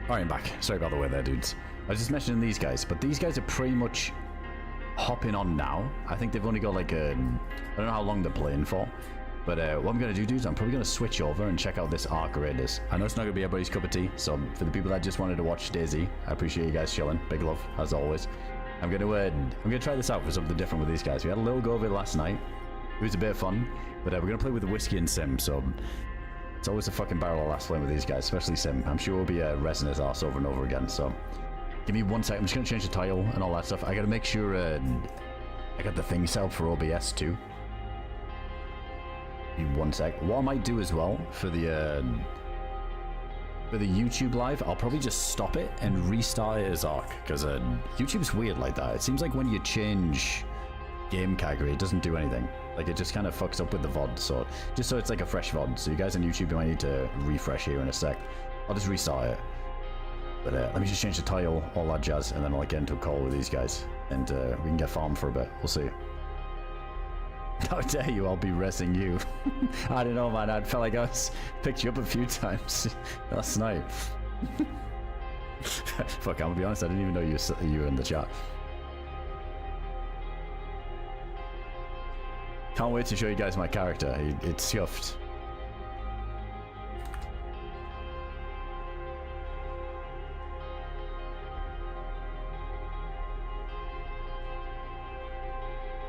Alright, I'm back. Sorry about the way there, dudes. I was just mentioning these guys, but these guys are pretty much hopping on now. I think they've only got like a... I don't know how long they're playing for. But what I'm going to do, dudes, I'm probably going to switch over and check out this Arc Raiders. I know it's not going to be everybody's cup of tea, so for the people that just wanted to watch DayZ, I appreciate you guys chilling. Big love, as always. I'm going to try this out for something different with these guys. We had a little go of it last night. It was a bit of fun, but we're going to play with the Whiskey and Sim, so... It's always a fucking barrel of last playing with these guys, especially Sim. I'm sure we'll be resing his arse over and over again, so... Give me 1 second. I'm just going to change the title and all that stuff. I got to make sure I got the thing set up for OBS too. Give me 1 sec. What I might do as well for the YouTube live, I'll probably just stop it and restart it as Arc, because YouTube's weird like that. It seems like when you change game category, it doesn't do anything. Like, it just kind of fucks up with the VOD, so just so it's like a fresh VOD. So you guys on YouTube, you might need to refresh here in a sec. I'll just restart it. But let me just change the title, all that jazz, and then I'll get into a call with these guys. And we can get farmed for a bit. We'll see. How dare you, I'll be resing you. I don't know, man. I felt like I picked you up a few times last night. Fuck, I'm gonna be honest, I didn't even know you were in the chat. Can't wait to show you guys my character. It's scuffed.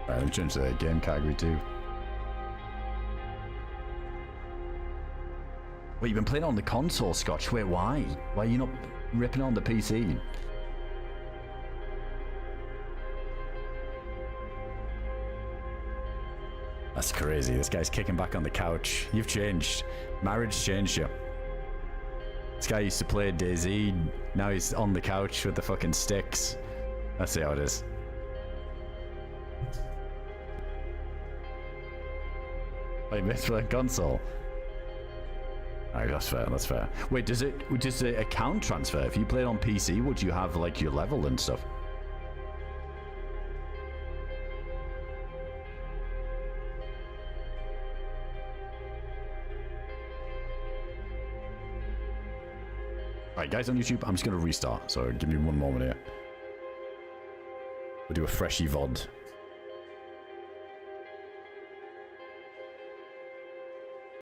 Alright, let me change the game category too. Wait, you've been playing on the console, Scotch? Wait, why? Why are you not ripping on the PC? That's crazy. This guy's kicking back on the couch. You've changed. Marriage changed you. This guy used to play DayZ. Now he's on the couch with the fucking sticks. Let's see how it is. Wait, miss for a console. Alright, that's fair, that's fair. Wait, does the account transfer? If you played on PC, would you have like your level and stuff? Alright, guys on YouTube, I'm just gonna restart, so give me 1 moment here. We'll do a freshy VOD.